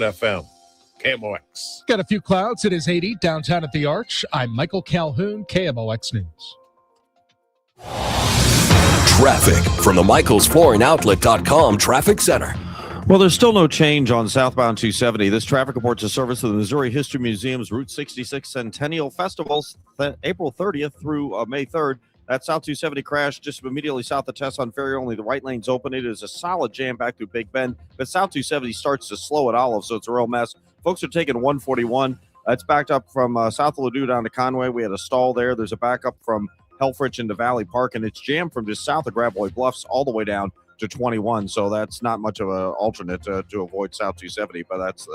FM, KMOX. Got a few clouds. It is 80 downtown at the Arch. I'm Michael Calhoun, KMOX News. Traffic from the MichaelsFlooringOutlet.com Traffic Center. Well, there's still no change on southbound 270. This traffic reports a service of the Missouri History Museum's Route 66 Centennial Festivals, April 30th through May 3rd. That South 270 crash just immediately south of Tesson Ferry. Only the right lane's open. It is a solid jam back through Big Bend, but South 270 starts to slow at Olive, so it's a real mess. Folks are taking 141. It's backed up from south of Ladue down to Conway. We had a stall there. There's a backup from Helfrich into Valley Park, and it's jammed from just south of Graboy Bluffs all the way down to 21. So that's not much of an alternate to avoid South 270, but that's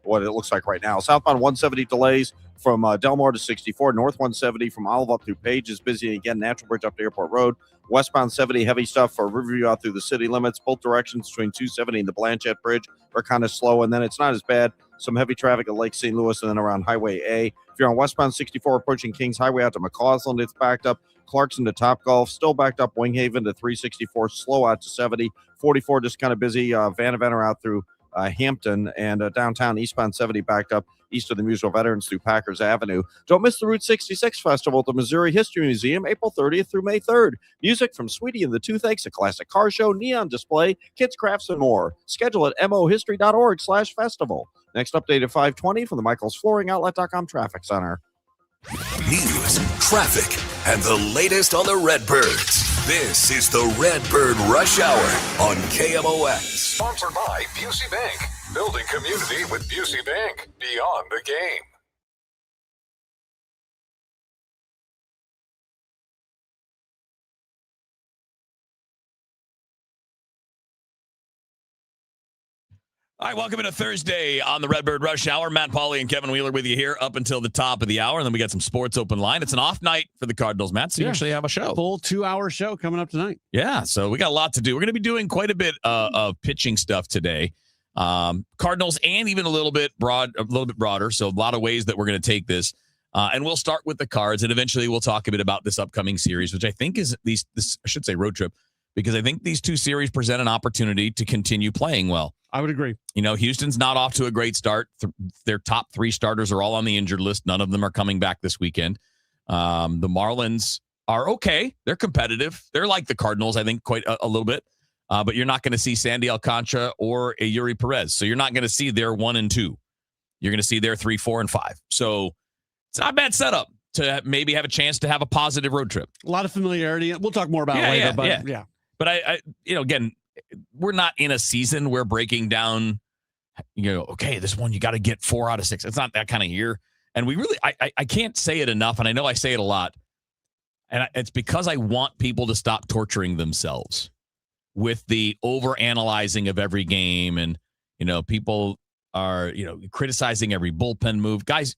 what it looks like right now. Southbound 170 delays from Delmar to 64. North 170 from Olive up through Page is busy again. Natural Bridge up to Airport Road. Westbound 70 heavy stuff for Riverview out through the city limits. Both directions between 270 and the Blanchette Bridge are kind of slow, and then it's not as bad. Some heavy traffic at Lake St. Louis and then around Highway A. If you're on westbound 64 approaching Kings Highway out to McCausland, it's backed up. Clarkson to Topgolf, still backed up. Winghaven to 364, slow out to 70. 44 just kind of busy. Van Venner out through Hampton, and downtown eastbound 70 backed up east of the Musical Veterans through Packers Avenue. Don't miss the Route 66 Festival at the Missouri History Museum, April 30th through May 3rd. Music from Sweetie and the Toothaches, a classic car show, neon display, kids crafts, and more. Schedule at mohistory.org/festival. Next update at 5:20 from the MichaelsFlooringOutlet.com Traffic Center. News, traffic, and the latest on the Redbirds. This is the Redbird Rush Hour on KMOX. Sponsored by Busey Bank. Building community with Busey Bank. Beyond the game. All right, welcome into Thursday on the Redbird Rush Hour. Matt Pauley and Kevin Wheeler with you here up until the top of the hour, and then we got some sports open line. It's an off night for the Cardinals, Matt, so you actually have a show. Full 2-hour show coming up tonight. Yeah, so we got a lot to do. We're going to be doing quite a bit of pitching stuff today. Cardinals and even a little bit broader, so a lot of ways that we're going to take this. And we'll start with the Cards, and eventually we'll talk a bit about this upcoming series, which I think is this I should say road trip, because I think these two series present an opportunity to continue playing well. I would agree. You know, Houston's not off to a great start. Their top three starters are all on the injured list. None of them are coming back this weekend. The Marlins are okay. They're competitive. They're like the Cardinals, I think, quite a little bit. But you're not going to see Sandy Alcantara or a Yuri Perez. So you're not going to see their 1 and 2. You're going to see their 3, 4, and 5. So it's not a bad setup to maybe have a chance to have a positive road trip. A lot of familiarity. We'll talk more about it later. But I again, we're not in a season where breaking down, okay, this one you got to get 4 out of 6. It's not that kind of year. And we really, I can't say it enough, and I know I say it a lot. And it's because I want people to stop torturing themselves with the over-analyzing of every game. And, people are, criticizing every bullpen move. Guys,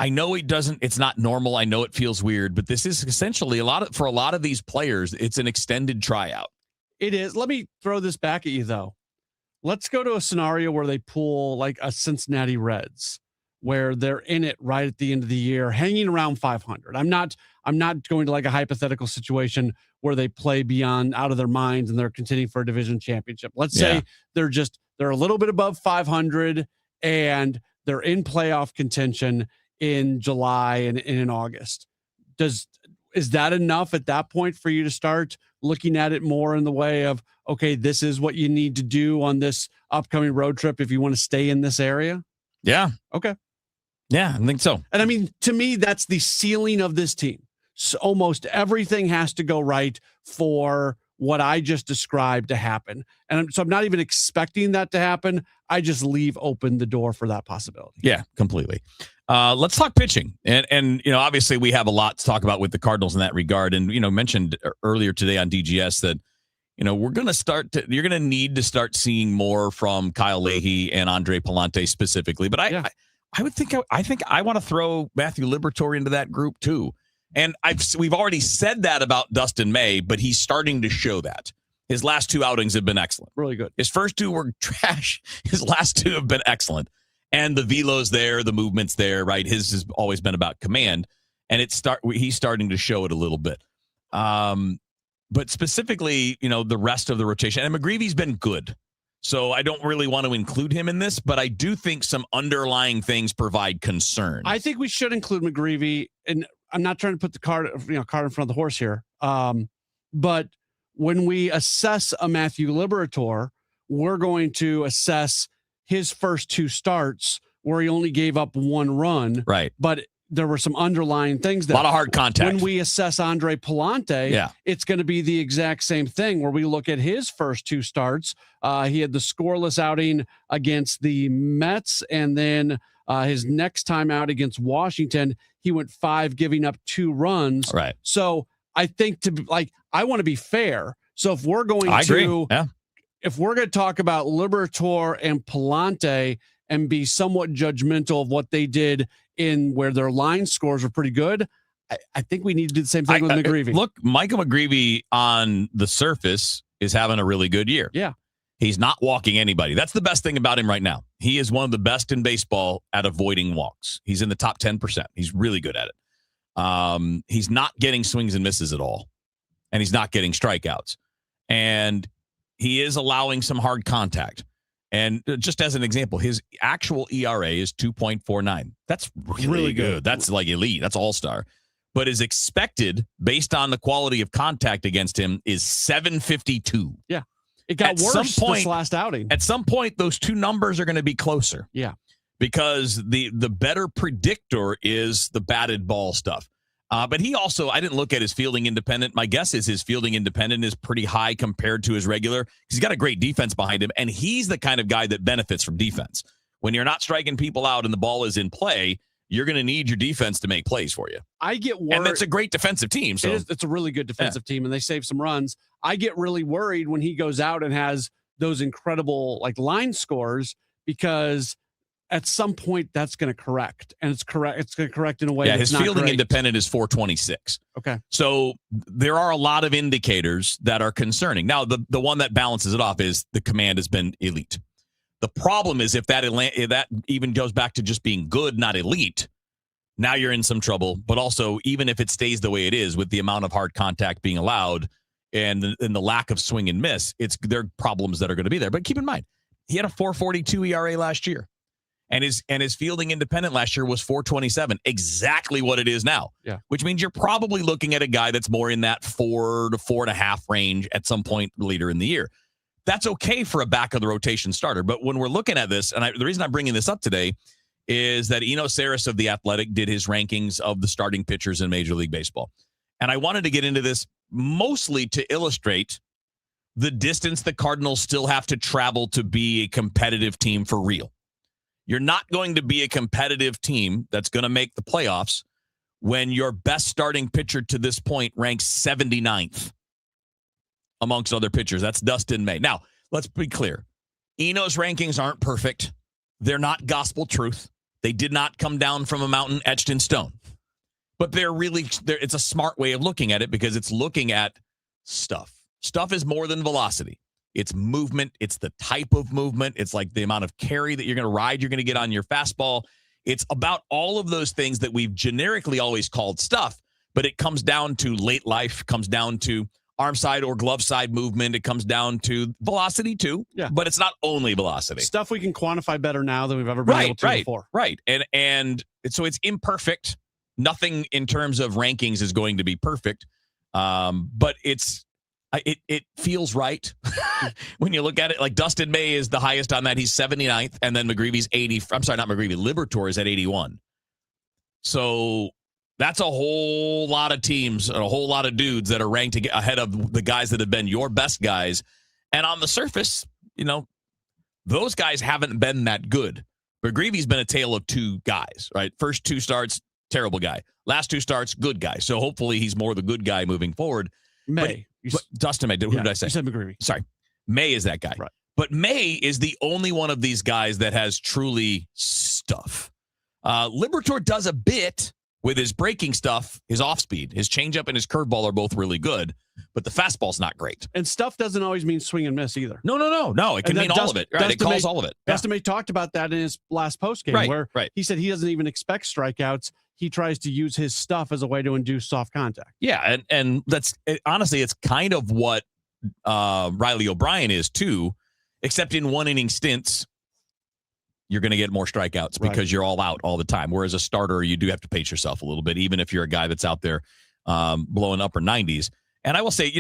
I know it's not normal. I know it feels weird, but this is essentially for a lot of these players, it's an extended tryout. It is. Let me throw this back at you, though. Let's go to a scenario where they pull like a Cincinnati Reds, where they're in it right at the end of the year, hanging around 500. I'm not going to like a hypothetical situation where they play beyond out of their minds and they're contending for a division championship. Let's say they're a little bit above 500 and they're in playoff contention in July and in August. Is that enough at that point for you to start looking at it more in the way of, okay, this is what you need to do on this upcoming road trip if you want to stay in this area? Yeah. Okay. Yeah, I think so. And I mean, to me, that's the ceiling of this team. So almost everything has to go right for what I just described to happen. And so I'm not even expecting that to happen. I just leave open the door for that possibility. Yeah, completely. Let's talk pitching. And obviously we have a lot to talk about with the Cardinals in that regard. And, mentioned earlier today on DGS that, we're going to you're going to need to start seeing more from Kyle Leahy and Andre Palante specifically. But I think I want to throw Matthew Liberatore into that group too. And we've already said that about Dustin May, but he's starting to show that. His last 2 outings have been excellent. Really good. His first 2 were trash. His last 2 have been excellent. And the velo's there, the movement's there, right? His has always been about command. And he's starting to show it a little bit. But specifically, the rest of the rotation. And McGreevy's been good. So I don't really want to include him in this, but I do think some underlying things provide concern. I think we should include McGreevy, and I'm not trying to put the cart in front of the horse here. But when we assess a Matthew Liberator, we're going to assess his first 2 starts where he only gave up 1 run. Right. But there were some underlying things there. A lot of hard contact. When we assess Andre Palante, it's going to be the exact same thing where we look at his first 2 starts. He had the scoreless outing against the Mets, and then his next time out against Washington, he went 5, giving up 2 runs. Right. So I think I want to be fair. So if we're going if we're going to talk about Liberator and Palante and be somewhat judgmental of what they did in where their line scores were pretty good, I think we need to do the same thing with McGreevy. Look, Michael McGreevy on the surface is having a really good year. Yeah. He's not walking anybody. That's the best thing about him right now. He is one of the best in baseball at avoiding walks. He's in the top 10%. He's really good at it. He's not getting swings and misses at all. And he's not getting strikeouts. And he is allowing some hard contact. And just as an example, his actual ERA is 2.49. That's really good. That's like elite. That's all-star. But his expected, based on the quality of contact against him, is 752. Yeah. It got worse this last outing. At some point, those 2 numbers are going to be closer. Yeah. Because the better predictor is the batted ball stuff. But he also, I didn't look at his fielding independent. My guess is his fielding independent is pretty high compared to his regular. He's got a great defense behind him, and he's the kind of guy that benefits from defense. When you're not striking people out and the ball is in play, you're going to need your defense to make plays for you. I get worried. And it's a great defensive team. So it's a really good defensive team, and they save some runs. I get really worried when he goes out and has those incredible line scores, because at some point that's going to correct, and it's correct. It's going to correct in a way. Yeah, that's his not fielding great. independent is 426. Okay. So there are a lot of indicators that are concerning. Now, the one that balances it off is the command has been elite. The problem is if that even goes back to just being good, not elite, now you're in some trouble. But also, even if it stays the way it is with the amount of hard contact being allowed and the lack of swing and miss, there are problems that are going to be there. But keep in mind, he had a 4.42 ERA last year. And his fielding independent last year was 4.27, exactly what it is now. Yeah. Which means you're probably looking at a guy that's more in that 4 to 4.5 range at some point later in the year. That's okay for a back of the rotation starter. But when we're looking at this, and the reason I'm bringing this up today is that Eno Saris of The Athletic did his rankings of the starting pitchers in Major League Baseball. And I wanted to get into this mostly to illustrate the distance the Cardinals still have to travel to be a competitive team for real. You're not going to be a competitive team that's going to make the playoffs when your best starting pitcher to this point ranks 79th amongst other pitchers. That's Dustin May. Now, let's be clear. Eno's rankings aren't perfect. They're not gospel truth. They did not come down from a mountain etched in stone. But it's a smart way of looking at it, because it's looking at stuff. Stuff is more than velocity. It's movement. It's the type of movement. It's like the amount of carry that you're going to ride, you're going to get on your fastball. It's about all of those things that we've generically always called stuff, but it comes down to late life, comes down to arm side or glove side movement. It comes down to velocity too, but it's not only velocity. Stuff we can quantify better now than we've ever been able to before. Right. And so it's imperfect. Nothing in terms of rankings is going to be perfect. But it feels right when you look at it. Like Dustin May is the highest on that. He's 79th. And then McGreevy's 80. I'm sorry, not McGreevy. Liberator is at 81. So that's a whole lot of teams and a whole lot of dudes that are ranked ahead of the guys that have been your best guys. And on the surface, those guys haven't been that good. McGreevy's been a tale of 2 guys, right? First 2 starts, terrible guy. Last 2 starts, good guy. So hopefully he's more the good guy moving forward. May. But Dustin May. Who did I say? You said McGreevy. Sorry. May is that guy. Right. But May is the only one of these guys that has truly stuff. Liberator does a bit with his breaking stuff, his off speed. His changeup and his curveball are both really good, but the fastball's not great. And stuff doesn't always mean swing and miss either. No. It can mean all of it. Right. It calls all of it. Dustin May talked about that in his last postgame, where he said he doesn't even expect strikeouts. He tries to use his stuff as a way to induce soft contact. Yeah, and honestly, it's kind of what Riley O'Brien is too. except in 1 inning stints, you're going to get more strikeouts because you're all out all the time. Whereas a starter, you do have to pace yourself a little bit, even if you're a guy that's out there blowing upper 90s. And I will say,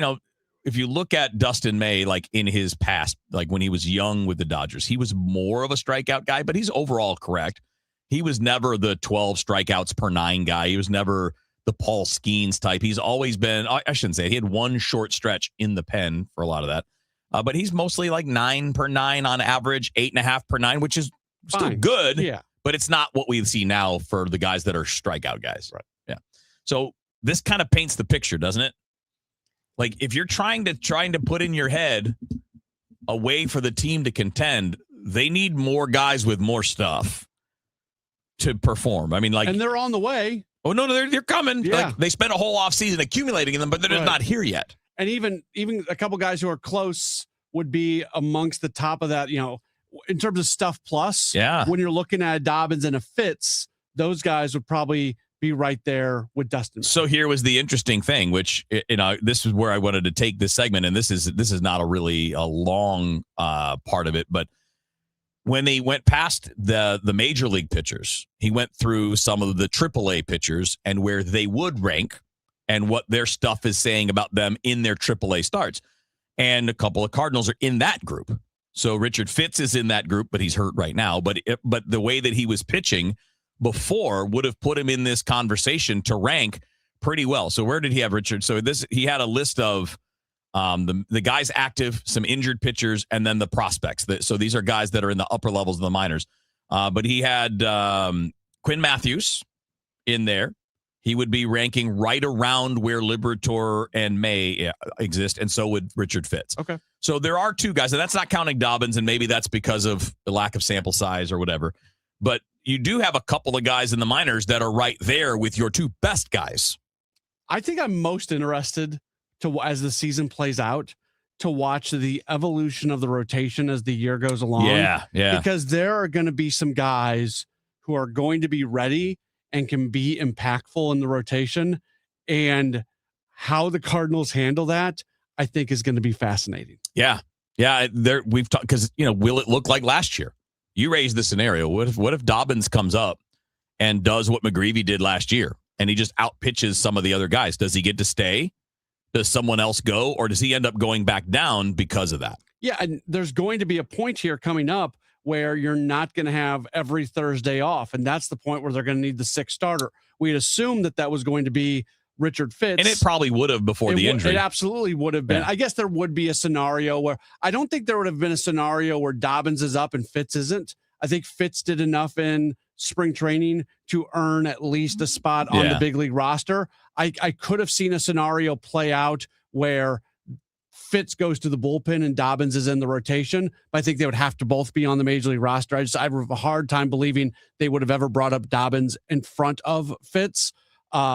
if you look at Dustin May, like in his past, like when he was young with the Dodgers, he was more of a strikeout guy, but he's overall correct. He was never the 12 strikeouts per 9 guy. He was never the Paul Skeens type. He's always been, I shouldn't say, he had one short stretch in the pen for a lot of that. But he's mostly like 9 per 9 on average, 8.5 per 9, which is still good. Yeah. But it's not what we see now for the guys that are strikeout guys. Right. Yeah. So this kind of paints the picture, doesn't it? Like if you're trying to put in your head a way for the team to contend, they need more guys with more stuff to perform. I mean, like, and they're on the way. Oh no, they're coming. Yeah. Like, they spent a whole offseason accumulating them, but they're just not here yet. And even a couple guys who are close would be amongst the top of that, in terms of stuff plus. Yeah. When you're looking at a Dobbins and a Fitz, those guys would probably be right there with Dustin. So here was the interesting thing, which, this is where I wanted to take this segment, and this is not a really long part of it, but when they went past the major league pitchers, he went through some of the AAA pitchers and where they would rank and what their stuff is saying about them in their AAA starts. And a couple of Cardinals are in that group. So Richard Fitz is in that group, but he's hurt right now. But the way that he was pitching before would have put him in this conversation to rank pretty well. So where did he have Richard? So he had a list of the guys active, some injured pitchers, and then the prospects. So these are guys that are in the upper levels of the minors. But he had Quinn Matthews in there. He would be ranking right around where Liberatore and May exist, and so would Richard Fitz. Okay. So there are 2 guys, and that's not counting Dobbins, and maybe that's because of the lack of sample size or whatever. But you do have a couple of guys in the minors that are right there with your 2 best guys. I think I'm most interested as the season plays out to watch the evolution of the rotation as the year goes along. Yeah. Because there are going to be some guys who are going to be ready and can be impactful in the rotation, and how the Cardinals handle that, I think, is going to be fascinating. Yeah. We've talked because will it look like last year? You raised the scenario. What if Dobbins comes up and does what McGreevy did last year, and he just outpitches some of the other guys? Does he get to stay? Does someone else go, or does he end up going back down because of that? Yeah, and there's going to be a point here coming up where you're not going to have every Thursday off, and that's the point where they're going to need the 6th starter. We had assumed that was going to be Richard Fitz. And it probably would have before the injury. It absolutely would have been. Yeah. I guess there would be a scenario where I don't think there would have been a scenario where Dobbins is up and Fitz isn't. I think Fitz did enough in spring training to earn at least a spot on the big league roster. I could have seen a scenario play out where Fitz goes to the bullpen and Dobbins is in the rotation, but I think they would have to both be on the major league roster. I have a hard time believing they would have ever brought up Dobbins in front of Fitz,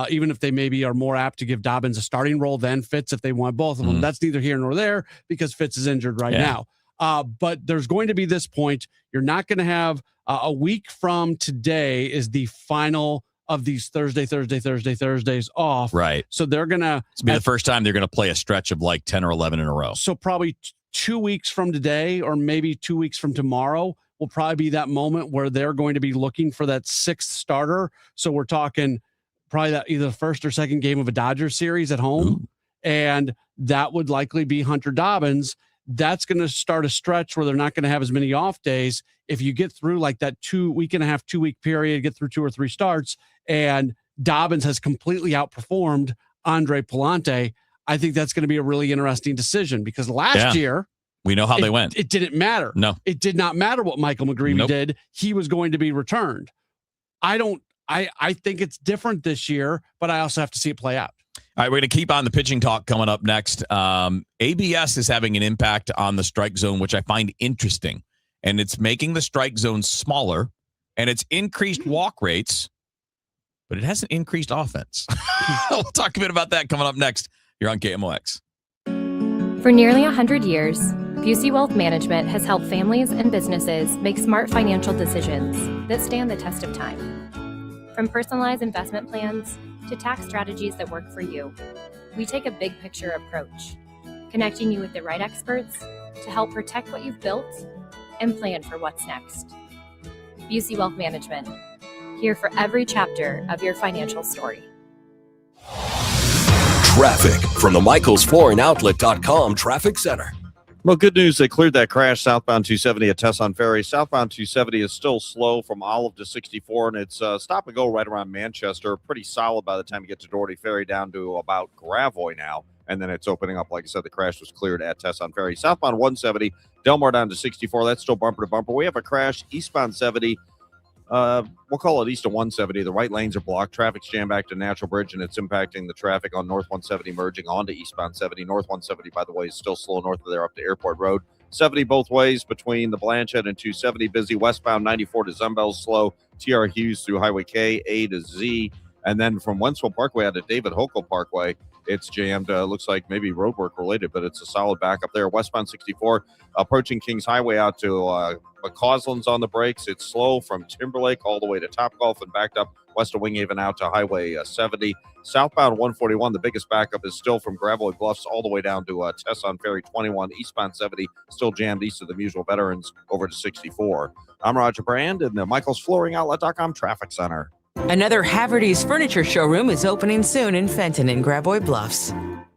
even if they maybe are more apt to give Dobbins a starting role than Fitz if they want both of them. That's neither here nor there because Fitz is injured right now. But there's going to be this point. You're not going to have a week from today is the final of these Thursdays off. Right. So they're going to be the first time they're going to play a stretch of like 10 or 11 in a row. So probably 2 weeks from today, or maybe 2 weeks from tomorrow, will probably be that moment where they're going to be looking for that 6th starter. So we're talking probably that either the first or second game of a Dodgers series at home. Ooh. And that would likely be Hunter Dobbins. That's going to start a stretch where they're not going to have as many off days. If you get through like that 2 week period, get through 2 or 3 starts, and Dobbins has completely outperformed Andre Palante, I think that's going to be a really interesting decition because last year, we know how they went. It didn't matter. No, it did not matter what Michael McGreevy did. He was going to be returned. I think it's different this year, but I also have to see it play out. All right, we're going to keep on the pitching talk coming up next. ABS is having an impact on the strike zone, which I find interesting. And it's making the strike zone smaller, and it's increased walk rates, but it hasn't increased offense. We'll talk a bit about that coming up next. You're on KMOX. For nearly 100 years, Busey Wealth Management has helped families and businesses make smart financial decisions that stand the test of time. From personalized investment plans to tax strategies that work for you, we take a big picture approach, connecting you with the right experts to help protect what you've built and plan for what's next. Busey Wealth Management, here for every chapter of your financial story. Traffic from the michaelsflooringoutlet.com traffic center. Well, good news. They cleared that crash southbound 270 at Tesson Ferry. Southbound 270 is still slow from Olive to 64, and it's stop and go right around Manchester. Pretty solid by the time you get to Doherty Ferry down to about Gravois now, and then it's opening up. Like I said, the crash was cleared at Tesson Ferry. Southbound 170, Delmar down to 64. That's still bumper to bumper. We have a crash eastbound 70. We'll call it east of 170. The right lanes are blocked. Traffic's jammed back to Natural Bridge, and it's impacting the traffic on North 170 merging onto eastbound 70. North 170, by the way, is still slow north of there up to Airport Road. 70 both ways between the Blanchette and 270. Busy westbound 94 to Zumbel, slow. TR Hughes through Highway K, A to Z. And then from Wentzville Parkway out to David Hokel Parkway, it's jammed. Looks like maybe roadwork related, but it's a solid backup there. Westbound 64, approaching Kings Highway out to McCausland's on the brakes. It's slow from Timberlake all the way to Topgolf and backed up west of Winghaven out to Highway 70. Southbound 141, the biggest backup is still from Gravois Bluffs all the way down to Tesson Ferry 21. Eastbound 70, still jammed east of the Musewell Veterans over to 64. I'm Roger Brand in the michaelsflooringoutlet.com traffic center. Another Haverty's Furniture showroom is opening soon in Fenton and Gravois Bluffs.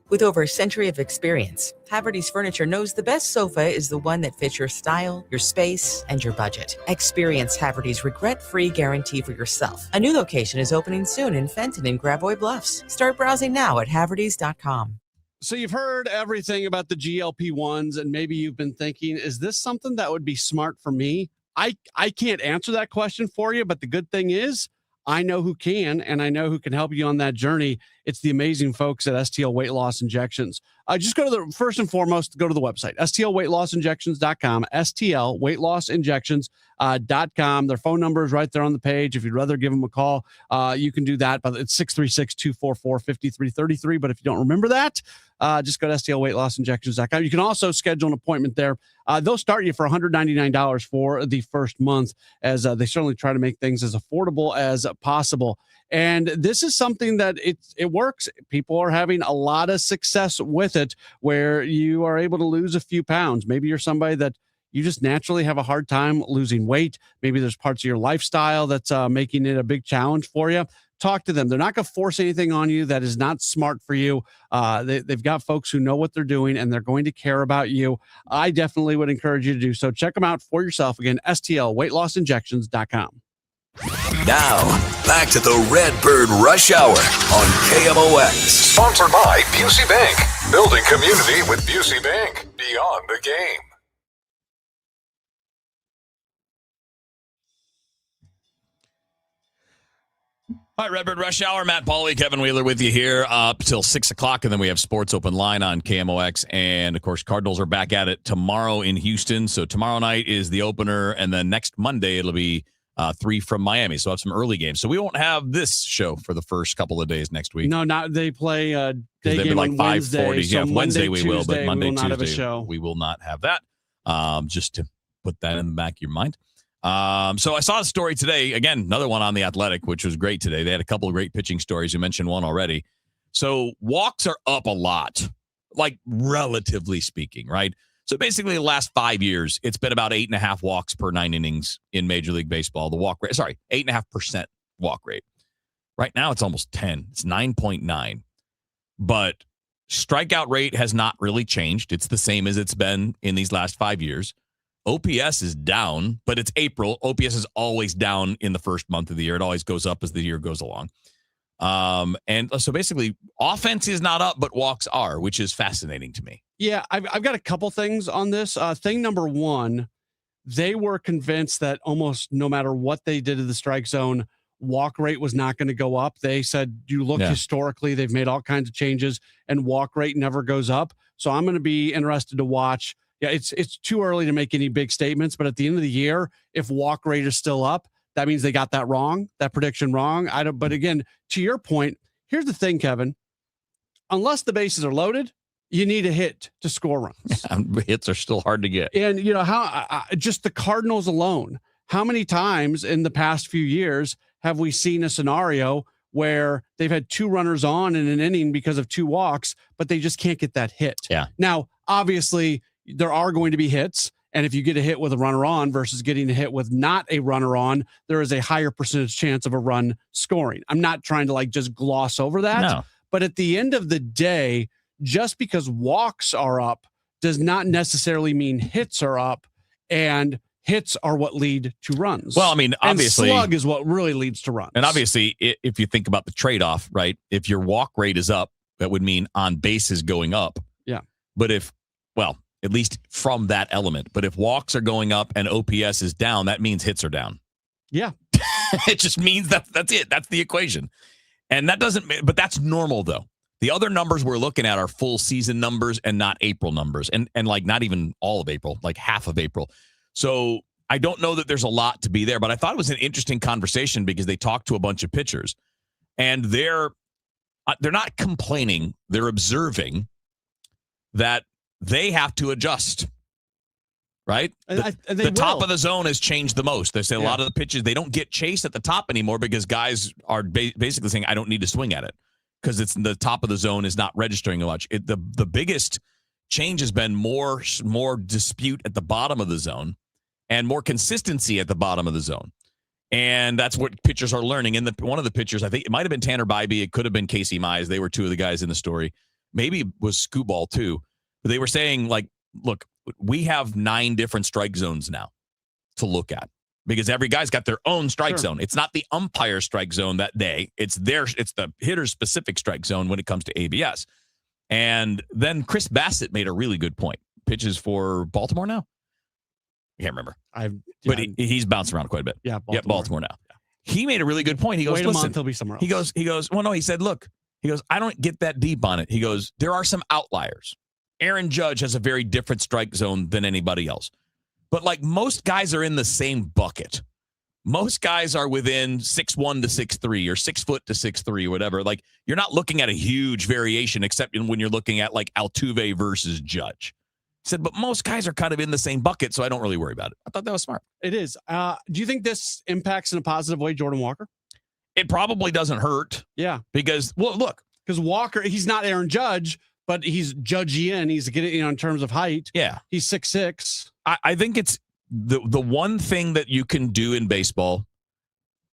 With over a century of experience, Haverty's Furniture knows the best sofa is the one that fits your style, your space, and your budget. Experience Haverty's regret-free guarantee for yourself. A new location is opening soon in Fenton and Gravois Bluffs. Start browsing now at havertys.com. So you've heard everything about the GLP-1s, and maybe you've been thinking, is this something that would be smart for me? I can't answer that question for you, but the good thing is, I know who can, and I know who can help you on that journey. It's the amazing folks at STL Weight Loss Injections. Just go to the, first and foremost, go to the website, stlweightlossinjections.com, stlweightlossinjections.com. Their phone number is right there on the page. If you'd rather give them a call, you can do that, but it's 636-244-5333. But if you don't remember that, just go to stlweightlossinjections.com. You can also schedule an appointment there. They'll start you for $199 for the first month, as they certainly try to make things as affordable as possible. And this is something that it works. People are having a lot of success with it, where you are able to lose a few pounds. Maybe you're somebody that you just naturally have a hard time losing weight. Maybe there's parts of your lifestyle that's making it a big challenge for you. Talk to them. They're not going to force anything on you that is not smart for you. They've got folks who know what they're doing, and they're going to care about you. I definitely would encourage you to do so. Check them out for yourself. Again, stlweightlossinjections.com. Now, back to the Redbird Rush Hour on KMOX. Sponsored by Busey Bank. Building community with Busey Bank. Beyond the game. All right, Redbird Rush Hour. Matt Pauley, Kevin Wheeler with you here up till 6 o'clock, and then we have Sports Open Line on KMOX. And, of course, Cardinals are back at it tomorrow in Houston. So tomorrow night is the opener, and then next Monday it'll be 3 from Miami. So we'll have some early games. So we won't have this show for the first couple of days next week. No, not they play day game like on 5:40. Wednesday. So yeah, Monday, Wednesday we Tuesday, will, but Monday, we will not Tuesday, have a show. We will not have that. Just to put that in the back of your mind. So I saw a story today, again, another one on The Athletic, which was great today. They had a couple of great pitching stories. You mentioned one already. So walks are up a lot, like relatively speaking, right? So basically the last 5 years, it's been about 8.5 walks per 9 innings in Major League Baseball. The walk rate, 8.5% walk rate. Right now it's almost 10. It's 9.9. But strikeout rate has not really changed. It's the same as it's been in these last 5 years. OPS is down, but it's April. OPS is always down in the first month of the year. It always goes up as the year goes along. And so basically, offense is not up, but walks are, which is fascinating to me. Yeah, I've got a couple things on this. Thing number one, they were convinced that almost no matter what they did to the strike zone, walk rate was not going to go up. They said, you look historically, they've made all kinds of changes, and walk rate never goes up. So I'm going to be interested to watch. Yeah, it's too early to make any big statements, but at the end of the year, if walk rate is still up, that means they got that wrong, that prediction wrong. But again, to your point, here's the thing, Kevin. Unless the bases are loaded, you need a hit to score runs. Hits are still hard to get. And you know how just the Cardinals alone, how many times in the past few years have we seen a scenario where they've had 2 runners on in an inning because of 2 walks, but they just can't get that hit? Yeah. Now, obviously, there are going to be hits. And if you get a hit with a runner on versus getting a hit with not a runner on, there is a higher percentage chance of a run scoring. I'm not trying to just gloss over that. No. But at the end of the day, just because walks are up does not necessarily mean hits are up, and hits are what lead to runs. Well, I mean, obviously, and slug is what really leads to runs. And obviously, if you think about the trade-off, right? If your walk rate is up, that would mean on base is going up. Yeah. But at least from that element. But if walks are going up and OPS is down, that means hits are down. Yeah. It just means that's it. That's the equation. And that doesn't, but that's normal though. The other numbers we're looking at are full season numbers and not April numbers. And not even all of April, like half of April. So I don't know that there's a lot to be there, but I thought it was an interesting conversation because they talked to a bunch of pitchers and they're not complaining. They're observing that they have to adjust, right? The top of the zone has changed the most. They say a lot of the pitches, they don't get chased at the top anymore because guys are basically saying, I don't need to swing at it because it's the top of the zone is not registering much. The biggest change has been more dispute at the bottom of the zone and more consistency at the bottom of the zone. And that's what pitchers are learning. And one of the pitchers, I think it might have been Tanner Bybee. It could have been Casey Mize. They were two of the guys in the story. Maybe it was Scooball too. But they were saying, look, we have 9 different strike zones now to look at because every guy's got their own strike zone. It's not the umpire strike zone that day. It's the hitter's specific strike zone when it comes to ABS. And then Chris Bassett made a really good point. Pitches for Baltimore now? I can't remember. But he's bounced around quite a bit. Yeah, Baltimore now. He made a really good point. He goes, wait a month, he'll be somewhere else. He goes, well, no, he said, look, I don't get that deep on it. He goes, there are some outliers. Aaron Judge has a very different strike zone than anybody else. But most guys are in the same bucket. Most guys are within 6'1" to 6'3" or 6 foot to 6'3", whatever. You're not looking at a huge variation except when you're looking at Altuve versus Judge. He said, but most guys are kind of in the same bucket, so I don't really worry about it. I thought that was smart. It is. Do you think this impacts in a positive way Jordan Walker? It probably doesn't hurt. Yeah. Because, look. Because Walker, he's not Aaron Judge, but he's Judge-ian. He's getting, in terms of height. Yeah. He's 6'6". I think it's the one thing that you can do in baseball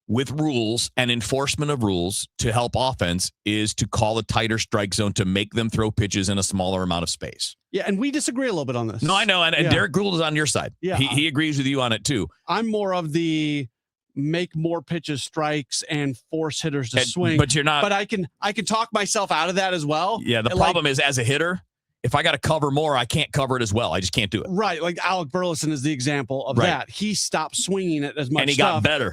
with rules and enforcement of rules to help offense is to call a tighter strike zone to make them throw pitches in a smaller amount of space. Yeah, and we disagree a little bit on this. No, I know, and Derek Gould is on your side. Yeah, he agrees with you on it too. I'm more of the make more pitches strikes and force hitters to swing. But you're not. But I can talk myself out of that as well. Yeah, the problem is as a hitter, if I got to cover more, I can't cover it as well. I just can't do it. Right. Like Alec Burleson is the example of that. He stopped swinging it as much. And he got better.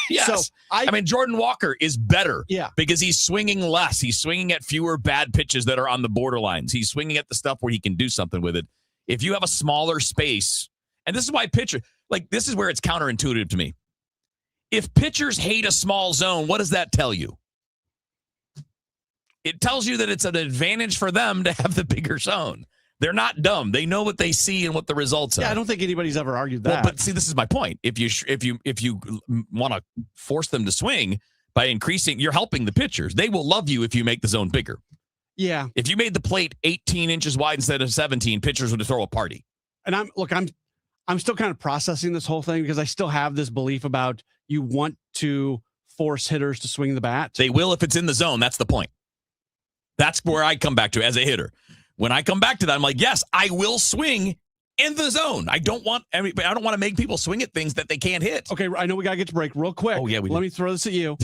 Yes. So I mean, Jordan Walker is better. Yeah. Because he's swinging less. He's swinging at fewer bad pitches that are on the borderlines. He's swinging at the stuff where he can do something with it. If you have a smaller space, and this is why this is where it's counterintuitive to me. If pitchers hate a small zone, what does that tell you? It tells you that it's an advantage for them to have the bigger zone. They're not dumb. They know what they see and what the results are. Yeah, I don't think anybody's ever argued that. Well, but see, this is my point. If you want to force them to swing by increasing, you're helping the pitchers. They will love you if you make the zone bigger. Yeah. If you made the plate 18 inches wide instead of 17, pitchers would throw a party. And I'm still kind of processing this whole thing because I still have this belief about you want to force hitters to swing the bat. They will if it's in the zone. That's the point. That's where I come back to as a hitter. When I come back to that, I'm like, yes, I will swing in the zone. I don't want to make people swing at things that they can't hit. Okay, I know we got to get to break real quick. Oh, yeah, Let me throw this at you.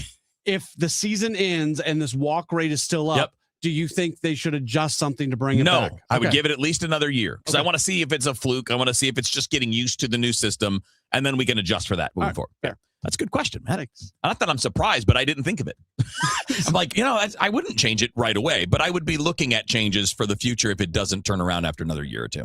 If the season ends and this walk rate is still up, do you think they should adjust something to bring it back? No, I would give it at least another year because I want to see if it's a fluke. I want to see if it's just getting used to the new system, and then we can adjust for that moving forward. Fair. That's a good question, man. Not that I'm surprised, but I didn't think of it. I'm like, I wouldn't change it right away, but I would be looking at changes for the future if it doesn't turn around after another year or two.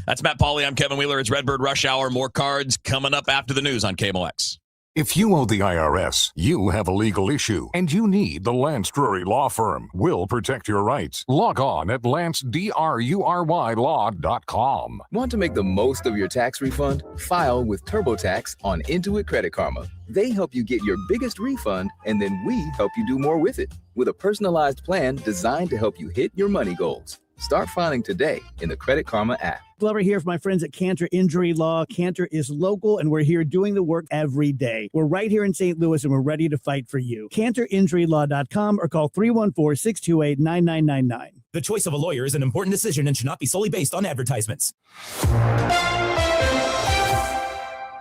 That's Matt Pauley. I'm Kevin Wheeler. It's Redbird Rush Hour. More cards coming up after the news on KMOX. If you owe the IRS, you have a legal issue, and you need the Lance Drury Law Firm. We'll protect your rights. Log on at lancedrurylaw.com. Want to make the most of your tax refund? File with TurboTax on Intuit Credit Karma. They help you get your biggest refund, and then we help you do more with it. With a personalized plan designed to help you hit your money goals. Start filing today in the Credit Karma app. Glover here for my friends at Cantor Injury Law. Cantor is local, and we're here doing the work every day. We're right here in St. Louis, and we're ready to fight for you. CantorInjuryLaw.com or call 314-628-9999. The choice of a lawyer is an important decision and should not be solely based on advertisements.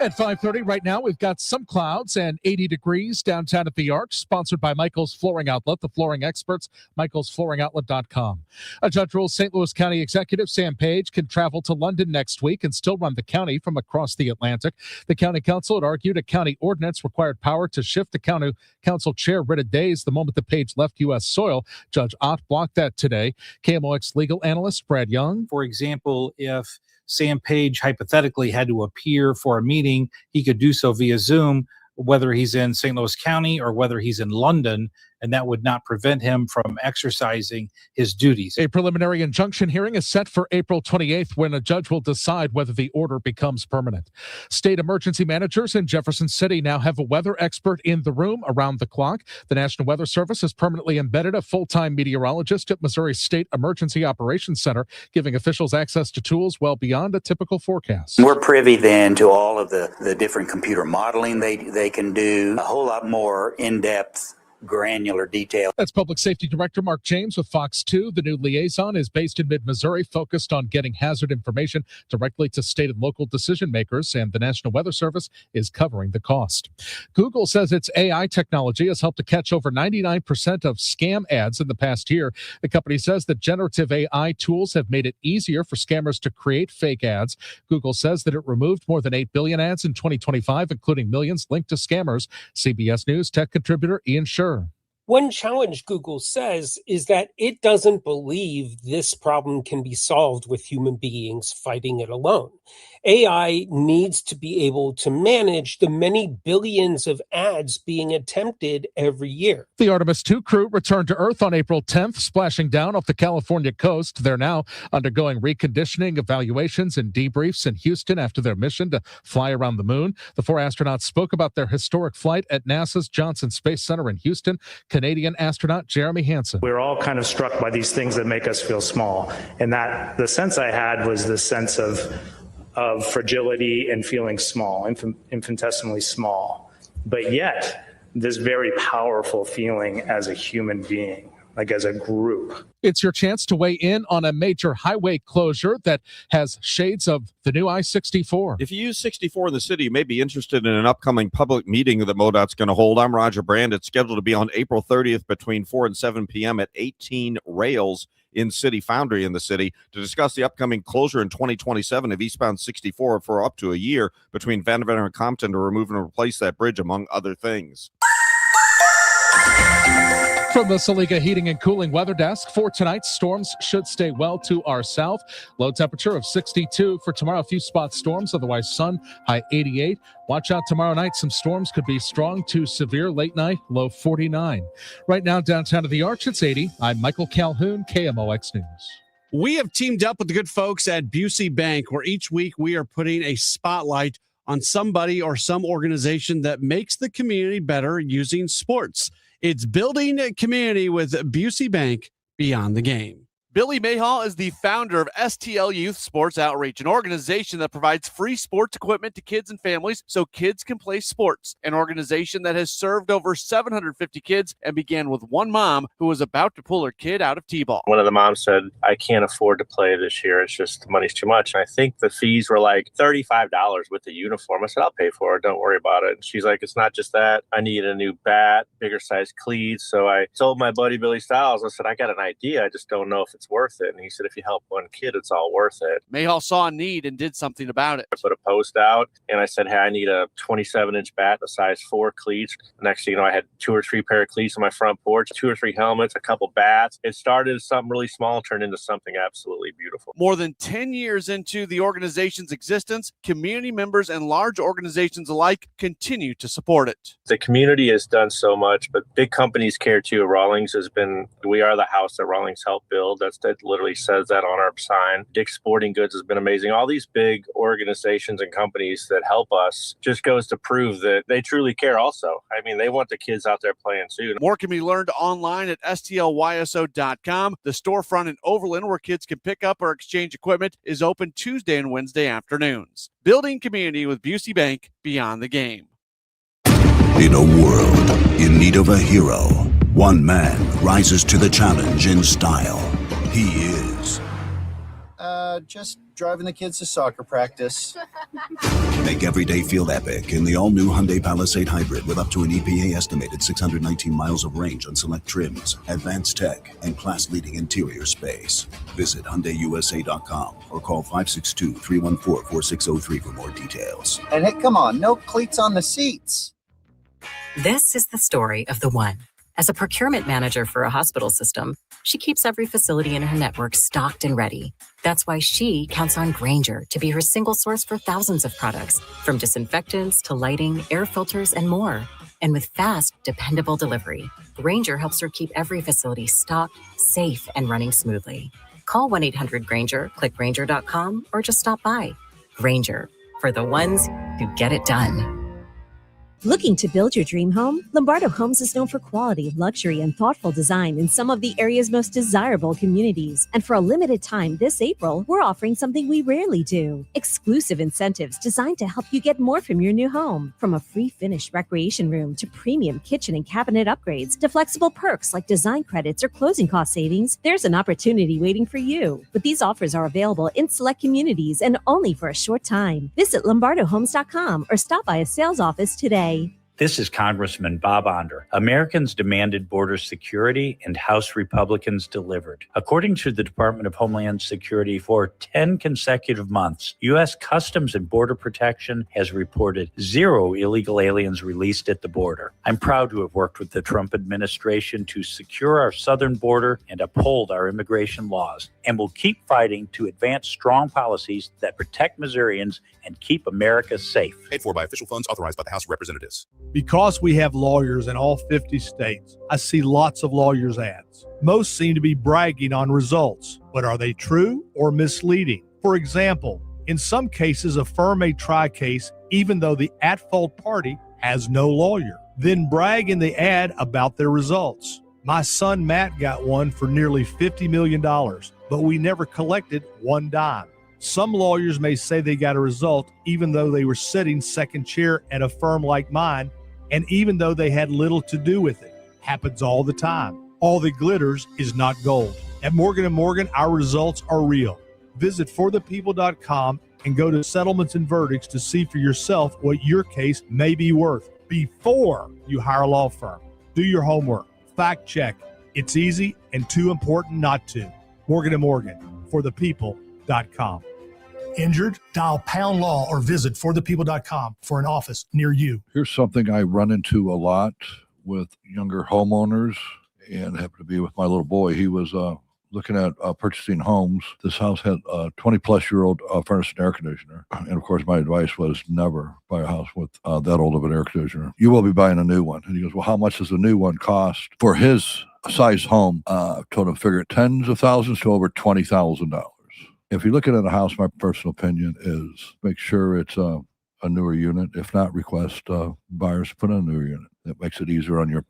At 5:30 right now, we've got some clouds and 80 degrees downtown at the Arch, sponsored by Michael's Flooring Outlet, the flooring experts, michaelsflooringoutlet.com. A judge rules St. Louis County Executive Sam Page can travel to London next week and still run the county from across the Atlantic. The county council had argued a county ordinance required power to shift the county council chair writ of days the moment the Page left U.S. soil. Judge Ott blocked that today. KMOX legal analyst Brad Young. For example, if Sam Page hypothetically had to appear for a meeting, he could do so via Zoom, whether he's in St. Louis County or whether he's in London, and that would not prevent him from exercising his duties. A preliminary injunction hearing is set for April 28th when a judge will decide whether the order becomes permanent. State emergency managers in Jefferson City now have a weather expert in the room around the clock. The National Weather Service has permanently embedded a full-time meteorologist at Missouri State Emergency Operations Center, giving officials access to tools well beyond a typical forecast. We're privy then to all of the different computer modeling they can do, a whole lot more in-depth granular detail. That's Public Safety Director Mark James with Fox 2. The new liaison is based in mid-Missouri, focused on getting hazard information directly to state and local decision makers, and the National Weather Service is covering the cost. Google says its AI technology has helped to catch over 99% of scam ads in the past year. The company says that generative AI tools have made it easier for scammers to create fake ads. Google says that it removed more than 8 billion ads in 2025, including millions linked to scammers. CBS News tech contributor Ian Scher. One challenge Google says is that it doesn't believe this problem can be solved with human beings fighting it alone. AI needs to be able to manage the many billions of ads being attempted every year. The Artemis II crew returned to Earth on April 10th, splashing down off the California coast. They're now undergoing reconditioning, evaluations, and debriefs in Houston after their mission to fly around the moon. The 4 astronauts spoke about their historic flight at NASA's Johnson Space Center in Houston. Canadian astronaut Jeremy Hansen. We're all kind of struck by these things that make us feel small. And that the sense I had was the sense of fragility and feeling small, infinitesimally small. But yet, this very powerful feeling as a human being, like as a group. It's your chance to weigh in on a major highway closure that has shades of the new I-64. If you use 64 in the city, you may be interested in an upcoming public meeting that MoDOT's going to hold. I'm Roger Brand. It's scheduled to be on April 30th between 4 and 7 p.m. at 18 Rails in City Foundry in the city to discuss the upcoming closure in 2027 of eastbound 64 for up to a year between Vanderbilt and Compton to remove and replace that bridge, among other things. From the Saliga Heating and Cooling Weather Desk, for tonight, storms should stay well to our south. Low temperature of 62 for tomorrow. A few spot storms, otherwise sun, high 88. Watch out tomorrow night. Some storms could be strong to severe. Late night, low 49. Right now, downtown to the Arch, it's 80. I'm Michael Calhoun, KMOX News. We have teamed up with the good folks at Busey Bank, where each week we are putting a spotlight on somebody or some organization that makes the community better using sports. It's building a community with Busey Bank beyond the game. Billy Mayhall is the founder of STL Youth Sports Outreach, an organization that provides free sports equipment to kids and families so kids can play sports. An organization that has served over 750 kids and began with one mom who was about to pull her kid out of T-ball. One of the moms said, I can't afford to play this year. It's just the money's too much. And I think the fees were like $35 with the uniform. I said, I'll pay for it. Don't worry about it. And she's like, it's not just that. I need a new bat, bigger size cleats. So I told my buddy Billy Stiles, I said, I got an idea. I just don't know if it's worth it. And he said, if you help one kid, it's all worth it. Mayhall saw a need and did something about it. I put a post out and I said, hey, I need a 27-inch bat, a size 4 cleats. Next thing you know, I had 2 or 3 pair of cleats on my front porch, 2 or 3 helmets, a couple bats. It started as something really small, turned into something absolutely beautiful. More than 10 years into the organization's existence, community members and large organizations alike continue to support it. The community has done so much, but big companies care too. Rawlings has been, we are the house that Rawlings helped build. That literally says that on our sign. Dick's Sporting Goods has been amazing. All these big organizations and companies that help us just goes to prove that they truly care also. I mean, they want the kids out there playing too. More can be learned online at STLYSO.com. The storefront in Overland, where kids can pick up or exchange equipment, is open Tuesday and Wednesday afternoons. Building community with Busey Bank, beyond the game. In a world in need of a hero, one man rises to the challenge in style. He is. Just driving the kids to soccer practice. Make every day feel epic in the all-new Hyundai Palisade Hybrid with up to an EPA estimated 619 miles of range on select trims, advanced tech, and class-leading interior space. Visit HyundaiUSA.com or call 562-314-4603 for more details. And hey, come on, no cleats on the seats. This is the story of the one. As a procurement manager for a hospital system, she keeps every facility in her network stocked and ready. That's why she counts on Grainger to be her single source for thousands of products, from disinfectants to lighting, air filters, and more. And with fast, dependable delivery, Grainger helps her keep every facility stocked, safe, and running smoothly. Call 1-800-GRAINGER, click Grainger.com, or just stop by. Grainger, for the ones who get it done. Looking to build your dream home? Lombardo Homes is known for quality, luxury, and thoughtful design in some of the area's most desirable communities. And for a limited time this April, we're offering something we rarely do. Exclusive incentives designed to help you get more from your new home. From a free finished recreation room to premium kitchen and cabinet upgrades to flexible perks like design credits or closing cost savings, there's an opportunity waiting for you. But these offers are available in select communities and only for a short time. Visit LombardoHomes.com or stop by a sales office today. This is Congressman Bob Onder. Americans demanded border security, and House Republicans delivered. According to the Department of Homeland Security, for 10 consecutive months, U.S. Customs and Border Protection has reported 0 illegal aliens released at the border. I'm proud to have worked with the Trump administration to secure our southern border and uphold our immigration laws, and will keep fighting to advance strong policies that protect Missourians and keep America safe. Paid for by official funds authorized by the House of Representatives. Because we have lawyers in all 50 states, I see lots of lawyers' ads. Most seem to be bragging on results, but are they true or misleading? For example, in some cases, a firm may try a case even though the at-fault party has no lawyer, then brag in the ad about their results. My son Matt got one for nearly $50 million, but we never collected one dime. Some lawyers may say they got a result even though they were sitting second chair at a firm like mine, and even though they had little to do with it. Happens all the time. All that glitters is not gold. At Morgan & Morgan, our results are real. Visit forthepeople.com and go to settlements and verdicts to see for yourself what your case may be worth before you hire a law firm. Do your homework. Fact check. It's easy and too important not to. Morgan & Morgan, forthepeople.com. Injured? Dial Pound Law or visit forthepeople.com for an office near you. Here's something I run into a lot with younger homeowners, and happened to be with my little boy. He was looking at purchasing homes. This house had a 20-plus-year-old furnace and air conditioner. And, of course, my advice was never buy a house with that old of an air conditioner. You will be buying a new one. And he goes, well, how much does a new one cost? For his size home, told him figure tens of thousands to over $20,000. If you're looking at a house, my personal opinion is make sure it's a newer unit. If not, request buyers to put in a newer unit. That makes it easier on your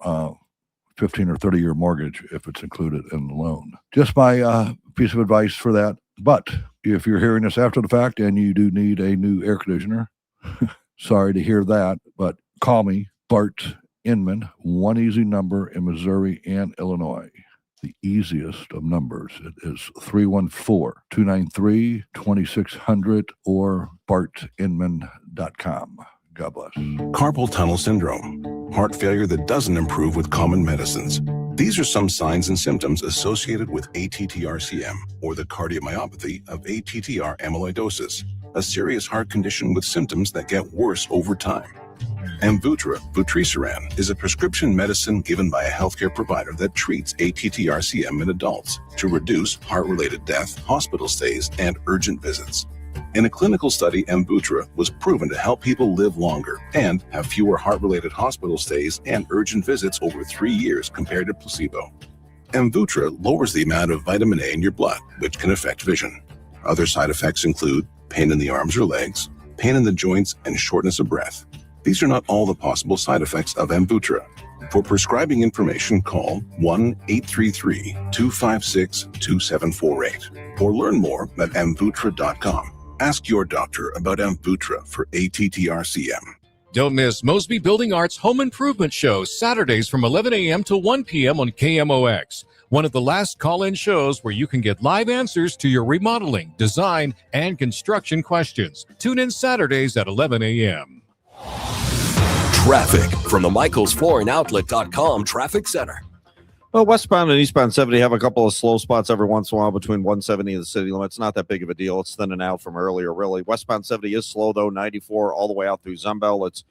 15 or 30-year mortgage if it's included in the loan. Just my piece of advice for that. But if you're hearing this after the fact and you do need a new air conditioner, sorry to hear that, but call me, Bart Inman, one easy number in Missouri and Illinois. The easiest of numbers. It is 314-293-2600 or bartinman.com. God bless. Carpal tunnel syndrome, heart failure that doesn't improve with common medicines. These are some signs and symptoms associated with ATTR-CM, or the cardiomyopathy of ATTR amyloidosis, a serious heart condition with symptoms that get worse over time. Amvuttra, vutrisiran, is a prescription medicine given by a healthcare provider that treats ATTR-CM in adults to reduce heart-related death, hospital stays, and urgent visits. In a clinical study, Amvuttra was proven to help people live longer and have fewer heart-related hospital stays and urgent visits over 3 years compared to placebo. Amvuttra lowers the amount of vitamin A in your blood, which can affect vision. Other side effects include pain in the arms or legs, pain in the joints, and shortness of breath. These are not all the possible side effects of Amvuttra. For prescribing information, call 1-833-256-2748 or learn more at amvuttra.com. Ask your doctor about Amvuttra for ATTRCM. Don't miss Mosby Building Arts Home Improvement Shows Saturdays from 11 a.m. to 1 p.m. on KMOX. One of the last call-in shows where you can get live answers to your remodeling, design, and construction questions. Tune in Saturdays at 11 a.m. Traffic from the MichaelsFlooringOutlet.com Traffic Center. Well, westbound and eastbound 70 have a couple of slow spots every once in a while between 170 and the city limits. Not that big of a deal. It's thinning out from earlier, really. Westbound 70 is slow, though. 94 all the way out through Zumbel. It's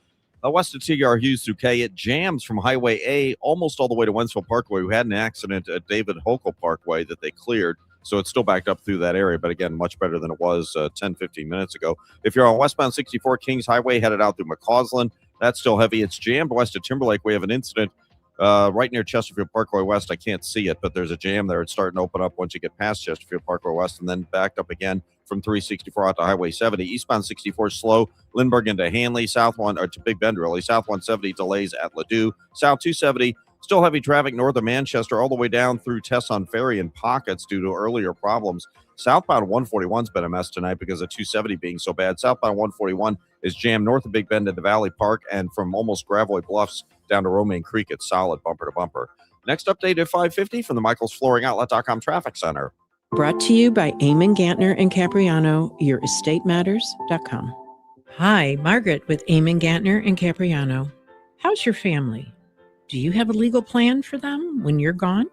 west of TR Hughes through K. It jams from Highway A almost all the way to Wentzville Parkway. We had an accident at David Hochul Parkway that they cleared, so it's still backed up through that area. But again, much better than it was 10, 15 minutes ago. If you're on westbound 64 Kings Highway headed out through McCausland, that's still heavy. It's jammed west of Timberlake. We have an incident right near Chesterfield Parkway West. I can't see it, but there's a jam there. It's starting to open up once you get past Chesterfield Parkway West, and then backed up again from 364 out to Highway 70. Eastbound 64 slow, Lindbergh into Hanley, south one, or to Big Bend really. South 170 delays at Ladue. South 270 still heavy traffic north of Manchester all the way down through Tesson Ferry in pockets due to earlier problems. Southbound 141's been a mess tonight because of 270 being so bad. Southbound 141 is jammed north of Big Bend into Valley Park, and from almost Gravoy Bluffs down to Romaine Creek, it's solid bumper to bumper. Next update at 5:50 from the MichaelsFlooringOutlet.com Traffic Center. Brought to you by Eamon Gantner and Capriano, YourEstateMatters.com. Hi, Margaret with Eamon Gantner and Capriano. How's your family? Do you have a legal plan for them when you're gone?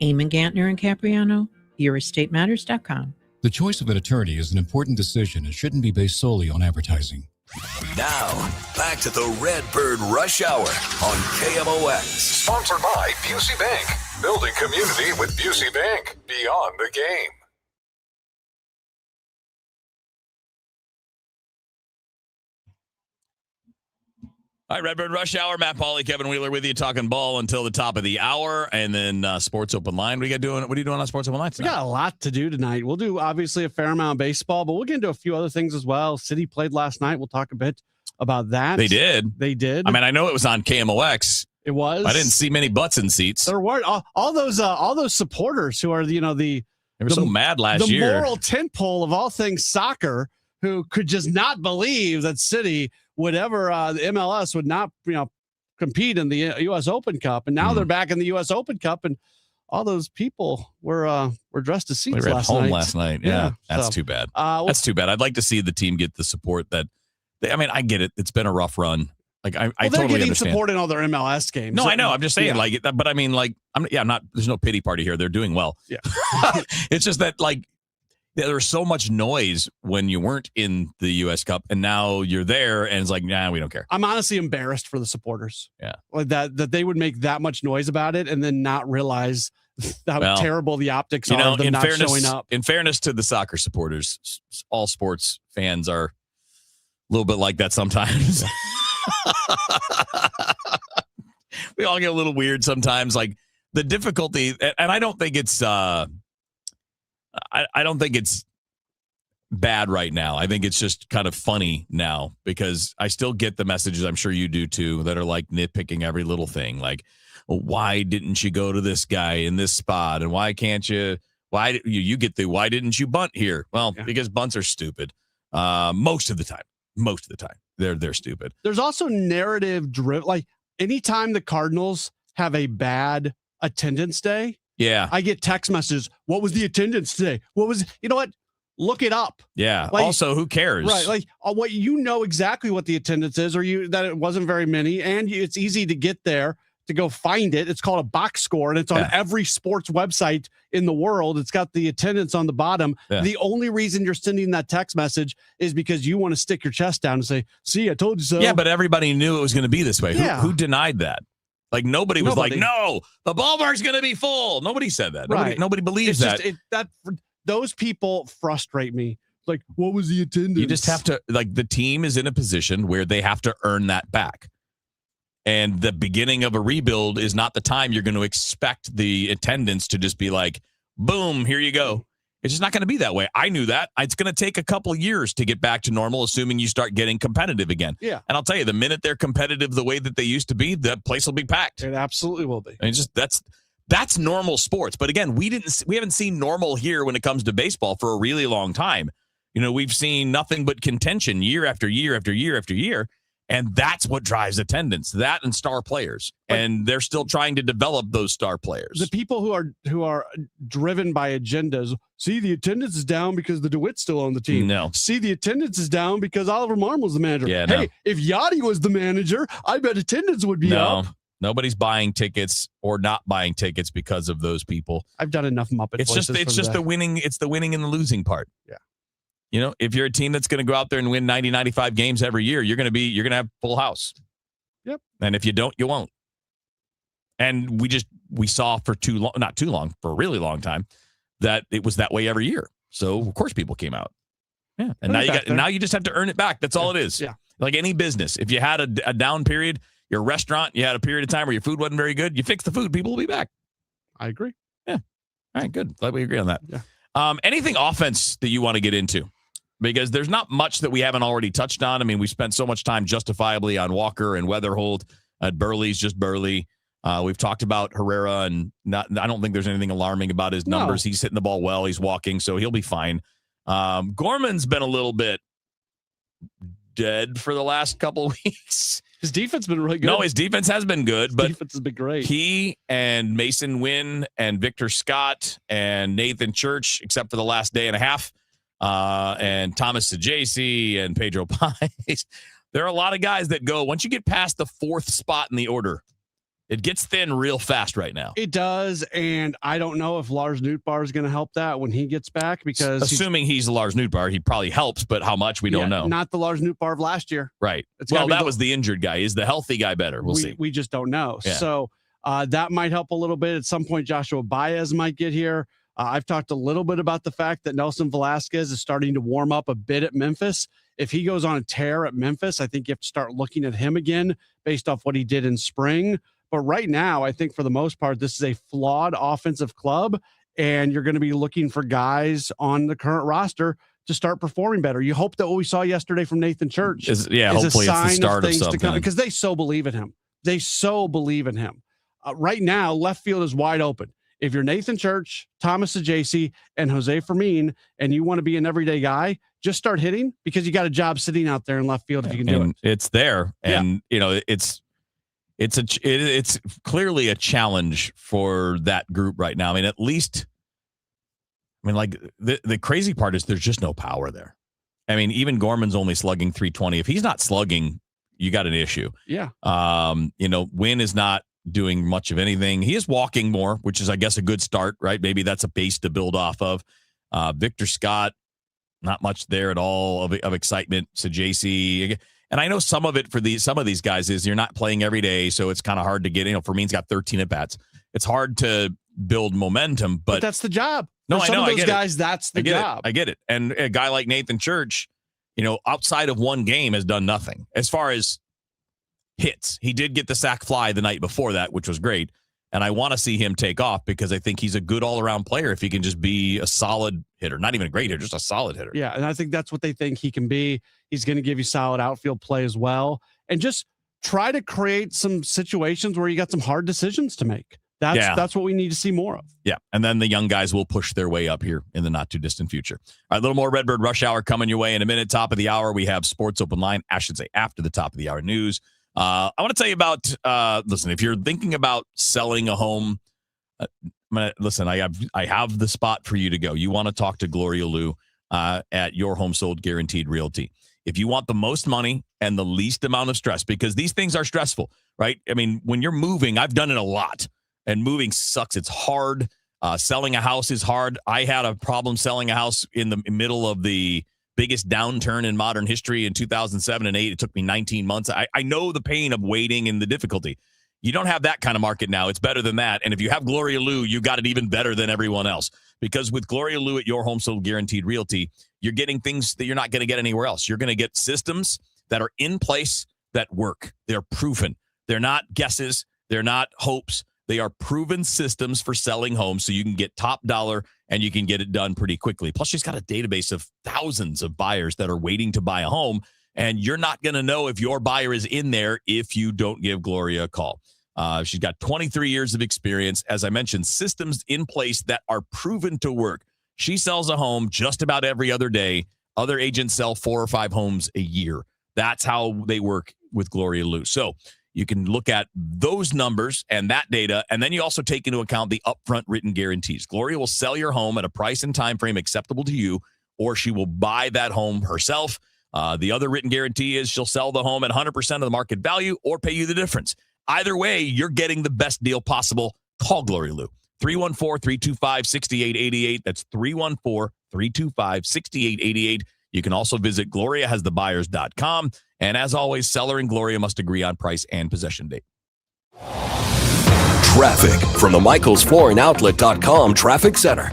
Eamon Gantner and Capriano, YourEstateMatters.com. The choice of an attorney is an important decision and shouldn't be based solely on advertising. Now, back to the Redbird Rush Hour on KMOX. Sponsored by Busey Bank. Building community with Busey Bank. Beyond the game. All right, Redbird Rush Hour. Matt Pauley, Kevin Wheeler with you, talking ball until the top of the hour, and then Sports Open Line. What are you doing on Sports Open Line tonight? We got a lot to do tonight. We'll do obviously a fair amount of baseball, but we'll get into a few other things as well. City played last night. We'll talk a bit about that. They did. I mean, I know it was on KMOX. It was. I didn't see many butts in seats. There were all those supporters who are they were so mad last year. The moral tentpole of all things soccer, who could just not believe that City would ever the MLS would not compete in the U.S. Open Cup, and now they're back in the U.S. Open Cup, and all those people were dressed as seats we were last at home night. last night. Yeah, that's too bad. That's too bad. I'd like to see the team get the support that. I get it. It's been a rough run. Like I totally they're getting understand. support in all their MLS games. No, I know. I'm just saying, but I mean, I'm not. There's no pity party here. They're doing well. Yeah, it's just that there was so much noise when you weren't in the U.S. Cup, and now you're there, and it's like, nah, we don't care. I'm honestly embarrassed for the supporters. Yeah, like that they would make that much noise about it and then not realize how terrible the optics are of them not showing up. In fairness to the soccer supporters, all sports fans are a little bit like that sometimes. We all get a little weird sometimes. Like the difficulty, and I don't think it's. I don't think it's bad right now. I think it's just kind of funny now because I still get the messages, I'm sure you do too, that are like nitpicking every little thing. Like, well, why didn't you go to this guy in this spot? And why can't you? Why you get why didn't you bunt here? Well, because bunts are stupid. Most of the time they're stupid. There's also narrative driven. Like anytime the Cardinals have a bad attendance day, yeah, I get text messages. What was the attendance today? You know what? Look it up. Yeah. Also, who cares? Right. Like what exactly what the attendance is, or that it wasn't very many, and it's easy to get there to go find it. It's called a box score, and it's on every sports website in the world. It's got the attendance on the bottom. Yeah. The only reason you're sending that text message is because you want to stick your chest down and say, "See, I told you so." Yeah, but everybody knew it was going to be this way. Yeah. Who denied that? Like nobody was like, no, the ballpark's going to be full. Nobody said that. Right. Nobody believes that. Those people frustrate me. Like, what was the attendance? You just have to, the team is in a position where they have to earn that back. And the beginning of a rebuild is not the time you're going to expect the attendance to just be like, boom, here you go. It's just not going to be that way. I knew that. It's going to take a couple of years to get back to normal, assuming you start getting competitive again. Yeah. And I'll tell you, the minute they're competitive the way that they used to be, the place will be packed. It absolutely will be. I mean, just that's normal sports. But again, we haven't seen normal here when it comes to baseball for a really long time. We've seen nothing but contention year after year after year after year. And that's what drives attendance, that and star players. And they're still trying to develop those star players. The people who are driven by agendas, see, the attendance is down because the DeWitt's still on the team. No. See, the attendance is down because Oliver Marmol's the manager. Yeah, hey, if Yachty was the manager, I bet attendance would be up. Nobody's buying tickets or not buying tickets because of those people. I've done enough Muppet It's voices just the winning. It's the winning and the losing part. Yeah. If you're a team that's going to go out there and win 90, 95 games every year, you're going to have full house. Yep. And if you don't, you won't. And we saw for not too long, for a really long time, that it was that way every year. So of course people came out. Yeah. And now you just have to earn it back. That's all it is. Yeah. Like any business. If you had a down period, your restaurant, you had a period of time where your food wasn't very good, you fix the food, people will be back. I agree. Yeah. All right, good. Glad we agree on that. Yeah. Anything offense that you want to get into? Because there's not much that we haven't already touched on. I mean, we spent so much time justifiably on Walker and Weatherholt. Burley's just Burley. We've talked about Herrera, and I don't think there's anything alarming about his numbers. He's hitting the ball well. He's walking, so he'll be fine. Gorman's been a little bit dead for the last couple of weeks. His defense has been really good. No, his defense has been good, but defense has been great. He and Mason Wynn and Victor Scott and Nathan Church, except for the last day and a half, and Thomas Sajaci and Pedro Pais. There are a lot of guys that go, once you get past the fourth spot in the order, it gets thin real fast right now. It does, and I don't know if Lars Nootbaar is going to help that when he gets back, because assuming he's Lars Nootbaar, he probably helps, but how much we don't know. Not the Lars Nootbaar of last year. Right. Well, that was the injured guy. Is the healthy guy better? We'll see. We just don't know. Yeah. So that might help a little bit. At some point, Joshua Baez might get here. I've talked a little bit about the fact that Nelson Velasquez is starting to warm up a bit at Memphis. If he goes on a tear at Memphis, I think you have to start looking at him again based off what he did in spring. But right now, I think for the most part, this is a flawed offensive club, and you're going to be looking for guys on the current roster to start performing better. You hope that what we saw yesterday from Nathan Church is hopefully a sign it's the start of things something. to come, because they so believe in him. They so believe in him. Right now, left field is wide open. If you're Nathan Church, Thomas Sajaci, and Jose Fermin, and you want to be an everyday guy, just start hitting, because you got a job sitting out there in left field if you can do it. It's there, and it's clearly a challenge for that group right now. I mean, at least, like the crazy part is there's just no power there. I mean, even Gorman's only slugging 320. If he's not slugging, you got an issue. Yeah. Wynn is not doing much of anything. He is walking more, which is, I guess, a good start, right? Maybe that's a base to build off of. Victor Scott, not much there at all of excitement. Sajaci. And I know some of it for some of these guys is you're not playing every day, so it's kind of hard to get. Fermin's got 13 at bats. It's hard to build momentum, but that's the job. No, for I some know. of those I get guys, it. that's the job. I get it. And a guy like Nathan Church, outside of one game, has done nothing as far as hits. He did get the sac fly the night before that, which was great. And I want to see him take off, because I think he's a good all-around player if he can just be a solid hitter. Not even a great hitter, just a solid hitter. Yeah, and I think that's what they think he can be. He's going to give you solid outfield play as well. And just try to create some situations where you got some hard decisions to make. That's what we need to see more of. Yeah, and then the young guys will push their way up here in the not-too-distant future. All right, a little more Redbird Rush Hour coming your way in a minute. Top of the hour, we have Sports Open Line. I should say after the top of the hour news. I want to tell you about, listen, if you're thinking about selling a home, I have the spot for you to go. You want to talk to Gloria Liu at Your Home Sold Guaranteed Realty. If you want the most money and the least amount of stress, because these things are stressful, right? I mean, when you're moving, I've done it a lot, and moving sucks. It's hard. Selling a house is hard. I had a problem selling a house in the middle of the biggest downturn in modern history in 2007 and 2008. It took me 19 months. I know the pain of waiting and the difficulty. You don't have that kind of market now. It's better than that. And if you have Gloria Liu, you got it even better than everyone else. Because with Gloria Liu at Your Home Sold Guaranteed Realty, you're getting things that you're not going to get anywhere else. You're going to get systems that are in place that work. They're proven. They're not guesses. They're not hopes. They are proven systems for selling homes, so you can get top dollar and you can get it done pretty quickly. Plus, she's got a database of thousands of buyers that are waiting to buy a home, and you're not going to know if your buyer is in there if you don't give Gloria a call. She's got 23 years of experience. As I mentioned, systems in place that are proven to work. She sells a home just about every other day. Other agents sell 4 or 5 homes a year. That's how they work with Gloria Liu. So you can look at those numbers and that data, and then you also take into account the upfront written guarantees. Gloria will sell your home at a price and time frame acceptable to you, or she will buy that home herself. The other written guarantee is she'll sell the home at 100% of the market value or pay you the difference. Either way, you're getting the best deal possible. Call Gloria Liu. 314-325-6888. That's 314-325-6888. You can also visit GloriaHasTheBuyers.com. And as always, seller and Gloria must agree on price and possession date. Traffic from the MichaelsFlooringOutlet.com Traffic Center.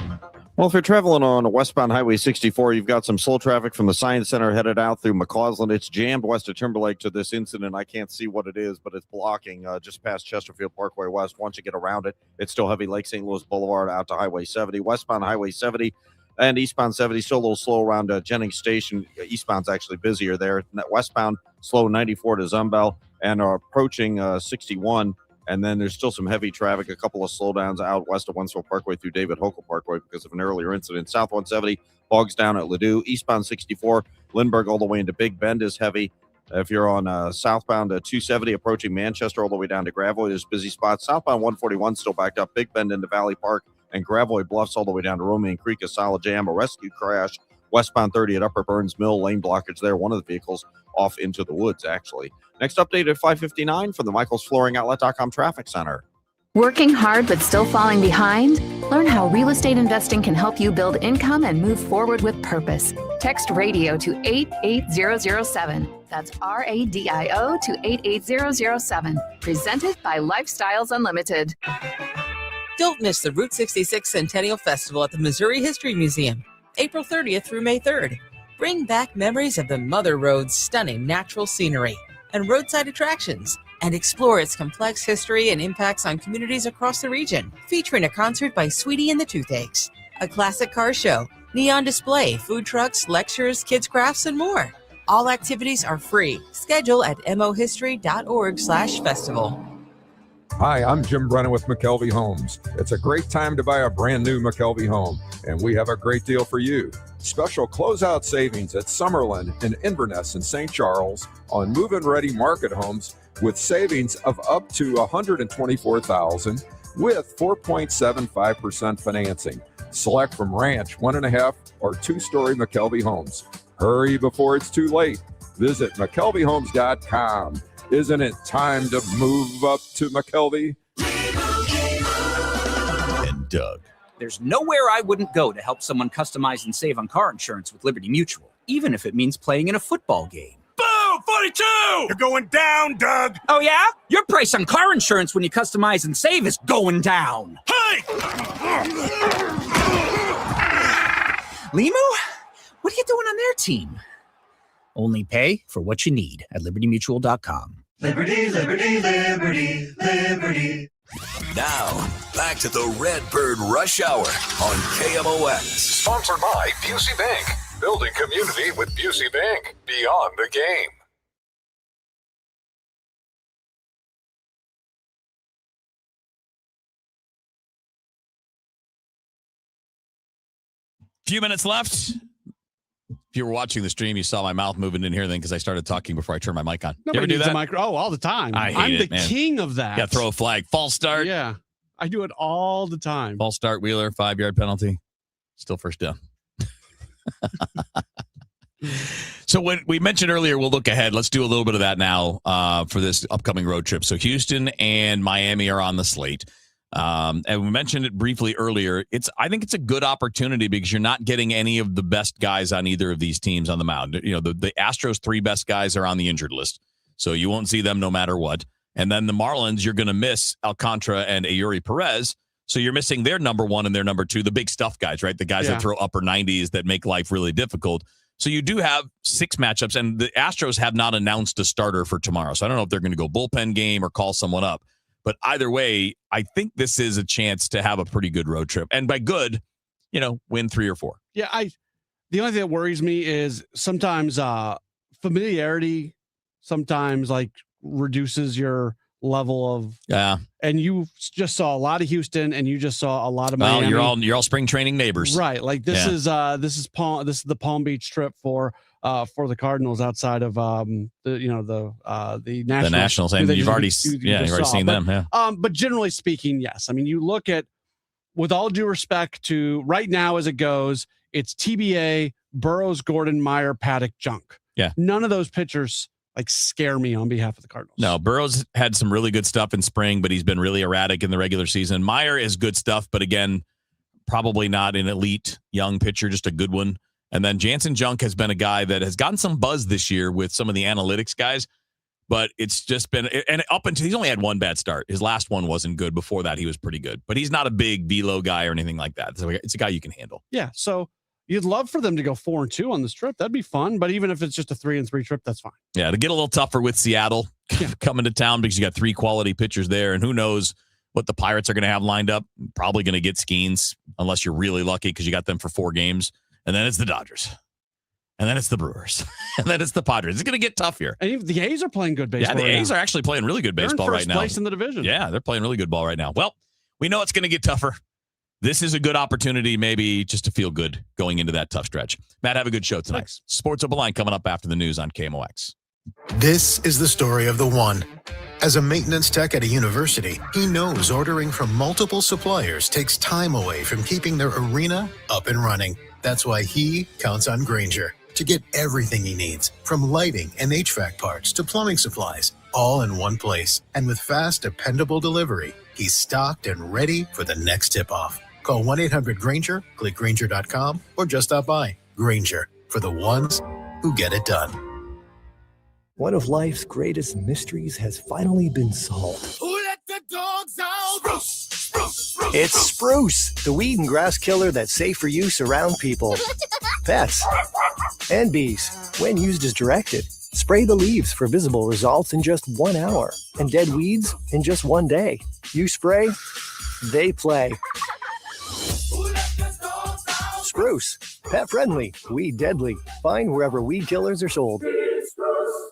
Well, if you're traveling on westbound Highway 64, you've got some slow traffic from the Science Center headed out through McCausland. It's jammed west of Timberlake to this incident. I can't see what it is, but it's blocking just past Chesterfield Parkway West. Once you get around it, it's still heavy Lake St. Louis Boulevard out to Highway 70. Westbound Highway 70 and eastbound 70, still a little slow around Jennings Station. Eastbound's actually busier there. Westbound, slow 94 to Zumbel and are approaching 61. And then there's still some heavy traffic, a couple of slowdowns out west of Wentzville Parkway through David Hokel Parkway because of an earlier incident. South 170 bogs down at Ladue. Eastbound 64, Lindbergh all the way into Big Bend is heavy. If you're on southbound 270 approaching Manchester all the way down to Gravois, there's busy spots. Southbound 141 still backed up. Big Bend into Valley Park and Gravois Bluffs all the way down to Romaine Creek, a solid jam. A rescue crash. Westbound 30 at Upper Burns Mill, lane blockage there. One of the vehicles off into the woods, actually. Next update at 5:59 from the MichaelsFlooringOutlet.com Traffic Center. Working hard but still falling behind? Learn how real estate investing can help you build income and move forward with purpose. Text RADIO to 88007. That's RADIO to 88007. Presented by Lifestyles Unlimited. Don't miss the Route 66 Centennial Festival at the Missouri History Museum, April 30th through May 3rd. Bring back memories of the Mother Road's stunning natural scenery and roadside attractions, and explore its complex history and impacts on communities across the region. Featuring a concert by Sweetie and the Toothaches, a classic car show, neon display, food trucks, lectures, kids crafts, and more. All activities are free. Schedule at mohistory.org/festival. Hi, I'm Jim Brennan with McKelvey Homes. It's a great time to buy a brand new McKelvey home, and we have a great deal for you. Special closeout savings at Summerlin and Inverness in St. Charles on move-in ready market homes with savings of up to $124,000 with 4.75% financing. Select from ranch, 1.5 or 2-story McKelvey homes. Hurry before it's too late. Visit McKelveyhomes.com. Isn't it time to move up to McKelvey? And Doug. There's nowhere I wouldn't go to help someone customize and save on car insurance with Liberty Mutual, even if it means playing in a football game. Boo! 42! You're going down, Doug! Oh, yeah? Your price on car insurance when you customize and save is going down. Hey! Limu? What are you doing on their team? Only pay for what you need at LibertyMutual.com. Liberty, liberty, liberty, liberty. Now, back to the Redbird Rush Hour on KMOX. Sponsored by Busey Bank. Building community with Busey Bank. Beyond the game. Few minutes left. If you were watching the stream, you saw my mouth moving in here then because I started talking before I turned my mic on. Nobody you ever do needs that? a micro. Oh, all the time. I'm the king of that. Yeah, throw a flag. False start. Yeah, I do it all the time. False start, Wheeler, 5-yard penalty. Still first down. So when we mentioned earlier, we'll look ahead. Let's do a little bit of that now for this upcoming road trip. So Houston and Miami are on the slate. And we mentioned it briefly earlier. I think it's a good opportunity because you're not getting any of the best guys on either of these teams on the mound. You know, the Astros' 3 best guys are on the injured list, so you won't see them no matter what. And then the Marlins, you're going to miss Alcantara and Eury Perez, so you're missing their number 1 and their number 2, the big stuff guys, right? The guys that throw upper 90s that make life really difficult. So you do have 6 matchups, and the Astros have not announced a starter for tomorrow. So I don't know if they're going to go bullpen game or call someone up. But either way, I think this is a chance to have a pretty good road trip. And by good, win 3 or 4. Yeah, the only thing that worries me is sometimes familiarity sometimes like reduces your level of and you just saw a lot of Houston and you just saw a lot of Miami. Well, you're all spring training neighbors. Right. Like this is the Palm Beach trip for the Cardinals outside of the Nationals. The Nationals, and you've already seen them. Yeah. But generally speaking, yes. I mean, you look at, with all due respect to right now as it goes, it's TBA, Burrows, Gordon, Meyer, Paddock, Junk. Yeah. None of those pitchers scare me on behalf of the Cardinals. No, Burrows had some really good stuff in spring, but he's been really erratic in the regular season. Meyer is good stuff, but again, probably not an elite young pitcher, just a good one. And then Jansen Junk has been a guy that has gotten some buzz this year with some of the analytics guys, but it's just been, and up until he's only had one bad start. His last one wasn't good. Before that, he was pretty good, but he's not a big velo guy or anything like that. So it's a guy you can handle. Yeah. So you'd love for them to go 4-2 on this trip. That'd be fun. But even if it's just a 3-3 trip, that's fine. Yeah. To get a little tougher with Seattle coming to town because you got 3 quality pitchers there, and who knows what the Pirates are going to have lined up. Probably going to get Skeens unless you're really lucky because you got them for 4 games. And then it's the Dodgers. And then it's the Brewers. And then it's the Padres. It's going to get tough here. And even the A's are playing good baseball. Yeah, the A's are actually playing really good baseball right now. They're in first place in the division. Yeah, they're playing really good ball right now. Well, we know it's going to get tougher. This is a good opportunity maybe just to feel good going into that tough stretch. Matt, have a good show tonight. Thanks. Sports Open Line coming up after the news on KMOX. This is the story of the one. As a maintenance tech at a university, he knows ordering from multiple suppliers takes time away from keeping their arena up and running. That's why he counts on Grainger to get everything he needs, from lighting and HVAC parts to plumbing supplies, all in one place. And with fast, dependable delivery, he's stocked and ready for the next tip-off. Call 1-800-GRAINGER, click Grainger.com, or just stop by. Grainger, for the ones who get it done. One of life's greatest mysteries has finally been solved. Who let the dogs out? Spruce, spruce, spruce. It's spruce, the weed and grass killer that's safe for use around people, pets, and bees. When used as directed, spray the leaves for visible results in just 1 hour, and dead weeds in just 1 day. You spray, they play. Spruce, pet friendly, weed deadly. Find wherever weed killers are sold.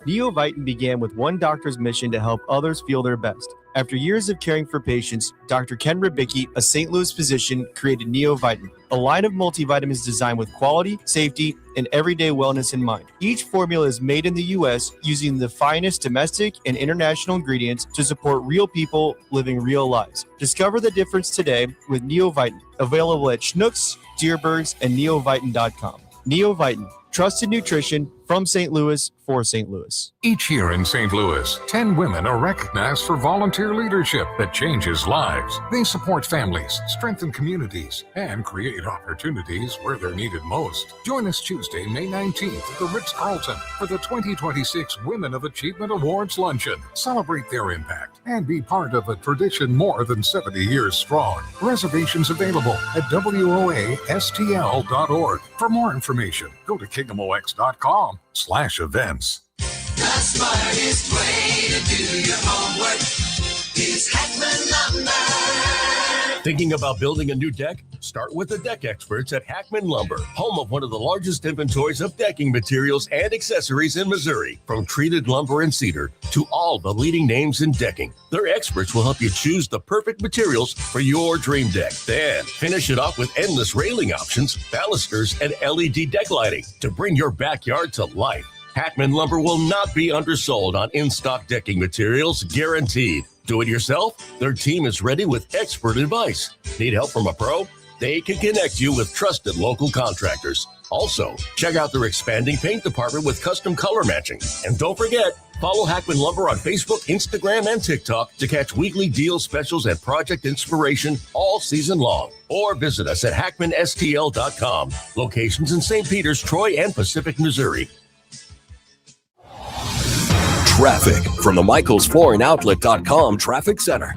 Neovitin began with one doctor's mission to help others feel their best. After years of caring for patients, Dr. Ken Ribicki, a St. Louis physician, created Neovitin, a line of multivitamins designed with quality, safety, and everyday wellness in mind. Each formula is made in the U.S. using the finest domestic and international ingredients to support real people living real lives. Discover the difference today with Neovitin, available at Schnucks, Deerbirds, and neovitin.com. Neovitin, trusted nutrition from St. Louis for St. Louis. Each year in St. Louis, 10 women are recognized for volunteer leadership that changes lives. They support families, strengthen communities, and create opportunities where they're needed most. Join us Tuesday, May 19th at the Ritz-Carlton for the 2026 Women of Achievement Awards Luncheon. Celebrate their impact and be part of a tradition more than 70 years strong. Reservations available at WOASTL.org. For more information, go to KMOX.com/events. The smartest way to do your homework is Hackman Lumber. Thinking about building a new deck? Start with the deck experts at Hackman Lumber, home of one of the largest inventories of decking materials and accessories in Missouri. From treated lumber and cedar to all the leading names in decking, their experts will help you choose the perfect materials for your dream deck. Then finish it off with endless railing options, balusters, and LED deck lighting to bring your backyard to life. Hackman Lumber will not be undersold on in-stock decking materials, guaranteed. Do it yourself? Their team is ready with expert advice. Need help from a pro? They can connect you with trusted local contractors. Also, check out their expanding paint department with custom color matching. And don't forget, follow Hackman Lumber on Facebook, Instagram, and TikTok to catch weekly deal specials and project inspiration all season long. Or visit us at hackmanstl.com. Locations in St. Peters, Troy, and Pacific, Missouri. Traffic from the MichaelsFloorandOutlet.com Traffic Center.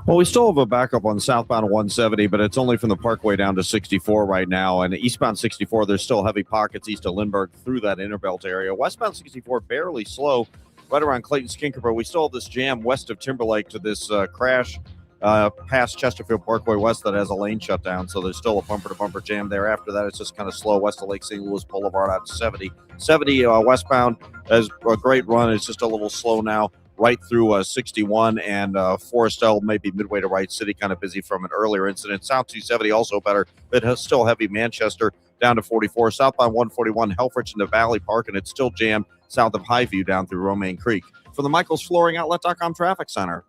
Well, we still have a backup on southbound 170, but it's only from the Parkway down to 64 right now. And eastbound 64, there's still heavy pockets east of Lindbergh through that Interbelt area. Westbound 64, barely slow, right around Clayton-Skinker, but we still have this jam west of Timberlake to this crash past Chesterfield Parkway West that has a lane shut down. So there's still a bumper-to-bumper jam there. After that, it's just kind of slow west of Lake St. Louis Boulevard out to 70. 70 westbound has a great run. It's just a little slow now. Right through 61 and Forestel, maybe midway to Wright City, kind of busy from an earlier incident. South 270 also better, but has still heavy Manchester down to 44. Southbound 141, Helfrich into Valley Park, and it's still jammed south of Highview down through Romaine Creek. For the Michaels Flooring Outlet.com Traffic Center.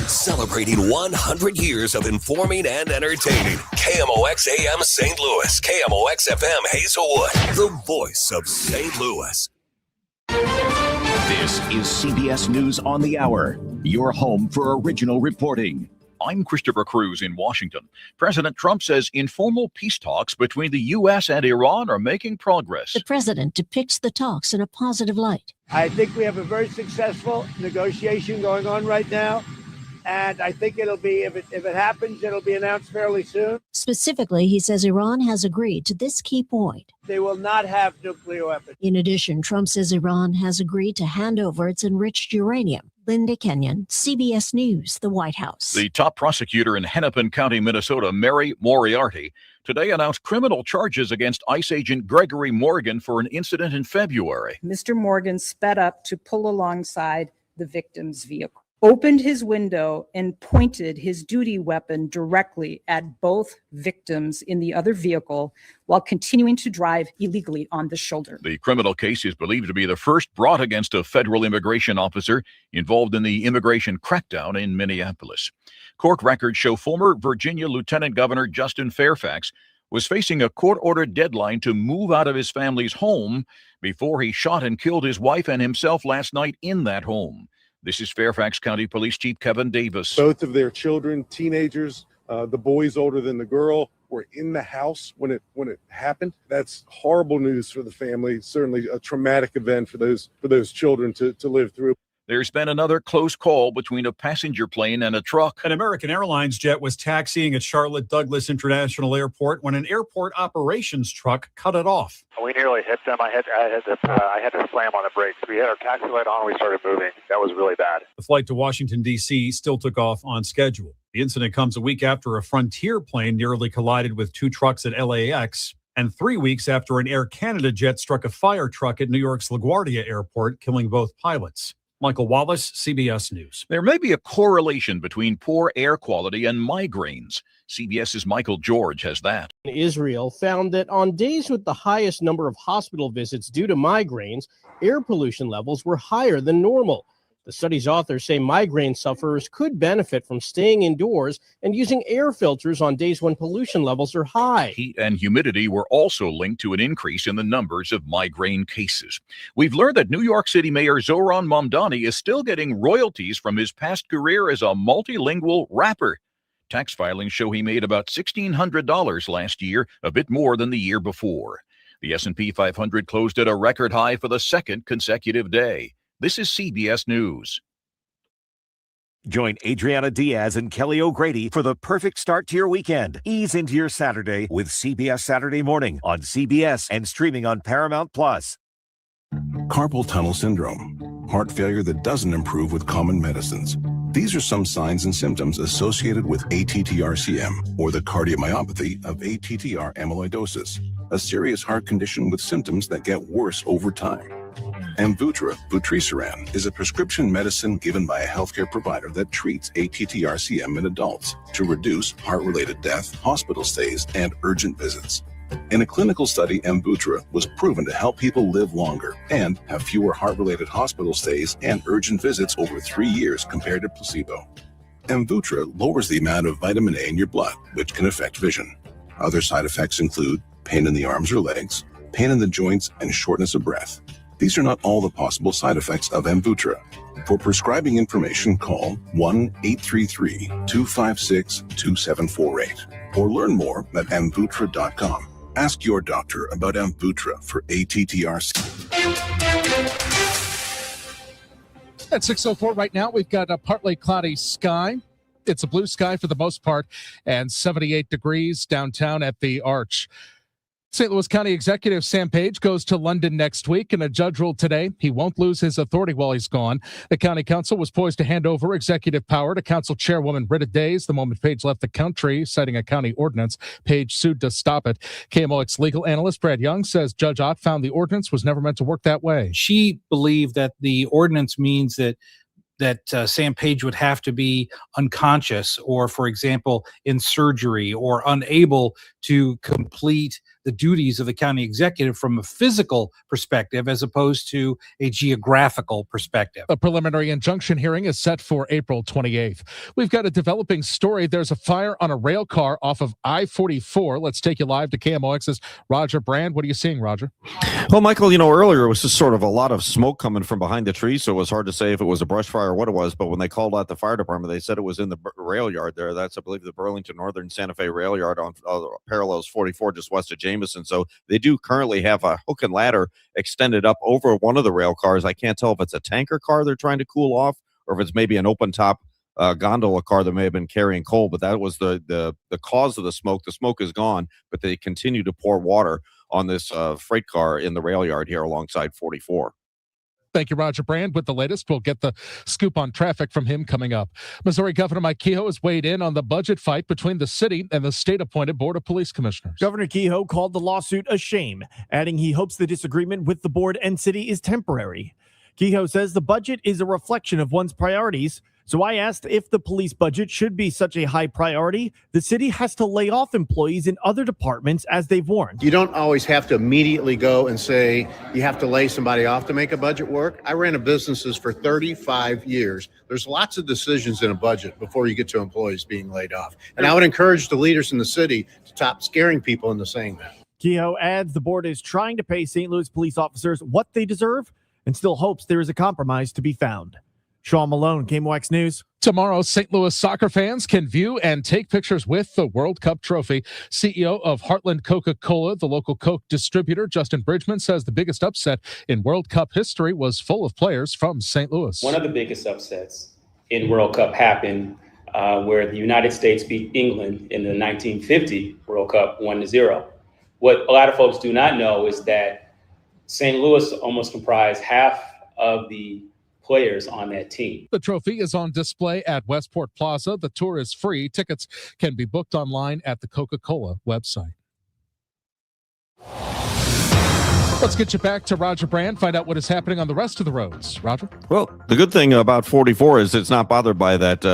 Celebrating 100 years of informing and entertaining. KMOX AM St. Louis, KMOX FM Hazelwood, the voice of St. Louis. This is CBS News on the Hour, your home for original reporting. I'm Christopher Cruz in Washington. President Trump says informal peace talks between the U.S. and Iran are making progress. The president depicts the talks in a positive light. I think we have a very successful negotiation going on right now. And I think it'll be, if it happens, it'll be announced fairly soon. Specifically, he says Iran has agreed to this key point. They will not have nuclear weapons. In addition, Trump says Iran has agreed to hand over its enriched uranium. Linda Kenyon, CBS News, the White House. The top prosecutor in Hennepin County, Minnesota, Mary Moriarty, today announced criminal charges against ICE agent Gregory Morgan for an incident in February. Mr. Morgan sped up to pull alongside the victim's vehicle, opened his window and pointed his duty weapon directly at both victims in the other vehicle while continuing to drive illegally on the shoulder. The criminal case is believed to be the first brought against a federal immigration officer involved in the immigration crackdown in Minneapolis. Court records show former Virginia Lieutenant Governor Justin Fairfax was facing a court-ordered deadline to move out of his family's home before he shot and killed his wife and himself last night in that home. This is Fairfax County Police Chief Kevin Davis. Both of their children, teenagers, the boy's older than the girl, were in the house when it happened. That's horrible news for the family. Certainly a traumatic event for those children to live through. There's been another close call between a passenger plane and a truck. An American Airlines jet was taxiing at Charlotte Douglas International Airport when an airport operations truck cut it off. We nearly hit them. I had to slam on the brakes. We had our taxi light on. We started moving. That was really bad. The flight to Washington, D.C. still took off on schedule. The incident comes a week after a Frontier plane nearly collided with two trucks at LAX, and 3 weeks after an Air Canada jet struck a fire truck at New York's LaGuardia Airport, killing both pilots. Michael Wallace, CBS News. There may be a correlation between poor air quality and migraines. CBS's Michael George has that. Israel found that on days with the highest number of hospital visits due to migraines, air pollution levels were higher than normal. The study's authors say migraine sufferers could benefit from staying indoors and using air filters on days when pollution levels are high. Heat and humidity were also linked to an increase in the numbers of migraine cases. We've learned that New York City Mayor Zohran Mamdani is still getting royalties from his past career as a multilingual rapper. Tax filings show he made about $1,600 last year, a bit more than the year before. The S&P 500 closed at a record high for the second consecutive day. This is CBS News. Join Adriana Diaz and Kelly O'Grady for the perfect start to your weekend. Ease into your Saturday with CBS Saturday Morning on CBS and streaming on Paramount+. Carpal tunnel syndrome, heart failure that doesn't improve with common medicines. These are some signs and symptoms associated with ATTR-CM, or the cardiomyopathy of ATTR amyloidosis, a serious heart condition with symptoms that get worse over time. Amvuttra, vutrisiran, is a prescription medicine given by a healthcare provider that treats ATTR-CM in adults to reduce heart-related death, hospital stays, and urgent visits. In a clinical study, Amvuttra was proven to help people live longer and have fewer heart-related hospital stays and urgent visits over 3 years compared to placebo. Amvuttra lowers the amount of vitamin A in your blood, which can affect vision. Other side effects include pain in the arms or legs, pain in the joints, and shortness of breath. These are not all the possible side effects of Amvuttra. For prescribing information, call 1-833-256-2748 or learn more at amvuttra.com. Ask your doctor about Amvuttra for ATTR. At 6:04 right now, we've got a partly cloudy sky. It's a blue sky for the most part and 78 degrees downtown at the Arch. St. Louis County Executive Sam Page goes to London next week, and a judge ruled today he won't lose his authority while he's gone. The county council was poised to hand over executive power to council chairwoman Britta Days the moment Page left the country, citing a county ordinance. Page sued to stop it. KMOX legal analyst Brad Young says Judge Ott found the ordinance was never meant to work that way. She believed that the ordinance means that Sam Page would have to be unconscious or, for example, in surgery or unable to complete the duties of the county executive from a physical perspective as opposed to a geographical perspective. A preliminary injunction hearing is set for April 28th. We've got a developing story. There's a fire on a rail car off of I-44. Let's take you live to KMOX's Roger Brand. What are you seeing, Roger? Well, Michael, earlier it was just sort of a lot of smoke coming from behind the trees, so it was hard to say if it was a brush fire or what it was. But when they called out the fire department, they said it was in the rail yard there. That's, I believe, the Burlington Northern Santa Fe rail yard on parallels 44 just west of Jameson. So they do currently have a hook and ladder extended up over one of the rail cars. I can't tell if it's a tanker car they're trying to cool off or if it's maybe an open top gondola car that may have been carrying coal. But that was the cause of the smoke. The smoke is gone, but they continue to pour water on this freight car in the rail yard here alongside 44. Thank you, Roger Brand. With the latest, we'll get the scoop on traffic from him coming up. Missouri Governor Mike Kehoe has weighed in on the budget fight between the city and the state-appointed Board of Police Commissioners. Governor Kehoe called the lawsuit a shame, adding he hopes the disagreement with the board and city is temporary. Kehoe says the budget is a reflection of one's priorities. So I asked if the police budget should be such a high priority. The city has to lay off employees in other departments, as they've warned. You don't always have to immediately go and say you have to lay somebody off to make a budget work. I ran businesses for 35 years. There's lots of decisions in a budget before you get to employees being laid off. And I would encourage the leaders in the city to stop scaring people into saying that. Kehoe adds the board is trying to pay St. Louis police officers what they deserve and still hopes there is a compromise to be found. Sean Malone, KMOX News. Tomorrow, St. Louis soccer fans can view and take pictures with the World Cup trophy. CEO of Heartland Coca-Cola, the local Coke distributor, Justin Bridgman, says the biggest upset in World Cup history was full of players from St. Louis. One of the biggest upsets in World Cup happened where the United States beat England in the 1950 World Cup 1-0. What a lot of folks do not know is that St. Louis almost comprised half of the players on that team. The trophy is on display at Westport Plaza. The tour is free. Tickets can be booked online at the Coca-Cola website. Let's get you back to Roger Brand, find out what is happening on the rest of the roads. Roger? Well, the good thing about 44 is it's not bothered by that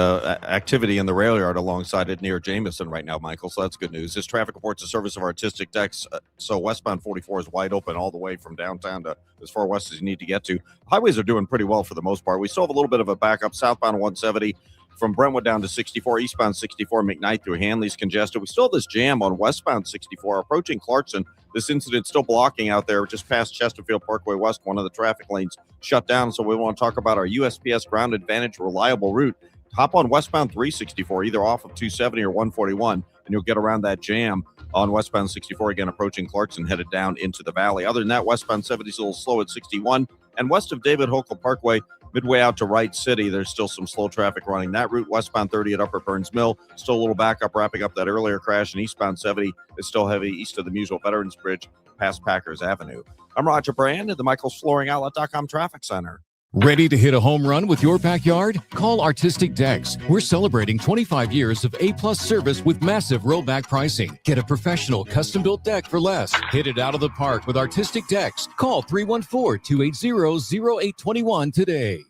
activity in the rail yard alongside it near Jameson right now, Michael, so that's good news. This traffic reports a service of Artistic Decks, so westbound 44 is wide open all the way from downtown to as far west as you need to get to. Highways are doing pretty well for the most part. We still have a little bit of a backup southbound 170 from Brentwood down to 64, eastbound 64, McKnight through Hanley's congested. We still have this jam on westbound 64 approaching Clarkson. This incident still blocking out there just past Chesterfield Parkway West. One of the traffic lanes shut down. So we want to talk about our USPS Ground Advantage reliable route. Hop on westbound 364, either off of 270 or 141, and you'll get around that jam on westbound 64, again approaching Clarkson, headed down into the valley. Other than that, westbound 70 is a little slow at 61. And west of David Hochul Parkway, midway out to Wright City, there's still some slow traffic running that route. Westbound 30 at Upper Burns Mill, still a little backup, wrapping up that earlier crash. And eastbound 70 is still heavy east of the Musel Veterans Bridge past Packers Avenue. I'm Roger Brand at the michaelsflooringoutlet.com Traffic Center. Ready to hit a home run with your backyard? Call Artistic Decks. We're celebrating 25 years of A-plus service with massive rollback pricing. Get a professional custom-built deck for less. Hit it out of the park with Artistic Decks. Call 314-280-0821 today.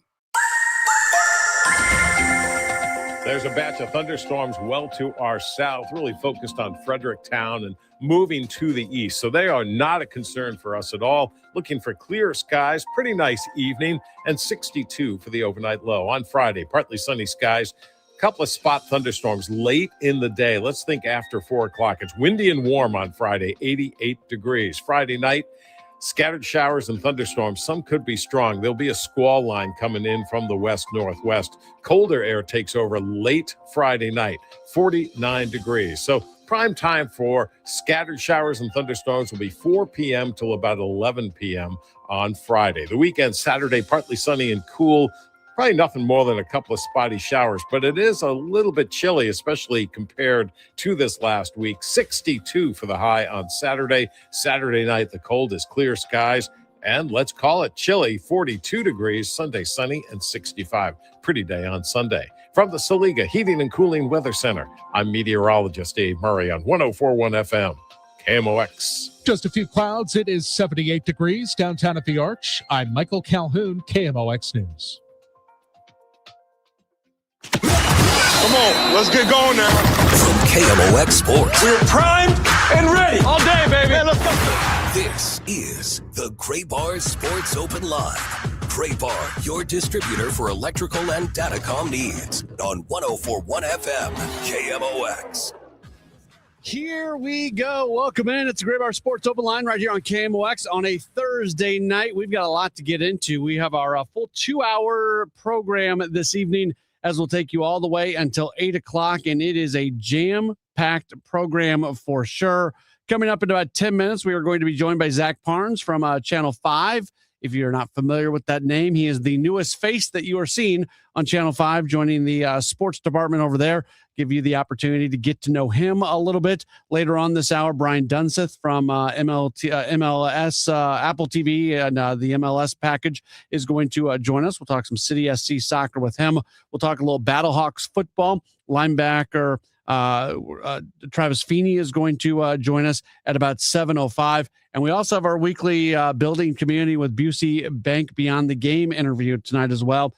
There's a batch of thunderstorms well to our south, really focused on Fredericktown and moving to the east. So they are not a concern for us at all. Looking for clear skies, pretty nice evening, and 62 for the overnight low. On Friday, partly sunny skies, a couple of spot thunderstorms late in the day. Let's think after 4 o'clock. It's windy and warm on Friday, 88 degrees. Friday night, scattered showers and thunderstorms. Some could be strong. There'll be a squall line coming in from the west-northwest. Colder air takes over late Friday night, 49 degrees. So prime time for scattered showers and thunderstorms will be 4 p.m. till about 11 p.m. on Friday. The weekend, Saturday, partly sunny and cool. Probably nothing more than a couple of spotty showers, but it is a little bit chilly, especially compared to this last week. 62 for the high on Saturday. Saturday night, the cold is clear skies. And let's call it chilly, 42 degrees, Sunday sunny and 65. Pretty day on Sunday. From the Saliga Heating and Cooling Weather Center, I'm meteorologist Dave Murray on 104.1 FM, KMOX. Just a few clouds. It is 78 degrees downtown at the Arch. I'm Michael Calhoun, KMOX News. Come on, let's get going now. From KMOX Sports. We're primed and ready. All day, baby. Man, let's go. This is the Gray Bar Sports Open Live. Gray Bar, your distributor for electrical and datacom needs on 104.1 FM, KMOX. Here we go. Welcome in. It's the Gray Bar Sports Open Line right here on KMOX on a Thursday night. We've got a lot to get into. We have our full 2-hour program this evening, as we'll take you all the way until 8 o'clock, and it is a jam-packed program for sure. Coming up in about 10 minutes, we are going to be joined by Zach Parnes from Channel 5. If you're not familiar with that name, he is the newest face that you are seeing on Channel 5, joining the sports department over there. Give you the opportunity to get to know him a little bit. Later on this hour, Brian Dunseth from MLS, Apple TV, and the MLS package is going to join us. We'll talk some City SC soccer with him. We'll talk a little Battlehawks football. Linebacker Travis Feeney is going to join us at about 7:05. And we also have our weekly building community with Busey Bank Beyond the Game interview tonight as well.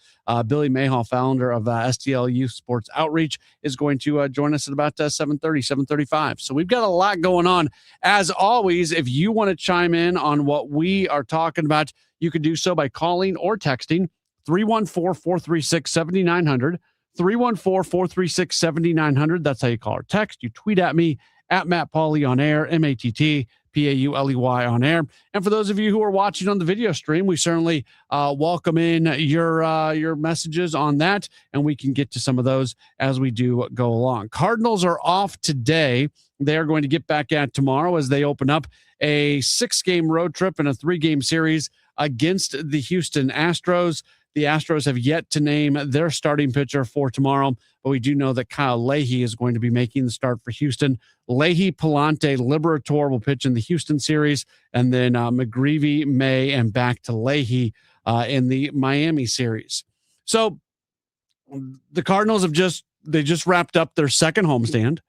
Billy Mayhall, founder of STL Youth Sports Outreach, is going to join us at about 7:30, 7:35. So we've got a lot going on. As always, if you want to chime in on what we are talking about, you can do so by calling or texting 314-436-7900. 314-436-7900. That's how you call or text. You tweet at me at Matt Pauley on air, MattPauley on air. And for those of you who are watching on the video stream, we certainly welcome in your messages on that, and we can get to some of those as we do go along. Cardinals are off today. They are going to get back at tomorrow as they open up a 6-game road trip and a 3-game series against the Houston Astros. The Astros have yet to name their starting pitcher for tomorrow, but we do know that Kyle Leahy is going to be making the start for Houston. Leahy, Palante, Liberator will pitch in the Houston series, and then McGreevy, May, and back to Leahy in the Miami series. So the Cardinals have just wrapped up their second homestand.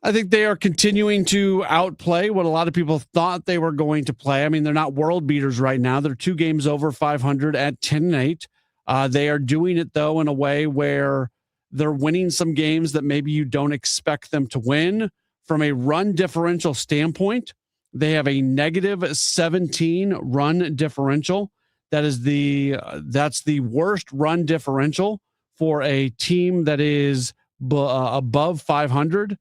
I think they are continuing to outplay what a lot of people thought they were going to play. I mean, they're not world beaters right now. They're 2 games over 500 at 10-8. They are doing it, though, in a way where they're winning some games that maybe you don't expect them to win. From a run differential standpoint, they have a negative 17 run differential. That's the worst run differential for a team that is above 500.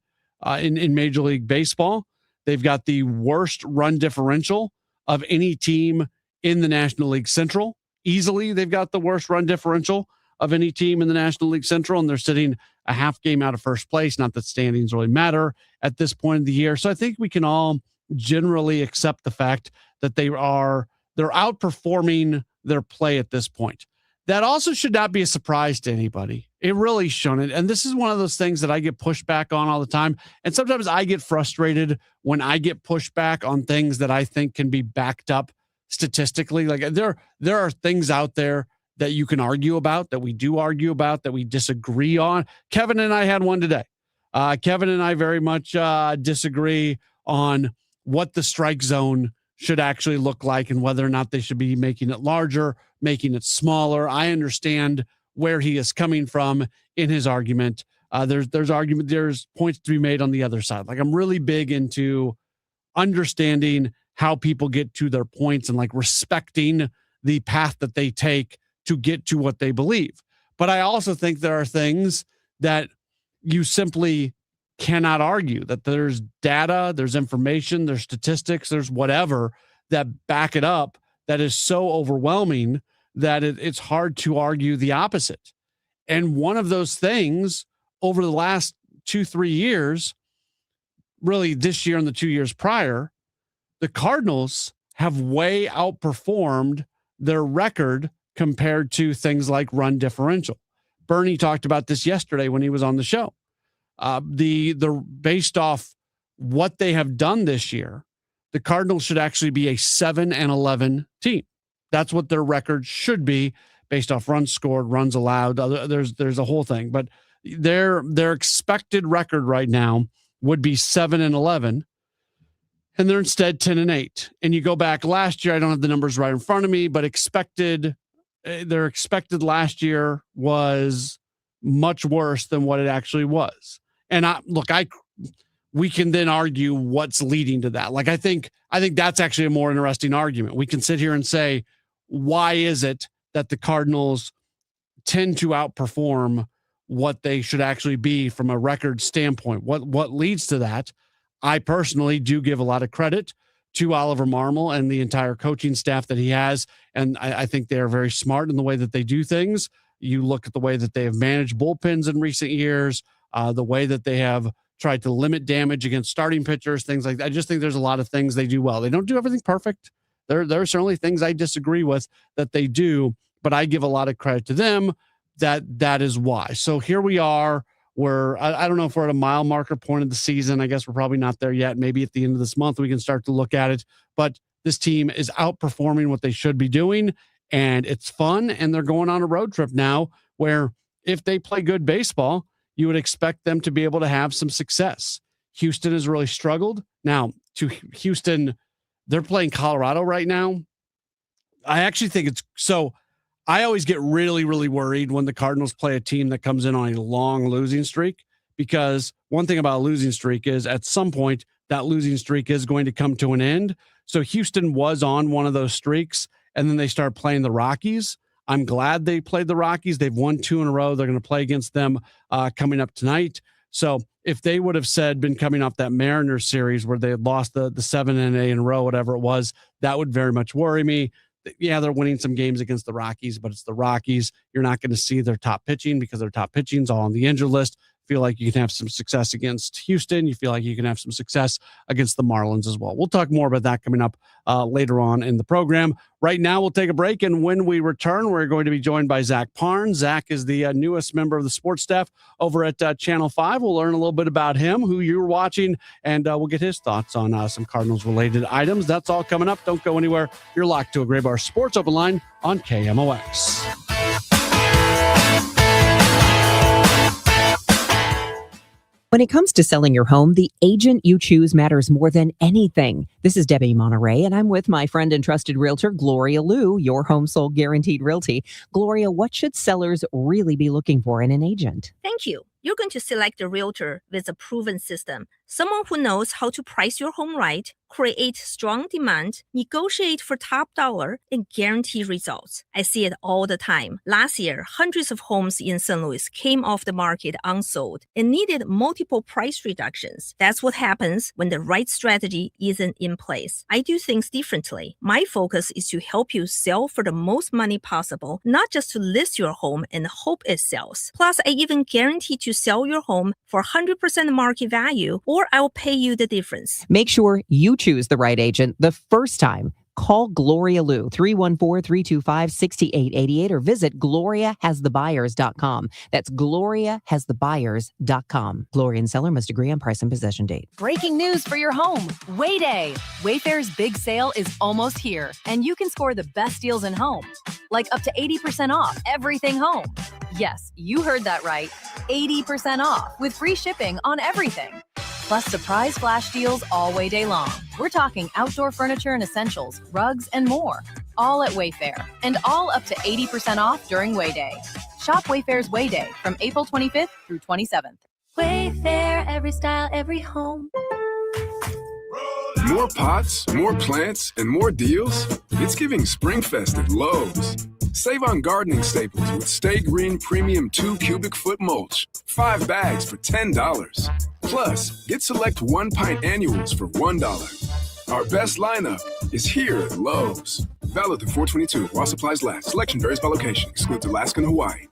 In Major League Baseball. They've got the worst run differential of any team in the National League Central. Easily, they've got the worst run differential of any team in the National League Central, and they're sitting a half game out of first place. Not that standings really matter at this point of the year. So I think we can all generally accept the fact that they're outperforming their play at this point. That also should not be a surprise to anybody. It really shouldn't. And this is one of those things that I get pushed back on all the time. And sometimes I get frustrated when I get pushed back on things that I think can be backed up statistically. Like there are things out there that you can argue about, that we do argue about, that we disagree on. Kevin and I had one today. Kevin and I very much disagree on what the strike zone should actually look like and whether or not they should be making it larger, making it smaller. I understand where he is coming from in his argument. There's points to be made on the other side. Like, I'm really big into understanding how people get to their points and like respecting the path that they take to get to what they believe. But I also think there are things that you simply cannot argue, that there's data, there's information, there's statistics, there's whatever that back it up that is so overwhelming that it's hard to argue the opposite. And one of those things over the last 2-3 years, really this year and the 2 years prior, the Cardinals have way outperformed their record compared to things like run differential. Bernie talked about this yesterday when he was on the show. The based off what they have done this year, the Cardinals should actually be a 7-11 team. That's what their record should be based off runs scored, runs allowed. There's a whole thing, but their expected record right now would be 7-11, and they're instead 10-8. And you go back last year, I don't have the numbers right in front of me, but their expected last year was much worse than what it actually was. And we can then argue what's leading to that. Like, I think that's actually a more interesting argument. We can sit here and say, why is it that the Cardinals tend to outperform what they should actually be from a record standpoint? What leads to that? I personally do give a lot of credit to Oliver Marmol and the entire coaching staff that he has. And I think they are very smart in the way that they do things. You look at the way that they have managed bullpens in recent years, the way that they have tried to limit damage against starting pitchers, things like that. I just think there's a lot of things they do well. They don't do everything perfect. There are certainly things I disagree with that they do, but I give a lot of credit to them. That is why. So here we are. I don't know if we're at a mile marker point of the season. I guess we're probably not there yet. Maybe at the end of this month, we can start to look at it. But this team is outperforming what they should be doing, and it's fun. And they're going on a road trip now where if they play good baseball, you would expect them to be able to have some success. Houston has really struggled. Now, to Houston, they're playing Colorado right now. I actually think it's so. I always get really, really worried when the Cardinals play a team that comes in on a long losing streak, because one thing about a losing streak is at some point that losing streak is going to come to an end. So Houston was on one of those streaks, and then they start playing the Rockies. I'm glad they played the Rockies. They've won 2 in a row. They're going to play against them coming up tonight. So if they would have been coming off that Mariners series where they had lost the 7 and 8 in a row, whatever it was, that would very much worry me. Yeah, they're winning some games against the Rockies, but it's the Rockies. You're not going to see their top pitching because their top pitching's all on the injured list. Feel like you can have some success against Houston. You feel like you can have some success against the Marlins as well. We'll talk more about that coming up later on in the program. Right now, we'll take a break, and when we return, we're going to be joined by Zach Parnes. Zach is the newest member of the sports staff over at Channel 5. We'll learn a little bit about him, who you're watching, and we'll get his thoughts on some Cardinals-related items. That's all coming up. Don't go anywhere. You're locked to a Gray Bar Sports Open Line on KMOX. When it comes to selling your home, the agent you choose matters more than anything. This is Debbie Monterey, and I'm with my friend and trusted realtor, Gloria Liu, your home sold guaranteed realty. Gloria, what should sellers really be looking for in an agent? Thank you. You're going to select a realtor with a proven system, someone who knows how to price your home right, create strong demand, negotiate for top dollar, and guarantee results. I see it all the time. Last year, hundreds of homes in St. Louis came off the market unsold and needed multiple price reductions. That's what happens when the right strategy isn't in place. I do things differently. My focus is to help you sell for the most money possible, not just to list your home and hope it sells. Plus, I even guarantee to sell your home for 100% market value, or I will pay you the difference. Make sure you choose the right agent the first time. Call Gloria Liu, 314-325-6888, or visit GloriaHasTheBuyers.com. That's GloriaHasTheBuyers.com. Gloria and seller must agree on price and possession date. Breaking news for your home. Way Day. Wayfair's big sale is almost here, and you can score the best deals in home, like up to 80% off everything home. Yes, you heard that right. 80% off with free shipping on everything. Plus surprise flash deals all Way Day long. We're talking outdoor furniture and essentials, rugs, and more. All at Wayfair, and all up to 80% off during Way Day. Shop Wayfair's Way Day from April 25th through 27th. Wayfair, every style, every home. More pots, more plants, and more deals? It's giving Springfest at Lowe's. Save on gardening staples with Stay Green Premium 2 cubic foot mulch. 5 bags for $10. Plus, get select 1-pint annuals for $1. Our best lineup is here at Lowe's. Valid through 4/22 while supplies last. Selection varies by location. Excludes Alaska and Hawaii.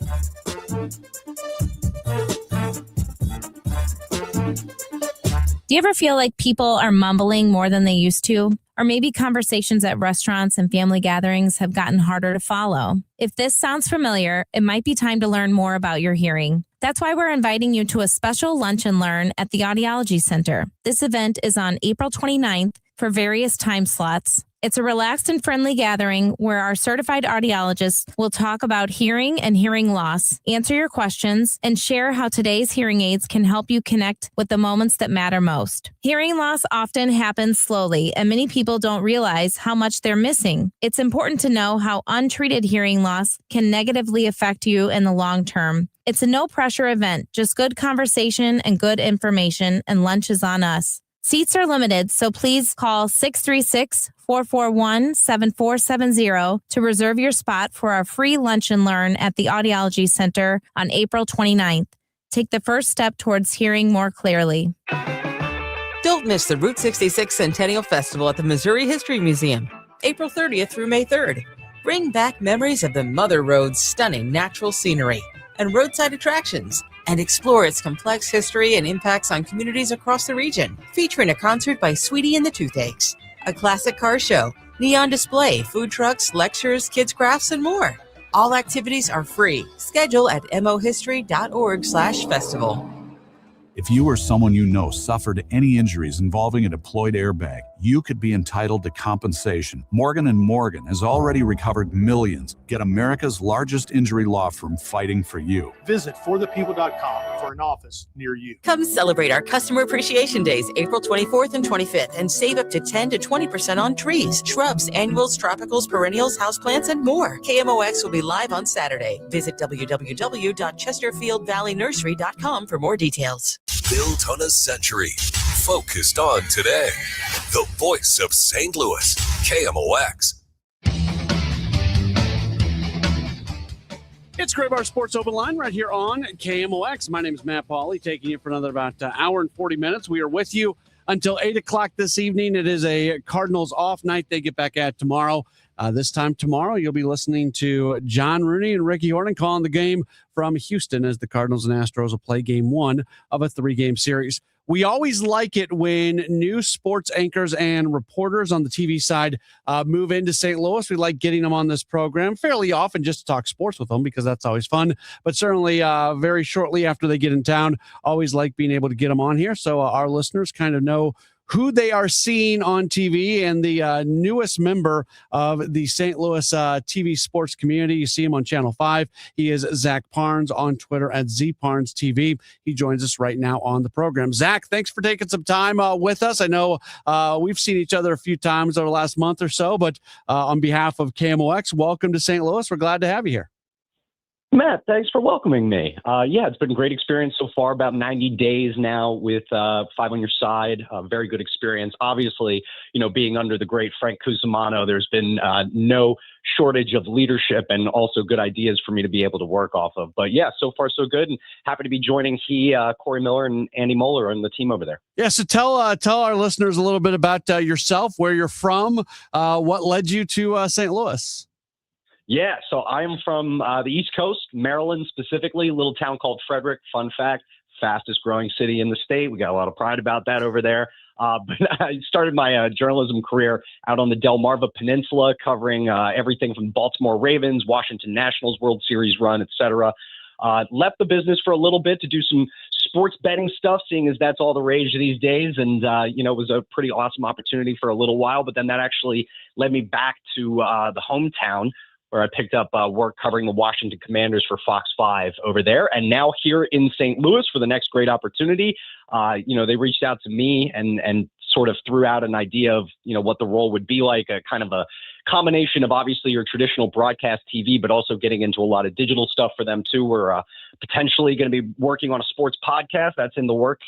Do you ever feel like people are mumbling more than they used to? Or maybe conversations at restaurants and family gatherings have gotten harder to follow. If this sounds familiar, it might be time to learn more about your hearing. That's why we're inviting you to a special lunch and learn at the Audiology Center. This event is on April 29th for various time slots. It's a relaxed and friendly gathering where our certified audiologists will talk about hearing and hearing loss, answer your questions, and share how today's hearing aids can help you connect with the moments that matter most. Hearing loss often happens slowly, and many people don't realize how much they're missing. It's important to know how untreated hearing loss can negatively affect you in the long term. It's a no-pressure event, just good conversation and good information, and lunch is on us. Seats are limited, so please call 636-441-7470 to reserve your spot for our free lunch and learn at the Audiology Center on April 29th. Take the first step towards hearing more clearly. Don't miss the Route 66 Centennial Festival at the Missouri History Museum, April 30th through May 3rd. Bring back memories of the Mother Road's stunning natural scenery and roadside attractions, and explore its complex history and impacts on communities across the region. Featuring a concert by Sweetie and the Toothaches, a classic car show, neon display, food trucks, lectures, kids crafts, and more. All activities are free. Schedule at mohistory.org/festival. If you or someone you know suffered any injuries involving a deployed airbag, you could be entitled to compensation. Morgan & Morgan has already recovered millions. Get America's largest injury law firm fighting for you. Visit forthepeople.com for an office near you. Come celebrate our Customer Appreciation Days, April 24th and 25th, and save up to 10 to 20% on trees, shrubs, annuals, tropicals, perennials, houseplants, and more. KMOX will be live on Saturday. Visit www.chesterfieldvalleynursery.com for more details. Built on a century, focused on today. The voice of St. Louis, KMOX. It's Gray Bar Sports Open Line right here on KMOX. My name is Matt Pauley, taking you for another about hour and 40 minutes. We are with you until 8 o'clock this evening. It is a Cardinals off night. They get back at tomorrow. This time tomorrow, you'll be listening to John Rooney and Ricky Horton calling the game from Houston as the Cardinals and Astros will play game one of a 3-game series. We always like it when new sports anchors and reporters on the TV side move into St. Louis. We like getting them on this program fairly often just to talk sports with them because that's always fun. But certainly very shortly after they get in town, always like being able to get them on here so our listeners kind of know who they are seeing on TV, and the newest member of the St. Louis TV sports community. You see him on Channel 5. He is Zach Parnes on Twitter at ZParnesTV. He joins us right now on the program. Zach, thanks for taking some time with us. I know we've seen each other a few times over the last month or so, but on behalf of KMOX, welcome to St. Louis. We're glad to have you here. Matt, thanks for welcoming me. It's been a great experience so far, about 90 days now with 5 on your side. Very good experience. Obviously, being under the great Frank Cusimano, there's been no shortage of leadership and also good ideas for me to be able to work off of. But yeah, so far so good, and happy to be joining Corey Miller and Andy Moeller and the team over there. Yeah, so tell our listeners a little bit about yourself, where you're from, what led you to St. Louis. Yeah, so I'm from the East Coast, Maryland specifically, a little town called Frederick. Fun fact, fastest growing city in the state. We got a lot of pride about that over there. But I started my journalism career out on the Delmarva Peninsula, covering everything from Baltimore Ravens, Washington Nationals, World Series run, etc. Left the business for a little bit to do some sports betting stuff, seeing as that's all the rage these days. And, it was a pretty awesome opportunity for a little while. But then that actually led me back to the hometown, where I picked up work covering the Washington Commanders for Fox 5 over there. And now here in St. Louis for the next great opportunity. They reached out to me and sort of threw out an idea of, what the role would be like, a kind of a combination of obviously your traditional broadcast TV, but also getting into a lot of digital stuff for them too. We're potentially going to be working on a sports podcast that's in the work.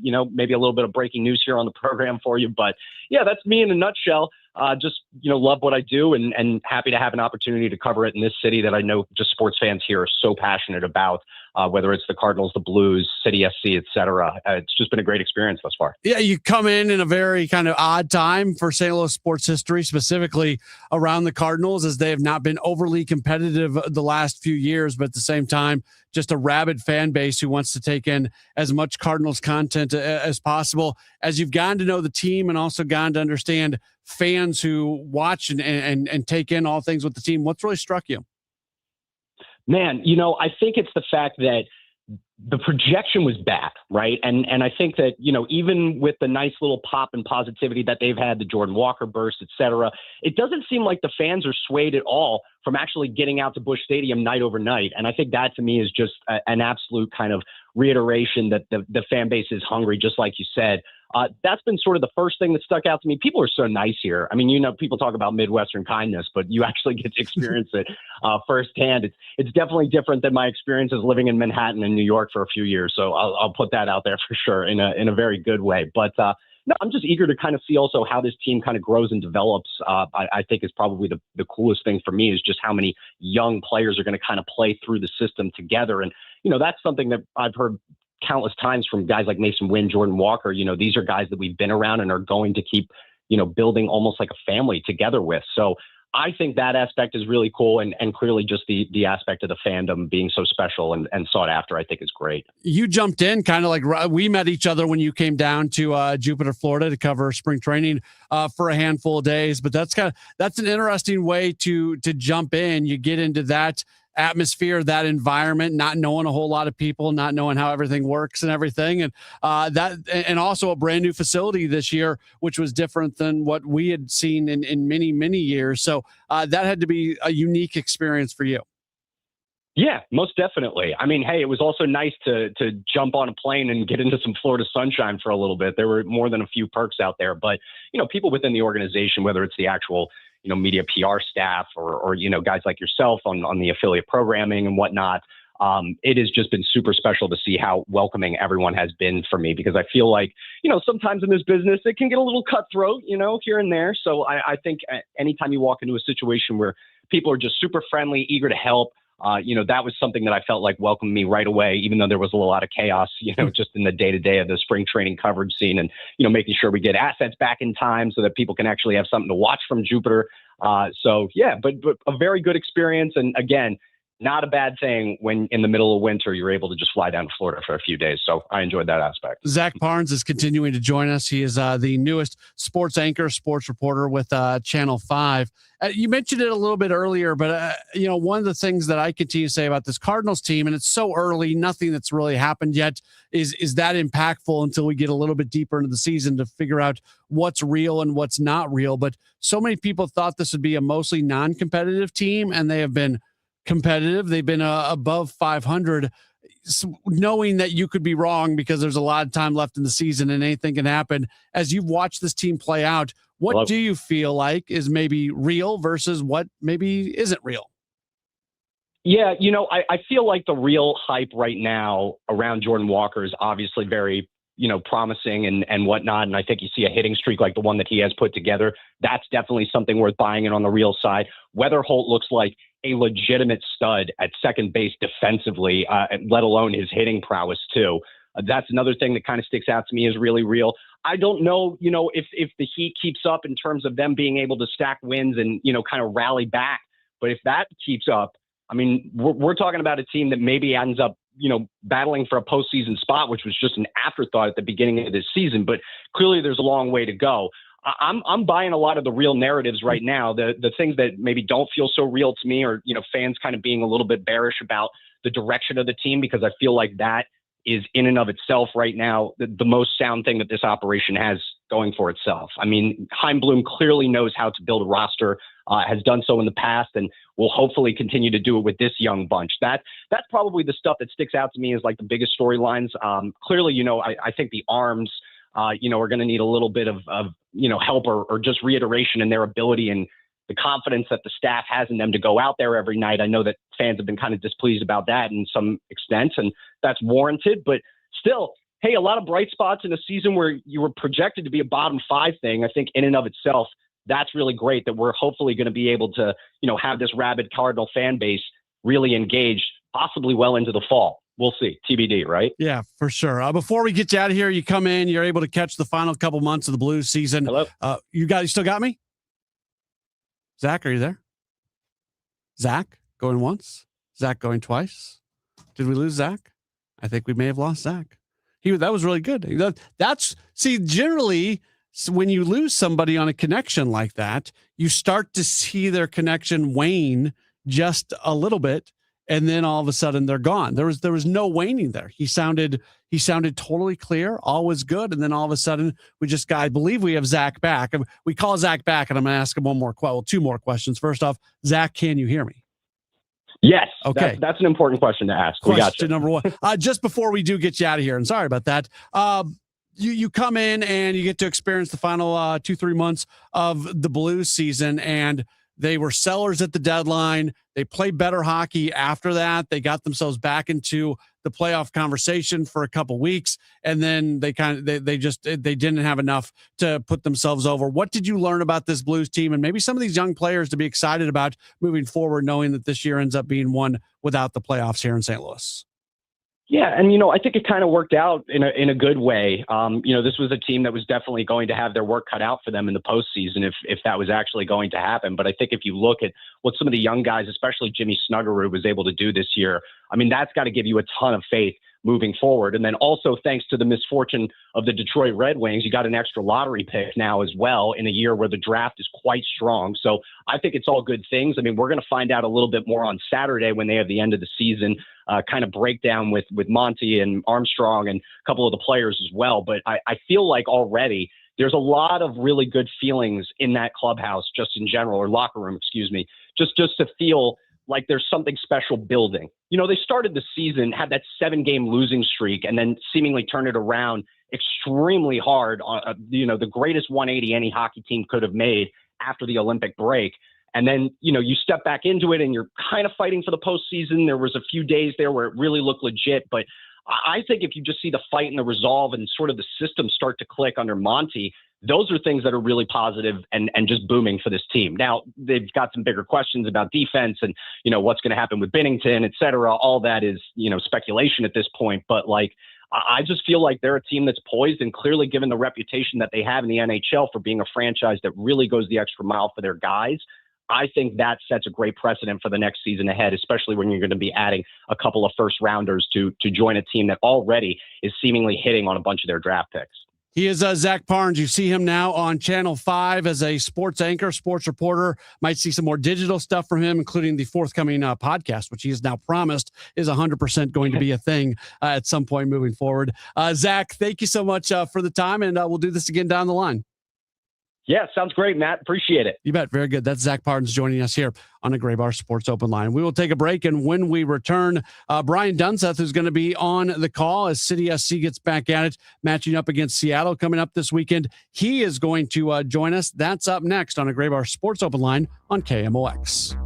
Maybe a little bit of breaking news here on the program for you, but yeah, that's me in a nutshell. Love what I do and happy to have an opportunity to cover it in this city that I know just sports fans here are so passionate about, whether it's the Cardinals, the Blues, City SC, et cetera. It's just been a great experience thus far. Yeah, you come in a very kind of odd time for St. Louis sports history, specifically around the Cardinals, as they have not been overly competitive the last few years, but at the same time, just a rabid fan base who wants to take in as much Cardinals content as possible. As you've gotten to know the team and also gotten to understand fans who watch and take in all things with the team, what's really struck you? Man, I think it's the fact that the projection was bad, right? And I think that, even with the nice little pop and positivity that they've had, the Jordan Walker burst, et cetera, it doesn't seem like the fans are swayed at all from actually getting out to Busch Stadium night over night. And I think that to me is just an absolute kind of reiteration that the fan base is hungry, just like you said. That's been sort of the first thing that stuck out to me. People are so nice here. I mean, people talk about Midwestern kindness, but you actually get to experience it firsthand. It's definitely different than my experiences living in Manhattan and New York for a few years. So I'll put that out there for sure in a very good way. But no, I'm just eager to kind of see also how this team kind of grows and develops. I think is probably the coolest thing for me is just how many young players are going to kind of play through the system together. And, that's something that I've heard countless times from guys like Mason Wynn, Jordan Walker. These are guys that we've been around and are going to keep, building almost like a family together with. So I think that aspect is really cool. And clearly just the aspect of the fandom being so special and sought after, I think is great. You jumped in kind of like we met each other when you came down to Jupiter, Florida to cover spring training for a handful of days. But that's an interesting way to jump in. You get into that atmosphere, that environment, not knowing a whole lot of people, not knowing how everything works and everything. And also a brand new facility this year, which was different than what we had seen in many, many years. So that had to be a unique experience for you. Yeah, most definitely. I mean, hey, it was also nice to jump on a plane and get into some Florida sunshine for a little bit. There were more than a few perks out there, but people within the organization, whether it's the actual media PR staff or guys like yourself on the affiliate programming and whatnot. It has just been super special to see how welcoming everyone has been for me, because I feel like, sometimes in this business, it can get a little cutthroat, here and there. So I think anytime you walk into a situation where people are just super friendly, eager to help, that was something that I felt like welcomed me right away, even though there was a lot of chaos, just in the day-to-day of the spring training coverage scene and, making sure we get assets back in time so that people can actually have something to watch from Jupiter. So yeah, but a very good experience. And again, not a bad thing when in the middle of winter, you're able to just fly down to Florida for a few days. So I enjoyed that aspect. Zach Parnes is continuing to join us. He is the newest sports anchor, sports reporter with Channel 5. You mentioned it a little bit earlier, but one of the things that I continue to say about this Cardinals team, and it's so early, nothing that's really happened yet is that impactful until we get a little bit deeper into the season to figure out what's real and what's not real. But so many people thought this would be a mostly non-competitive team, and they have been competitive. They've been above 500, knowing that you could be wrong because there's a lot of time left in the season and anything can happen. As you've watched this team play out, what do you feel like is maybe real versus what maybe isn't real? Yeah, I feel like the real hype right now around Jordan Walker is obviously very, promising and whatnot. And I think you see a hitting streak like the one that he has put together. That's definitely something worth buying in on the real side. Whether Holt looks like a legitimate stud at second base defensively, let alone his hitting prowess too. That's another thing that kind of sticks out to me is really real. I don't know, if the Heat keeps up in terms of them being able to stack wins and, kind of rally back. But if that keeps up, I mean, we're talking about a team that maybe ends up, battling for a postseason spot, which was just an afterthought at the beginning of this season. But clearly there's a long way to go. I'm buying a lot of the real narratives right now. The things that maybe don't feel so real to me are, fans kind of being a little bit bearish about the direction of the team, because I feel like that is in and of itself right now the most sound thing that this operation has going for itself. I mean, Chaim Bloom clearly knows how to build a roster, has done so in the past, and will hopefully continue to do it with this young bunch. That's probably the stuff that sticks out to me as like the biggest storylines. Clearly, I think the arms, are going to need a little bit of help or just reiteration in their ability and the confidence that the staff has in them to go out there every night. I know that fans have been kind of displeased about that in some extent, and that's warranted, but still, hey, a lot of bright spots in a season where you were projected to be a bottom 5 thing. I think in and of itself, that's really great that we're hopefully going to be able to, have this rabid Cardinal fan base really engaged, possibly well into the fall. We'll see. TBD, right? Yeah, for sure. Before we get you out of here, you come in, you're able to catch the final couple months of the Blues season. Hello? You still got me? Zach, are you there? Zach going once? Zach going twice? Did we lose Zach? I think we may have lost Zach. That was really good. Generally, when you lose somebody on a connection like that, you start to see their connection wane just a little bit, and then all of a sudden they're gone. There was no waning there. He sounded totally clear. All was good, and then all of a sudden I believe we have Zach back. We call Zach back, and I'm going to ask him two more questions. First off, Zach, can you hear me? Yes. Okay. That's an important question to ask. Question number one. Just before we do get you out of here, and sorry about that. You come in and you get to experience the final 2-3 months of the Blues season, and they were sellers at the deadline. They played better hockey after that. They got themselves back into the playoff conversation for a couple weeks, and then they didn't have enough to put themselves over. What did you learn about this Blues team, and maybe some of these young players to be excited about moving forward, knowing that this year ends up being one without the playoffs here in St. Louis? Yeah, and I think it kind of worked out in a good way. This was a team that was definitely going to have their work cut out for them in the postseason if that was actually going to happen. But I think if you look at what some of the young guys, especially Jimmy Snuggerud, was able to do this year, I mean, that's got to give you a ton of faith moving forward. And then also, thanks to the misfortune of the Detroit Red Wings, you got an extra lottery pick now as well in a year where the draft is quite strong. So I think it's all good things. I mean, we're going to find out a little bit more on Saturday when they have the end of the season kind of breakdown with Monty and Armstrong and a couple of the players as well. But I feel like already there's a lot of really good feelings in that clubhouse just in general, or locker room, excuse me, just to feel like there's something special building. They started the season, had that 7-game losing streak, and then seemingly turned it around extremely hard on, the greatest 180 any hockey team could have made after the Olympic break. And then, you step back into it and you're kind of fighting for the postseason. There was a few days there where it really looked legit, but I think if you just see the fight and the resolve and sort of the system start to click under Monty, those are things that are really positive and just booming for this team. Now, they've got some bigger questions about defense and, what's going to happen with Binnington, et cetera. All that is, speculation at this point. But I just feel like they're a team that's poised, and clearly given the reputation that they have in the NHL for being a franchise that really goes the extra mile for their guys, I think that sets a great precedent for the next season ahead, especially when you're going to be adding a couple of first rounders to join a team that already is seemingly hitting on a bunch of their draft picks. He is Zach Parnes. You see him now on Channel 5 as a sports anchor, sports reporter. Might see some more digital stuff from him, including the forthcoming podcast, which he has now promised is 100% going to be a thing at some point moving forward. Zach, thank you so much for the time, and we'll do this again down the line. Yeah, sounds great, Matt. Appreciate it. You bet. Very good. That's Zach Parnes joining us here on the Gray Bar Sports Open Line. We will take a break, and when we return, Brian Dunseth, who's going to be on the call as City SC gets back at it, matching up against Seattle coming up this weekend. He is going to join us. That's up next on a Gray Bar Sports Open Line on KMOX.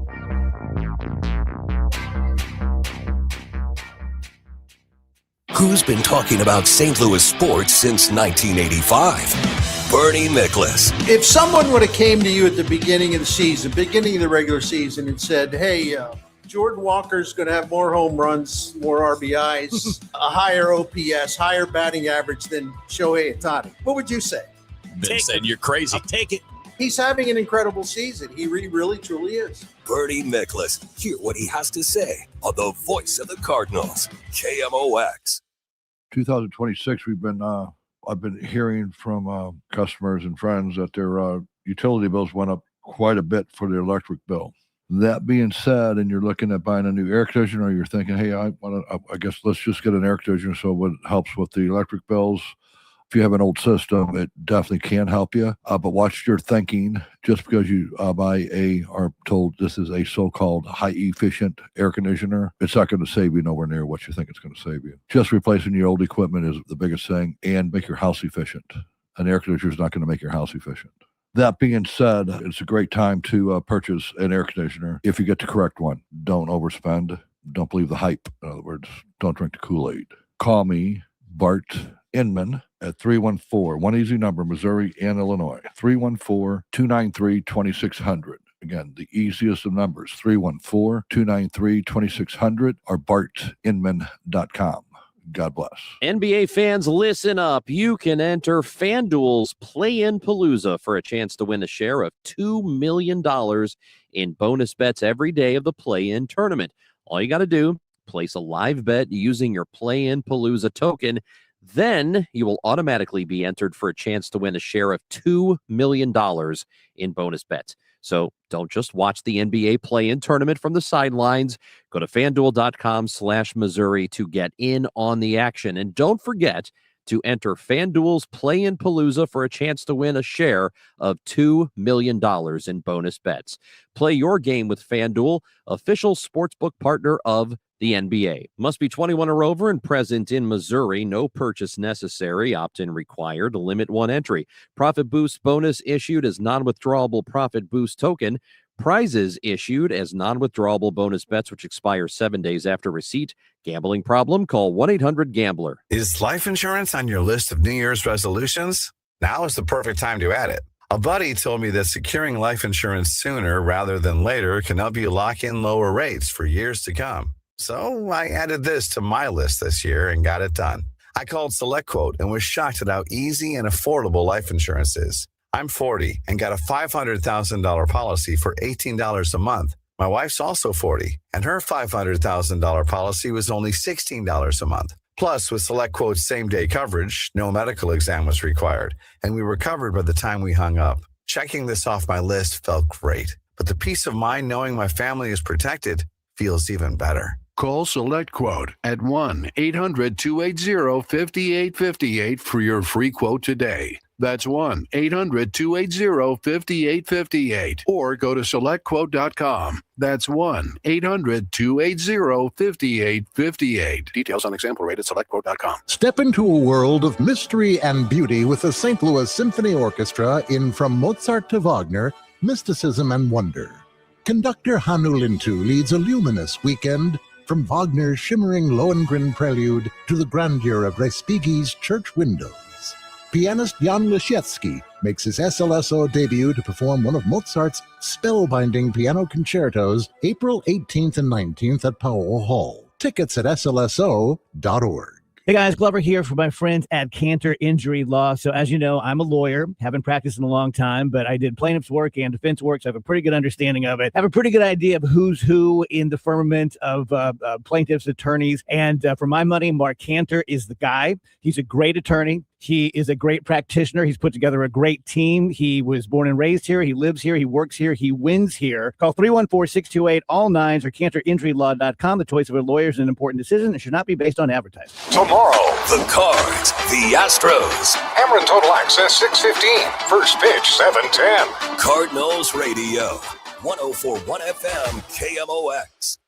Who's been talking about St. Louis sports since 1985? Bernie Nicholas. If someone would have came to you at the beginning of the season, beginning of the regular season, and said, hey, Jordan Walker's going to have more home runs, more RBIs, a higher OPS, higher batting average than Shohei Ohtani, what would you say? Then said, you're crazy. I'll take it. He's having an incredible season. He really, truly is. Bernie Nicholas. Hear what he has to say on the voice of the Cardinals, KMOX. 2026, I've been hearing from customers and friends that their utility bills went up quite a bit for the electric bill. That being said, and you're looking at buying a new air conditioner, or you're thinking, hey, I guess let's just get an air conditioner so it helps with the electric bills. If you have an old system, it definitely can help you. But watch your thinking. Just because you are told this is a so-called high-efficient air conditioner, it's not going to save you nowhere near what you think it's going to save you. Just replacing your old equipment is the biggest thing, and make your house efficient. An air conditioner is not going to make your house efficient. That being said, it's a great time to purchase an air conditioner if you get the correct one. Don't overspend. Don't believe the hype. In other words, don't drink the Kool-Aid. Call me, Bart Inman, at 314, one easy number, Missouri and Illinois, 314-293-2600. Again, the easiest of numbers, 314-293-2600 or bartinman.com. God bless. NBA fans, listen up. You can enter FanDuel's Play-In Palooza for a chance to win a share of $2 million in bonus bets every day of the Play-In tournament. All you got to do, place a live bet using your Play in Palooza token. Then you will automatically be entered for a chance to win a share of $2 million in bonus bets. So don't just watch the NBA play-in tournament from the sidelines. Go to FanDuel.com/Missouri to get in on the action. And don't forget to enter FanDuel's Play-in Palooza for a chance to win a share of $2 million in bonus bets. Play your game with FanDuel, official sportsbook partner of the NBA. Must be 21 or over and present in Missouri. No purchase necessary. Opt-in required. Limit one entry. Profit Boost bonus issued as non-withdrawable Profit Boost token. Prizes issued as non-withdrawable bonus bets which expire 7 days after receipt. Gambling problem? Call 1-800-GAMBLER. Is life insurance on your list of New Year's resolutions? Now is the perfect time to add it. A buddy told me that securing life insurance sooner rather than later can help you lock in lower rates for years to come. So I added this to my list this year and got it done. I called SelectQuote and was shocked at how easy and affordable life insurance is. I'm 40 and got a $500,000 policy for $18 a month. My wife's also 40, and her $500,000 policy was only $16 a month. Plus, with SelectQuote's same-day coverage, no medical exam was required, and we were covered by the time we hung up. Checking this off my list felt great, but the peace of mind knowing my family is protected feels even better. Call SelectQuote at 1-800-280-5858 for your free quote today. That's 1-800-280-5858. Or go to SelectQuote.com. That's 1-800-280-5858. Details on example rate at SelectQuote.com. Step into a world of mystery and beauty with the St. Louis Symphony Orchestra in From Mozart to Wagner, Mysticism and Wonder. Conductor Hannu Lintu leads a luminous weekend from Wagner's shimmering Lohengrin prelude to the grandeur of Respighi's church windows. Pianist Jan Lisiecki makes his SLSO debut to perform one of Mozart's spellbinding piano concertos April 18th and 19th at Powell Hall. Tickets at slso.org. Hey guys, Glover here for my friends at Cantor Injury Law. So as you know, I'm a lawyer, haven't practiced in a long time, but I did plaintiff's work and defense work, so I have a pretty good understanding of it. I have a pretty good idea of who's who in the firmament of plaintiffs' attorneys. And for my money, Mark Cantor is the guy. He's a great attorney. He is a great practitioner. He's put together a great team. He was born and raised here. He lives here. He works here. He wins here. Call 314-628-ALL-9s or CantorInjuryLaw.com. The choice of a lawyer is an important decision. It should not be based on advertising. Tomorrow, the Cards, the Astros. Cameron Total Access 6:15. First pitch 7:10. Cardinals Radio, 104.1 FM, KMOX.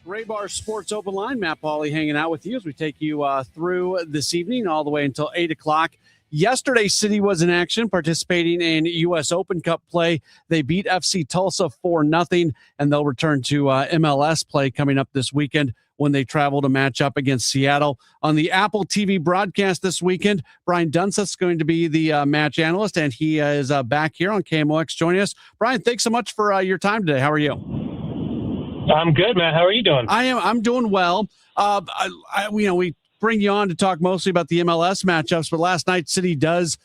Graybar Sports Open Line. Matt Pauley hanging out with you as we take you through this evening all the way until 8 o'clock. Yesterday, City was in action participating in U.S. Open Cup play. They beat FC Tulsa 4-0, and they'll return to MLS play coming up this weekend when they travel to match up against Seattle. On the Apple TV broadcast this weekend, Brian Dunseth's going to be the match analyst, and he is back here on KMOX joining us. Brian, thanks so much for your time today. How are you? I'm good, man. How are you doing? I'm doing well. We bring you on to talk mostly about the MLS matchups, but last night City does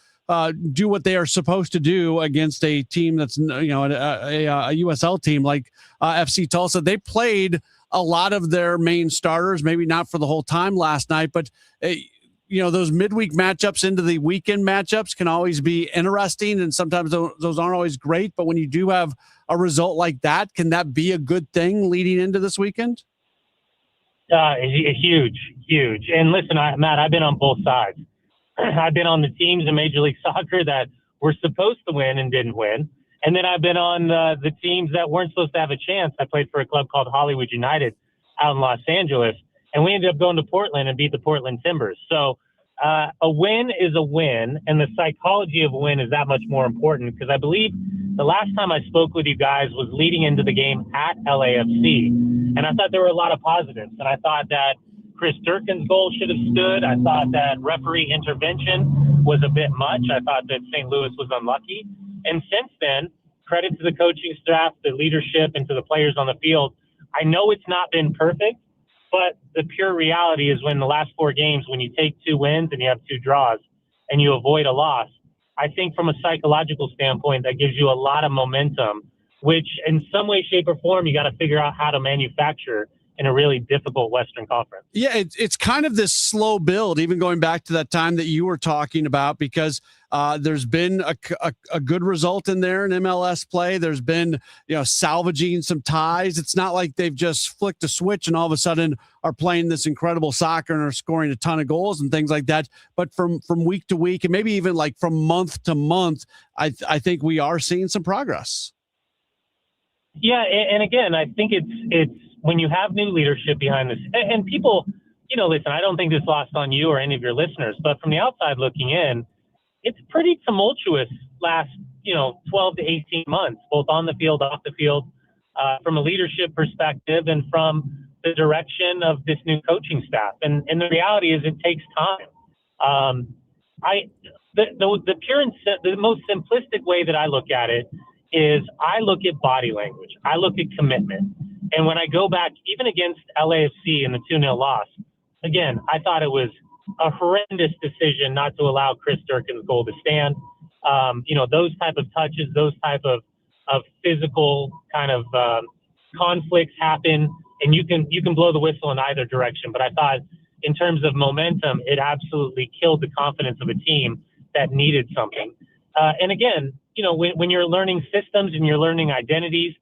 do what they are supposed to do against a team that's a USL team like FC Tulsa. They played a lot of their main starters, maybe not for the whole time last night, but those midweek matchups into the weekend matchups can always be interesting, and sometimes those aren't always great. But when you do have a result like that, can that be a good thing leading into this weekend? Huge. And listen, Matt, I've been on both sides. I've been on the teams in Major League Soccer that were supposed to win and didn't win. And then I've been on the teams that weren't supposed to have a chance. I played for a club called Hollywood United out in Los Angeles, and we ended up going to Portland and beat the Portland Timbers. So a win is a win, and the psychology of a win is that much more important, because I believe the last time I spoke with you guys was leading into the game at LAFC, and I thought there were a lot of positives. And I thought that Chris Durkin's goal should have stood. I thought that referee intervention was a bit much. I thought that St. Louis was unlucky. And since then, credit to the coaching staff, the leadership, and to the players on the field. I know it's not been perfect, But the pure reality is when the last 4 games, when you take 2 wins and you have 2 draws and you avoid a loss, I think from a psychological standpoint, that gives you a lot of momentum, which in some way, shape, or form, you got to figure out how to manufacture in a really difficult Western Conference. Yeah, it's kind of this slow build, even going back to that time that you were talking about, because there's been a good result in there in MLS play. There's been, salvaging some ties. It's not like they've just flicked a switch and all of a sudden are playing this incredible soccer and are scoring a ton of goals and things like that. But from week to week, and maybe even like from month to month, I think we are seeing some progress. Yeah, and again, I think it's when you have new leadership behind this, and people, listen, I don't think this lost on you or any of your listeners, but from the outside looking in, it's pretty tumultuous last, 12 to 18 months, both on the field, off the field, from a leadership perspective and from the direction of this new coaching staff. And the reality is it takes time. The most simplistic way that I look at it is I look at body language. I look at commitment. And when I go back, even against LAFC in the 2-0 loss, again, I thought it was a horrendous decision not to allow Chris Durkin's goal to stand. Those type of touches, those type of physical kind of conflicts happen, and you can blow the whistle in either direction. But I thought in terms of momentum, it absolutely killed the confidence of a team that needed something. And again, when you're learning systems and you're learning identities,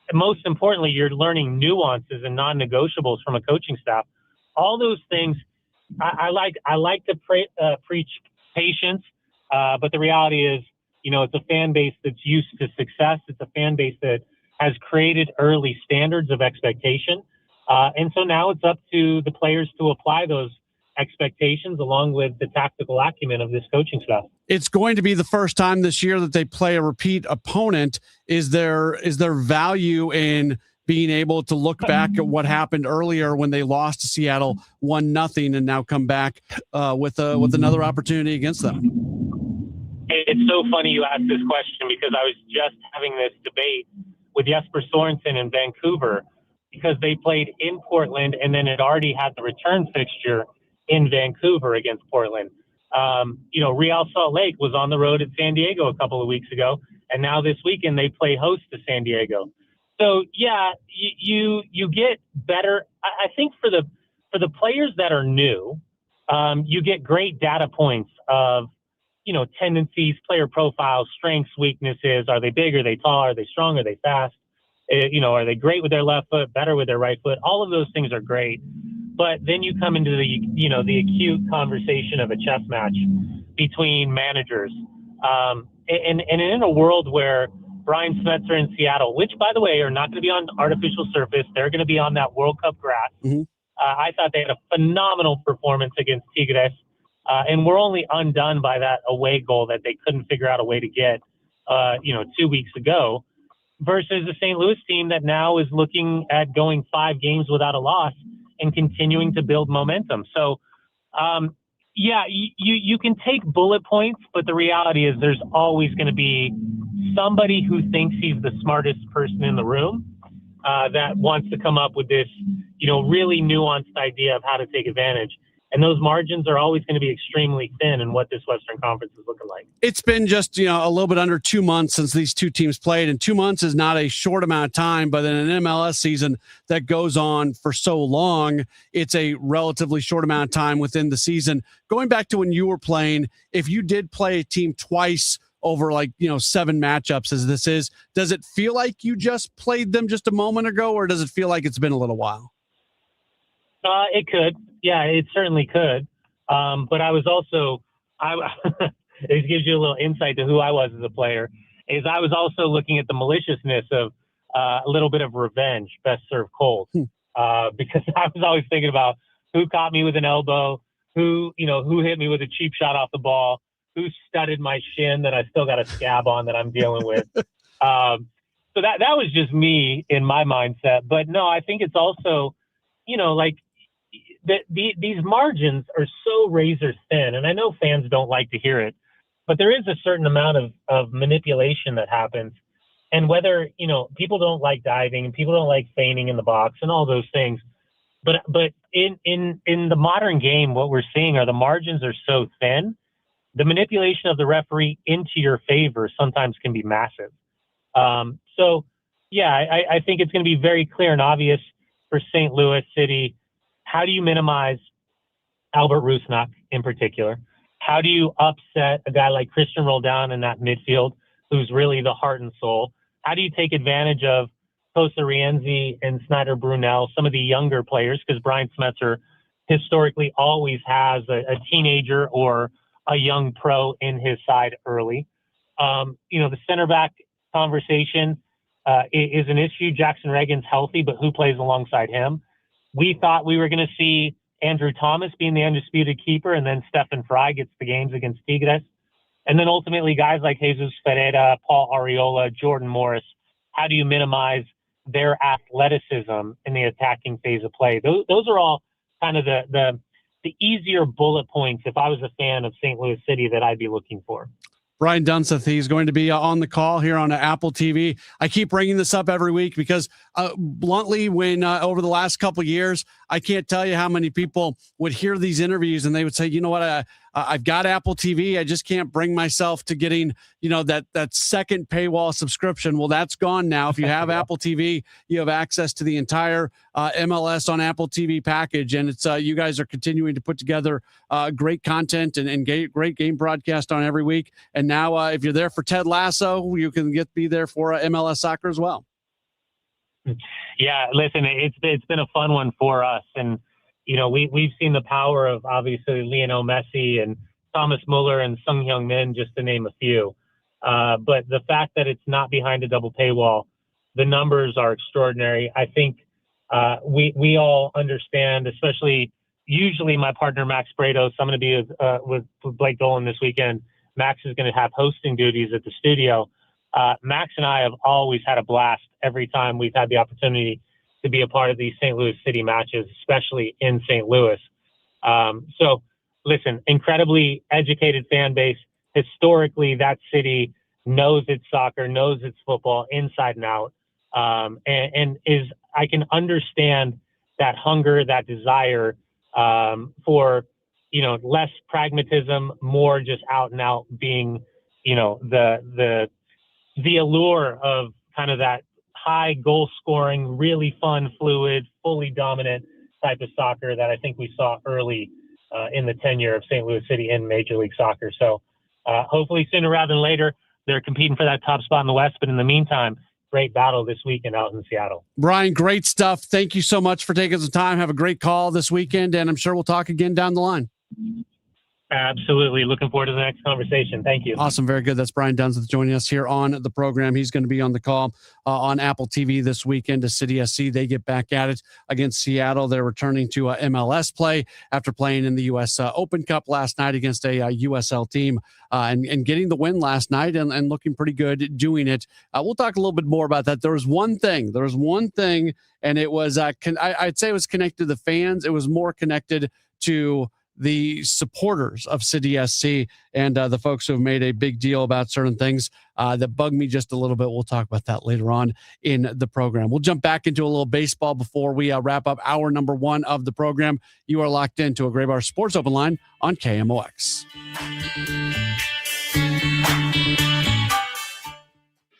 and most importantly, you're learning nuances and non-negotiables from a coaching staff. All those things, I like to preach patience, but the reality is, it's a fan base that's used to success. It's a fan base that has created early standards of expectation, and so now it's up to the players to apply those expectations along with the tactical acumen of this coaching staff. It's going to be the first time this year that they play a repeat opponent. Is there value in being able to look back at what happened earlier when they lost to Seattle 1-0 and now come back with another opportunity against them? It's so funny you asked this question because I was just having this debate with Jesper Sorensen in Vancouver because they played in Portland and then it already had the return fixture in Vancouver against Portland. Real Salt Lake was on the road at San Diego a couple of weeks ago, and now this weekend they play host to San Diego. So yeah, you get better. I think for the players that are new, you get great data points of tendencies, player profiles, strengths, weaknesses. Are they big? Are they tall? Are they strong? Are they fast? Are they great with their left foot? Better with their right foot? All of those things are great. But then you come into the acute conversation of a chess match between managers. And in a world where Brian Smetzer in Seattle, which, by the way, are not going to be on artificial surface, they're going to be on that World Cup grass. Mm-hmm. I thought they had a phenomenal performance against Tigres. And we're only undone by that away goal that they couldn't figure out a way to get, 2 weeks ago, versus the St. Louis team that now is looking at going 5 games without a loss and continuing to build momentum. So, you can take bullet points, but the reality is there's always going to be somebody who thinks he's the smartest person in the room that wants to come up with this, really nuanced idea of how to take advantage. And those margins are always going to be extremely thin in what this Western Conference is looking like. It's been just, a little bit under 2 months since these two teams played. And 2 months is not a short amount of time, but in an MLS season that goes on for so long, it's a relatively short amount of time within the season. Going back to when you were playing, if you did play a team twice over 7 matchups as this is, does it feel like you just played them just a moment ago, or does it feel like it's been a little while? It could. Yeah, it certainly could. But I was also, it gives you a little insight to who I was as a player, is I was also looking at the maliciousness of a little bit of revenge, best served cold. Because I was always thinking about who caught me with an elbow, who hit me with a cheap shot off the ball, who studded my shin that I still got a scab on that I'm dealing with. So that was just me in my mindset. But no, I think it's also, these margins are so razor thin, and I know fans don't like to hear it, but there is a certain amount of manipulation that happens. And whether, people don't like diving and people don't like feigning in the box and all those things, But in the modern game, what we're seeing are the margins are so thin. The manipulation of the referee into your favor sometimes can be massive. So, yeah, I think it's going to be very clear and obvious for St. Louis City. How do you minimize Albert Rusnak in particular? How do you upset a guy like Christian Roldan in that midfield, who's really the heart and soul? How do you take advantage of Costa Rienzi and Snyder Brunel, some of the younger players, because Brian Smetzer historically always has a teenager or a young pro in his side early. The center back conversation is an issue. Jackson Reagan's healthy, but who plays alongside him? We thought we were going to see Andrew Thomas being the undisputed keeper, and then Stefan Fry gets the games against Tigres. And then ultimately guys like Jesus Ferreira, Paul Arriola, Jordan Morris, how do you minimize their athleticism in the attacking phase of play? Those are all kind of the easier bullet points if I was a fan of St. Louis City that I'd be looking for. Brian Dunseth, he's going to be on the call here on Apple TV. I keep bringing this up every week because bluntly, when over the last couple of years, I can't tell you how many people would hear these interviews and they would say, you know what, I've got Apple TV. I just can't bring myself to getting, that second paywall subscription. Well, that's gone now. If you have Apple TV, you have access to the entire MLS on Apple TV package. And it's you guys are continuing to put together great content and great game broadcast on every week. And now if you're there for Ted Lasso, you can be there for MLS soccer as well. Yeah, listen, it's been a fun one for us. And, we've seen the power of obviously Lionel Messi and Thomas Muller and Sung Hyung Min, just to name a few. But the fact that it's not behind a double paywall, the numbers are extraordinary. I think we all understand, especially usually my partner, Max Brados. I'm going to be with Blake Dolan this weekend. Max is going to have hosting duties at the studio. Max and I have always had a blast every time we've had the opportunity to be a part of these St. Louis City matches, especially in St. Louis. So listen, incredibly educated fan base. Historically, that city knows its soccer, knows its football inside and out. And I can understand that hunger, that desire for, less pragmatism, more just out and out being, the allure of kind of that high goal scoring, really fun, fluid, fully dominant type of soccer that I think we saw early in the tenure of St. Louis City in Major League Soccer. So hopefully sooner rather than later, they're competing for that top spot in the West. But in the meantime, great battle this weekend out in Seattle. Brian, great stuff. Thank you so much for taking some time. Have a great call this weekend, and I'm sure we'll talk again down the line. Absolutely. Looking forward to the next conversation. Thank you. Awesome. Very good. That's Brian Dunseth joining us here on the program. He's going to be on the call on Apple TV this weekend to City SC. They get back at it against Seattle. They're returning to MLS play after playing in the U.S. Open Cup last night against a USL team and getting the win last night and looking pretty good doing it. We'll talk a little bit more about that. There was one thing, and it was, I'd say it was connected to the fans. It was more connected to the supporters of City SC and the folks who have made a big deal about certain things that bug me just a little bit. We'll talk about that later on in the program. We'll jump back into a little baseball before we wrap up hour number 1 of the program. You are locked into a Gray Bar Sports Open Line on KMOX.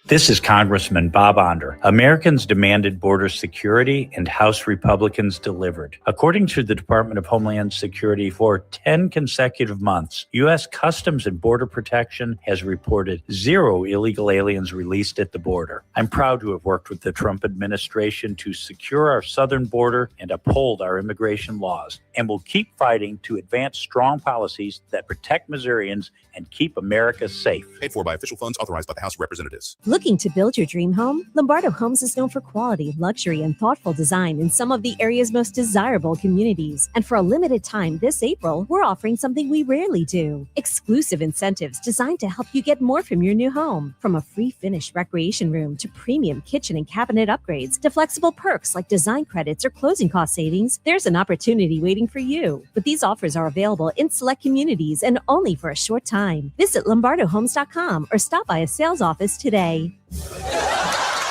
This is Congressman Bob Onder. Americans demanded border security, and House Republicans delivered. According to the Department of Homeland Security, for 10 consecutive months, U.S. Customs and Border Protection has reported 0 illegal aliens released at the border. I'm proud to have worked with the Trump administration to secure our southern border and uphold our immigration laws, and will keep fighting to advance strong policies that protect Missourians and keep America safe. Paid for by official funds authorized by the House of Representatives. Looking to build your dream home? Lombardo Homes is known for quality, luxury, and thoughtful design in some of the area's most desirable communities. And for a limited time this April, we're offering something we rarely do. Exclusive incentives designed to help you get more from your new home. From a free finished recreation room to premium kitchen and cabinet upgrades to flexible perks like design credits or closing cost savings, there's an opportunity waiting for you. But these offers are available in select communities and only for a short time. Visit LombardoHomes.com or stop by a sales office today.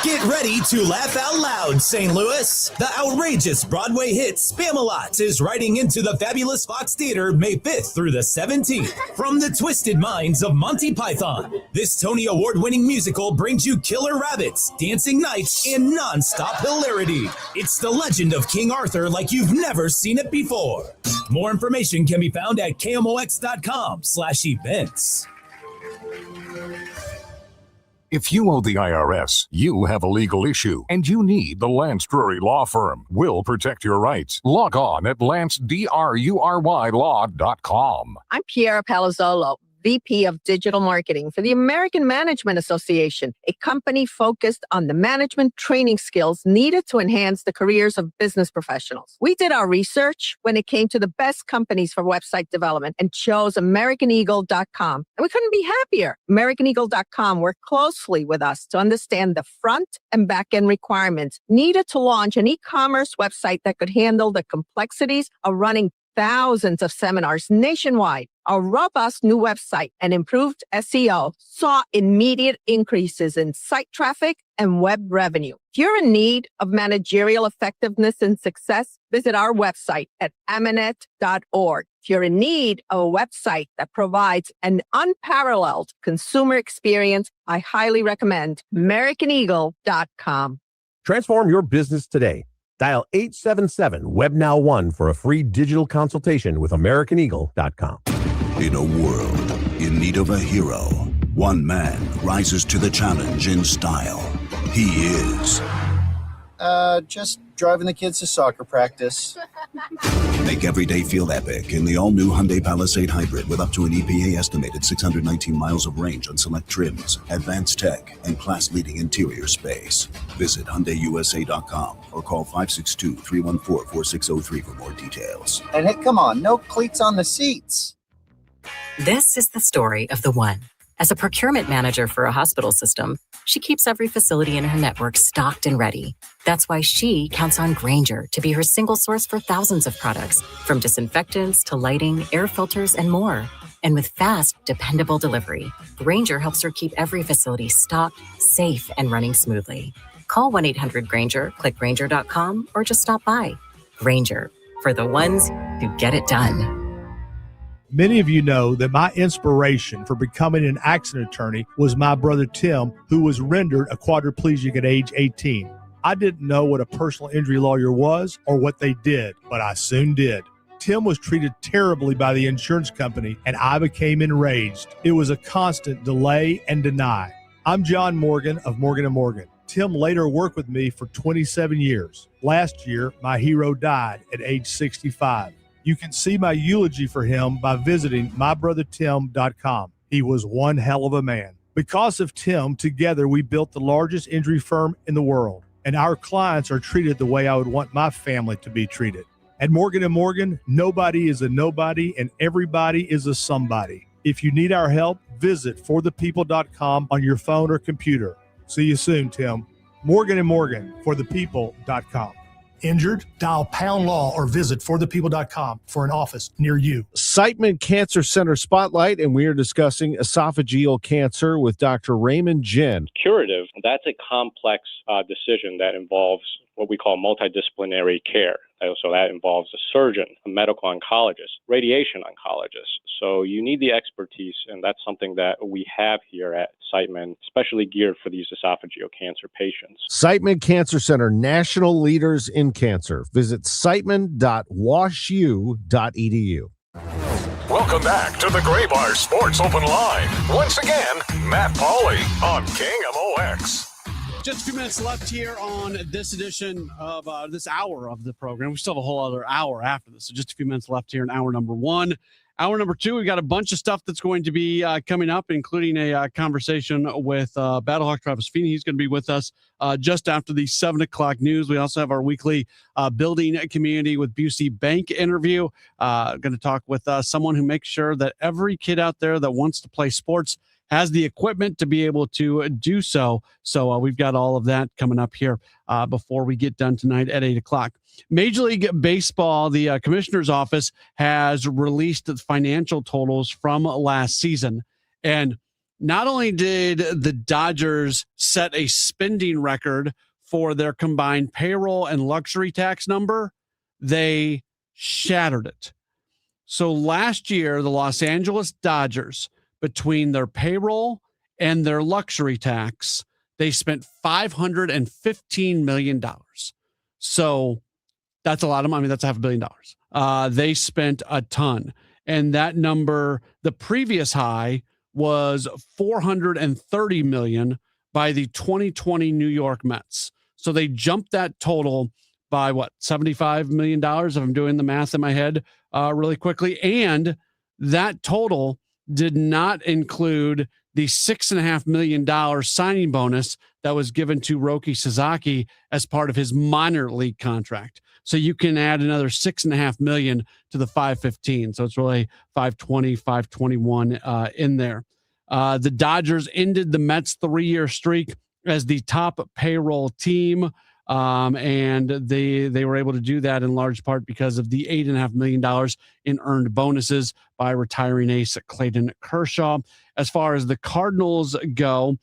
Get ready to laugh out loud, St. Louis. The outrageous Broadway hit Spam-A-Lot is riding into the fabulous Fox Theater May 5th through the 17th. From the twisted minds of Monty Python, this Tony Award-winning musical brings you killer rabbits, dancing knights, and non-stop hilarity. It's the legend of King Arthur like you've never seen it before. More information can be found at KMOX.com/events. If you owe the IRS, you have a legal issue, and you need the Lance Drury Law Firm. We'll protect your rights. Log on at lancedrurylaw.com. I'm Piera Palazzolo, VP of Digital Marketing for the American Management Association, a company focused on the management training skills needed to enhance the careers of business professionals. We did our research when it came to the best companies for website development and chose AmericanEagle.com. And we couldn't be happier. AmericanEagle.com worked closely with us to understand the front and back end requirements needed to launch an e-commerce website that could handle the complexities of running thousands of seminars nationwide. Our robust new website and improved SEO saw immediate increases in site traffic and web revenue. If you're in need of managerial effectiveness and success, visit our website at amanet.org. If you're in need of a website that provides an unparalleled consumer experience, I highly recommend AmericanEagle.com. Transform your business today. Dial 877-WEB-NOW-1 for a free digital consultation with AmericanEagle.com. In a world in need of a hero, one man rises to the challenge in style. He is... just driving the kids to soccer practice. Make every day feel epic in the all-new Hyundai Palisade Hybrid with up to an EPA estimated 619 miles of range on select trims, advanced tech, and class-leading interior space. Visit HyundaiUSA.com or call 562-314-4603 for more details. And hey, come on, no cleats on the seats. This is the story of the one. As a procurement manager for a hospital system, she keeps every facility in her network stocked and ready. That's why she counts on Grainger to be her single source for thousands of products, from disinfectants to lighting, air filters, and more. And with fast, dependable delivery, Grainger helps her keep every facility stocked, safe, and running smoothly. Call 1-800-GRAINGER, click Grainger.com, or just stop by. Grainger, for the ones who get it done. Many of you know that my inspiration for becoming an accident attorney was my brother Tim, who was rendered a quadriplegic at age 18. I didn't know what a personal injury lawyer was or what they did, but I soon did. Tim was treated terribly by the insurance company, and I became enraged. It was a constant delay and deny. I'm John Morgan of Morgan & Morgan. Tim later worked with me for 27 years. Last year, my hero died at age 65. You can see my eulogy for him by visiting mybrothertim.com. He was one hell of a man. Because of Tim, together we built the largest injury firm in the world, and our clients are treated the way I would want my family to be treated. At Morgan & Morgan, nobody is a nobody and everybody is a somebody. If you need our help, visit forthepeople.com on your phone or computer. See you soon, Tim. Morgan & Morgan, forthepeople.com. Injured? Dial pound law or visit forthepeople.com for an office near you. Siteman Cancer Center Spotlight, and we are discussing esophageal cancer with Dr. Raymond Jen. Curative, that's a complex decision that involves what we call multidisciplinary care. So that involves a surgeon, a medical oncologist, radiation oncologist. So you need the expertise, and that's something that we have here at Siteman, especially geared for these esophageal cancer patients. Siteman Cancer Center, national leaders in cancer. Visit siteman.washu.edu. Welcome back to the Gray Bar Sports Open Line. Once again, Matt Pauley on KMOX. Just a few minutes left here on this edition of this hour of the program. We still have a whole other hour after this, so just a few minutes left here in hour number one. Hour number two, we got a bunch of stuff that's going to be coming up, including a conversation with Battlehawk Travis Feeney. He's going to be with us just after the 7 o'clock news. We also have our weekly Building a Community with Busey Bank interview. Going to talk with someone who makes sure that every kid out there that wants to play sports has the equipment to be able to do so. So we've got all of that coming up here before we get done tonight at 8 o'clock. Major League Baseball, the commissioner's office has released the financial totals from last season. And not only did the Dodgers set a spending record for their combined payroll and luxury tax number, they shattered it. So last year, the Los Angeles Dodgers, between their payroll and their luxury tax, they spent $515 million. So that's a lot of money. That's $500 million. They spent a ton. And that number, the previous high was $430 million by the 2020 New York Mets. So they jumped that total by $75 million, if I'm doing the math in my head really quickly. And that total did not include the $6.5 million signing bonus that was given to Roki Sasaki as part of his minor league contract. So you can add another $6.5 million to the 515. So it's really 520, 521 in there. The Dodgers ended the Mets' 3-year streak as the top payroll team. And they were able to do that in large part because of the $8.5 million in earned bonuses by retiring ace Clayton Kershaw. As far as the Cardinals go,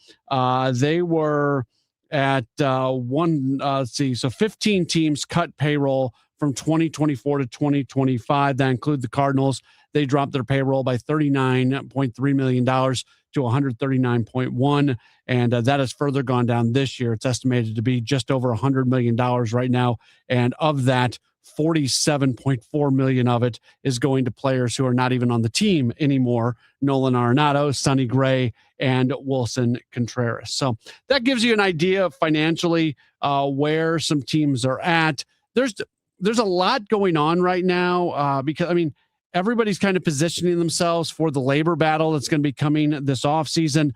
they were at so 15 teams cut payroll from 2024 to 2025. That include the Cardinals. They dropped their payroll by $39.3 million to $139.1, and that has further gone down this year. It's estimated to be just over $100 million right now, and of that, $47.4 million of it is going to players who are not even on the team anymore: Nolan Arenado, Sonny Gray, and Wilson Contreras. So that gives you an idea of financially where some teams are at. There's a lot going on right now because, I mean, everybody's kind of positioning themselves for the labor battle that's going to be coming this offseason.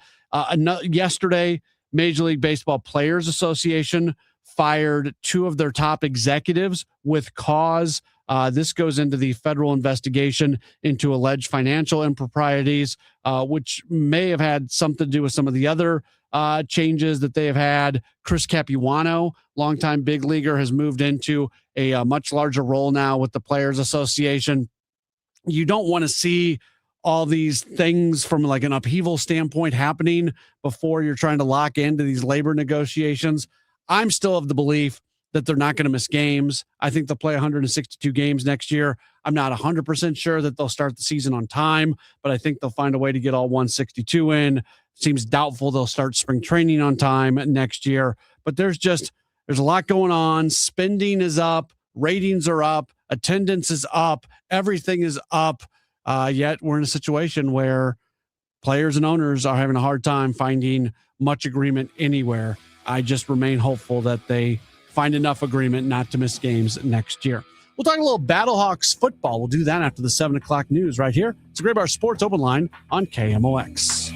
Yesterday, Major League Baseball Players Association fired 2 of their top executives with cause. This goes into the federal investigation into alleged financial improprieties, which may have had something to do with some of the other changes that they have had. Chris Capuano, longtime big leaguer, has moved into a much larger role now with the Players Association. You don't want to see all these things from like an upheaval standpoint happening before you're trying to lock into these labor negotiations. I'm still of the belief that they're not going to miss games. I think they'll play 162 games next year. I'm not 100% sure that they'll start the season on time, but I think they'll find a way to get all 162 in. Seems doubtful they'll start spring training on time next year, but there's a lot going on. Spending is up, ratings are up, attendance is up, everything is up. Yet we're in a situation where players and owners are having a hard time finding much agreement anywhere. I just remain hopeful that they find enough agreement not to miss games next year. We'll talk a little Battlehawks football. We'll do that after the 7 o'clock news right here. It's a Gray Bar Sports Open Line on KMOX.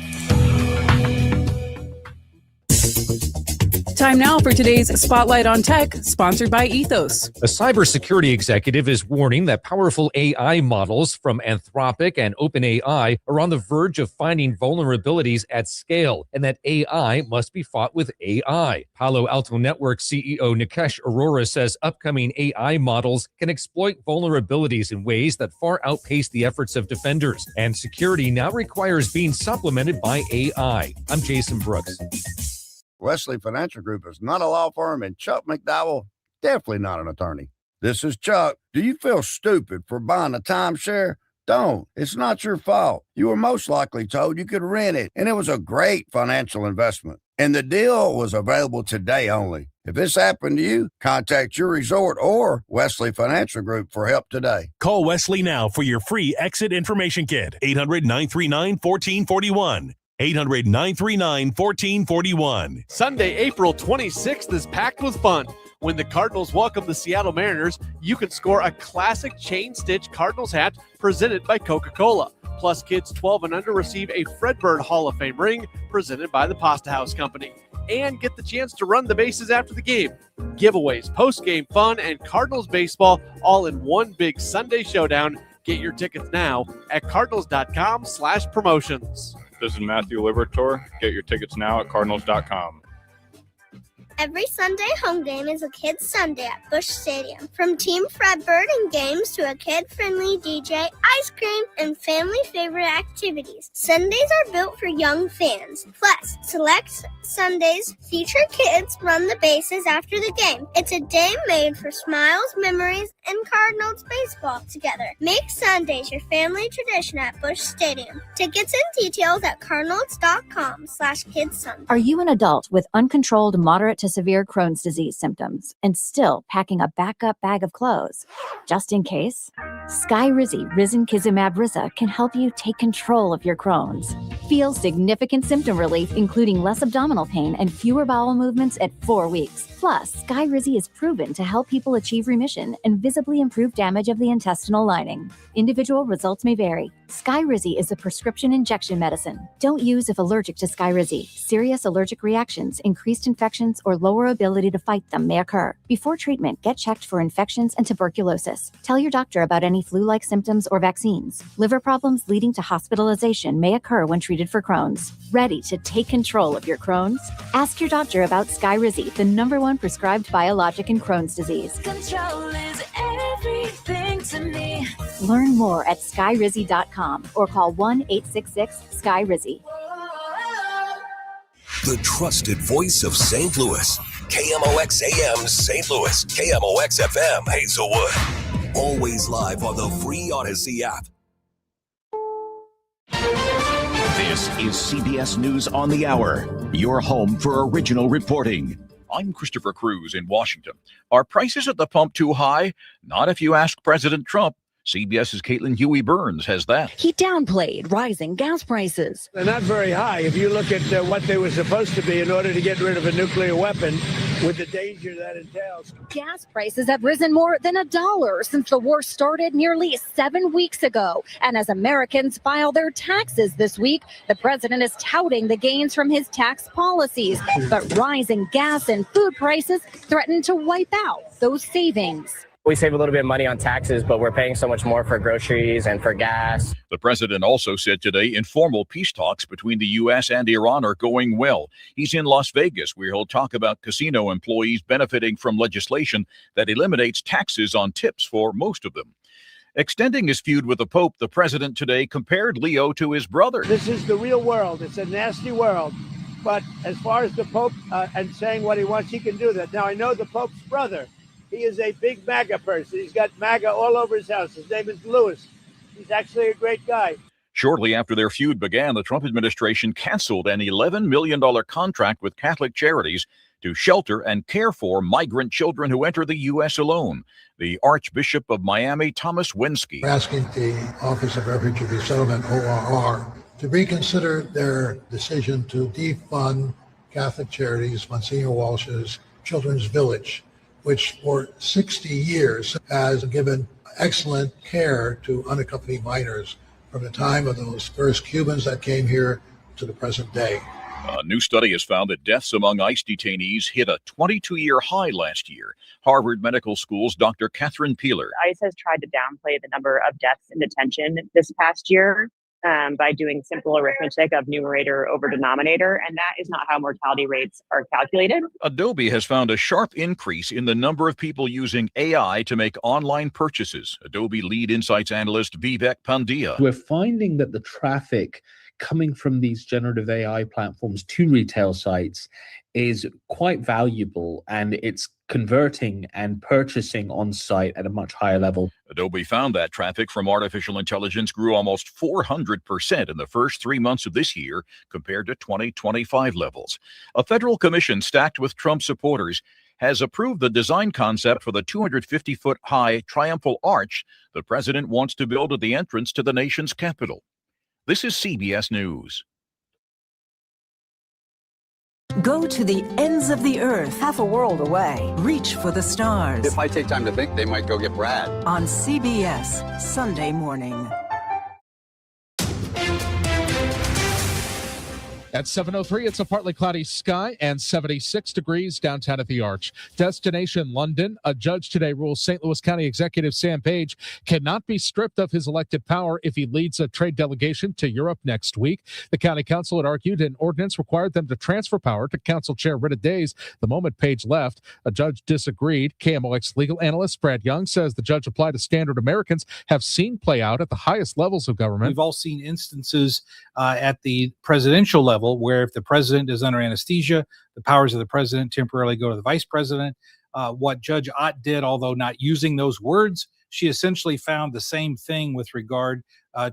Time now for today's Spotlight on Tech, sponsored by Ethos. A cybersecurity executive is warning that powerful AI models from Anthropic and OpenAI are on the verge of finding vulnerabilities at scale, and that AI must be fought with AI. Palo Alto Network CEO Nikesh Arora says upcoming AI models can exploit vulnerabilities in ways that far outpace the efforts of defenders, and security now requires being supplemented by AI. I'm Jason Brooks. Wesley Financial Group is not a law firm, and Chuck McDowell, definitely not an attorney. This is Chuck. Do you feel stupid for buying a timeshare? Don't. It's not your fault. You were most likely told you could rent it, and it was a great financial investment. And the deal was available today only. If this happened to you, contact your resort or Wesley Financial Group for help today. Call Wesley now for your free exit information kit. 800-939-1441. 800-939-1441. Sunday, April 26th is packed with fun. When the Cardinals welcome the Seattle Mariners, you can score a classic chain-stitch Cardinals hat presented by Coca-Cola. Plus, kids 12 and under receive a Redbird Hall of Fame ring presented by the Pasta House Company. And get the chance to run the bases after the game. Giveaways, post-game fun, and Cardinals baseball all in one big Sunday showdown. Get your tickets now at cardinals.com/promotions. This is Matthew Liberatore. Get your tickets now at cardinals.com. Every Sunday home game is a Kids Sunday at Busch Stadium. From Team Redbird and games to a kid-friendly DJ, ice cream, and family favorite activities. Sundays are built for young fans. Plus, select Sundays feature kids run the bases after the game. It's a day made for smiles, memories, and Cardinals baseball together. Make Sundays your family tradition at Busch Stadium. Tickets and details at cardinals.com/KidsSunday. Are you an adult with uncontrolled moderate to severe Crohn's disease symptoms and still packing a backup bag of clothes? Just in case, Skyrizi Risankizumab Riza can help you take control of your Crohn's. Feel significant symptom relief, including less abdominal pain and fewer bowel movements at 4 weeks. Plus, Skyrizi is proven to help people achieve remission and visibly improve damage of the intestinal lining. Individual results may vary. Skyrizi is a prescription injection medicine. Don't use if allergic to Skyrizi. Serious allergic reactions, increased infections, or lower ability to fight them may occur. Before treatment, get checked for infections and tuberculosis. Tell your doctor about any flu-like symptoms or vaccines. Liver problems leading to hospitalization may occur when treated for Crohn's. Ready to take control of your Crohn's? Ask your doctor about Skyrizi, the #1 prescribed biologic in Crohn's disease. Control is everything to me. Learn more at skyrizi.com or call 1-866-SKY-RIZZI. The trusted voice of St. Louis. KMOX AM St. Louis. KMOX FM Hazelwood. Always live on the free Odyssey app. This is CBS News on the Hour, your home for original reporting. I'm Christopher Cruz in Washington. Are prices at the pump too high? Not if you ask President Trump. CBS's Caitlin Huey-Burns has that. He downplayed rising gas prices. They're not very high if you look at what they were supposed to be in order to get rid of a nuclear weapon with the danger that entails. Gas prices have risen more than $1 since the war started nearly 7 weeks ago. And as Americans file their taxes this week, the president is touting the gains from his tax policies. But rising gas and food prices threaten to wipe out those savings. We save a little bit of money on taxes, but we're paying so much more for groceries and for gas. The president also said today informal peace talks between the U.S. and Iran are going well. He's in Las Vegas, where he'll talk about casino employees benefiting from legislation that eliminates taxes on tips for most of them. Extending his feud with the Pope, the president today compared Leo to his brother. This is the real world. It's a nasty world. But as far as the Pope and saying what he wants, he can do that. Now, I know the Pope's brother. He is a big MAGA person. He's got MAGA all over his house. His name is Louis. He's actually a great guy. Shortly after their feud began, the Trump administration canceled an $11 million contract with Catholic charities to shelter and care for migrant children who enter the U.S. alone. The Archbishop of Miami, Thomas Winsky. We're asking the Office of Refugee Resettlement, ORR, to reconsider their decision to defund Catholic charities, Monsignor Walsh's Children's Village, which for 60 years has given excellent care to unaccompanied minors from the time of those first Cubans that came here to the present day. A new study has found that deaths among ICE detainees hit a 22-year high last year. Harvard Medical School's Dr. Catherine Peeler. ICE has tried to downplay the number of deaths in detention this past year by doing simple arithmetic of numerator over denominator, and that is not how mortality rates are calculated. Adobe has found a sharp increase in the number of people using AI to make online purchases. Adobe lead insights analyst Vivek Pandya. We're finding that the traffic coming from these generative AI platforms to retail sites is quite valuable, and it's converting and purchasing on site at a much higher level. Adobe found that traffic from artificial intelligence grew almost 400% in the first 3 months of this year compared to 2025 levels. A federal commission stacked with Trump supporters has approved the design concept for the 250-foot high triumphal arch the president wants to build at the entrance to the nation's capital. This is CBS News. Go to the ends of the earth, half a world away. Reach for the stars. If I take time to think, they might go get Brad. On CBS, Sunday morning. At 7:03, it's a partly cloudy sky and 76 degrees downtown at the Arch. Destination London. A judge today rules St. Louis County Executive Sam Page cannot be stripped of his elected power if he leads a trade delegation to Europe next week. The county council had argued an ordinance required them to transfer power to council chair Rita Days the moment Page left. A judge disagreed. KMOX legal analyst Brad Young says the judge applied a standard Americans have seen play out at the highest levels of government. We've all seen instances at the presidential level where if the president is under anesthesia, the powers of the president temporarily go to the vice president. What Judge Ott did, although not using those words, she essentially found the same thing with regard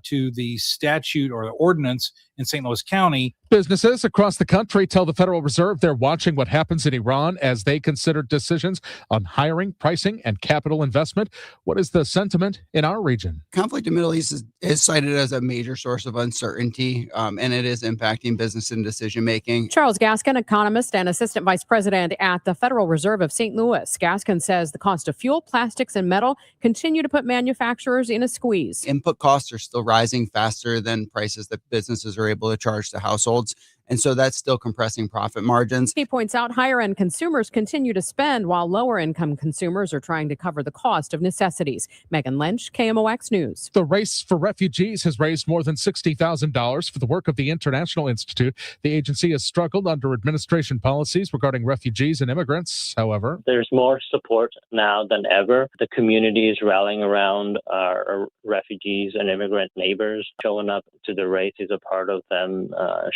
to the statute or the ordinance in St. Louis County. Businesses across the country tell the Federal Reserve they're watching what happens in Iran as they consider decisions on hiring, pricing, and capital investment. What is the sentiment in our region? Conflict in the Middle East is cited as a major source of uncertainty, and it is impacting business and decision making. Charles Gaskin, economist and assistant vice president at the Federal Reserve of St. Louis. Gaskin says the cost of fuel, plastics, and metal continue to put manufacturers in a squeeze. Input costs are still rising faster than prices that businesses are able to charge to households. And so that's still compressing profit margins. He points out higher end consumers continue to spend while lower income consumers are trying to cover the cost of necessities. Megan Lynch, KMOX News. The Race for Refugees has raised more than $60,000 for the work of the International Institute. The agency has struggled under administration policies regarding refugees and immigrants. However, there's more support now than ever. The community is rallying around our refugees and immigrant neighbors. Showing up to the race is a part of them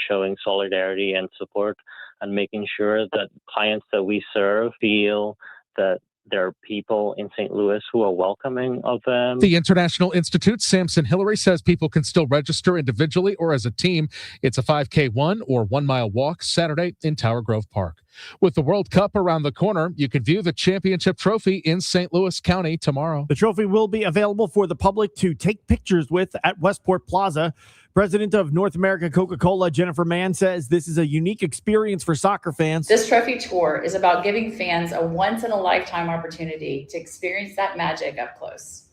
showing solidarity and support and making sure that clients that we serve feel that there are people in St. Louis who are welcoming of them. The International Institute, Samson Hillary, says people can still register individually or as a team. It's a 5K 1 or 1 mile walk Saturday in Tower Grove Park. With the World Cup around the corner, you can view the championship trophy in St. Louis County tomorrow. The trophy will be available for the public to take pictures with at Westport Plaza. President of North America Coca-Cola, Jennifer Mann, says this is a unique experience for soccer fans. This trophy tour is about giving fans a once-in-a-lifetime opportunity to experience that magic up close.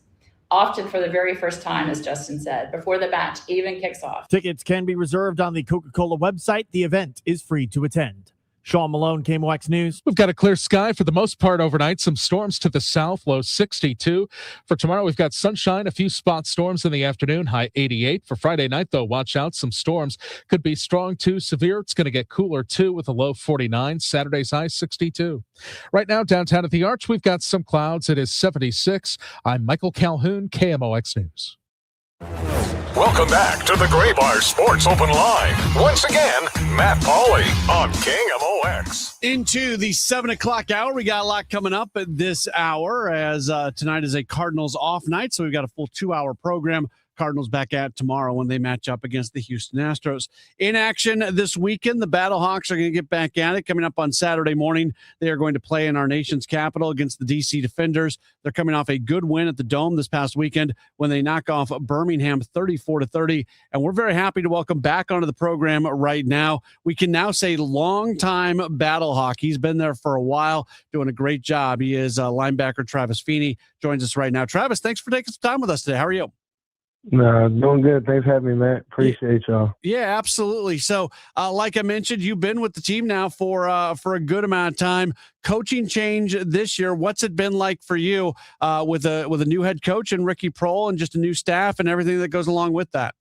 Often for the very first time, as Justin said, before the match even kicks off. Tickets can be reserved on the Coca-Cola website. The event is free to attend. Sean Malone, KMOX News. We've got a clear sky for the most part overnight. Some storms to the south, low 62. For tomorrow, we've got sunshine, a few spot storms in the afternoon, high 88. For Friday night, though, watch out. Some storms could be strong to severe. It's going to get cooler, too, with a low 49. Saturday's high 62. Right now, downtown at the Arch, we've got some clouds. It is 76. I'm Michael Calhoun, KMOX News. Welcome back to the Gray Bar Sports Open Line. Once again, Matt Pauley on KMOX. Into the 7 o'clock hour. We got a lot coming up at this hour as tonight is a Cardinals off night. So we've got a full 2-hour program. Cardinals back at tomorrow when they match up against the Houston Astros. In action this weekend, the Battlehawks are going to get back at it. Coming up on Saturday morning, they are going to play in our nation's capital against the DC Defenders. They're coming off a good win at the Dome this past weekend when they knock off Birmingham 34-30. And we're very happy to welcome back onto the program right now. We can now say longtime Battlehawk. He's been there for a while, doing a great job. He is linebacker Travis Feeney, joins us right now. Travis, thanks for taking some time with us today. How are you? Doing good. Thanks for having me, Matt. Appreciate y'all. Yeah, absolutely. So, like I mentioned, you've been with the team now for a good amount of time. Coaching change this year. What's it been like for you with a new head coach and Ricky Prohl and just a new staff and everything that goes along with that?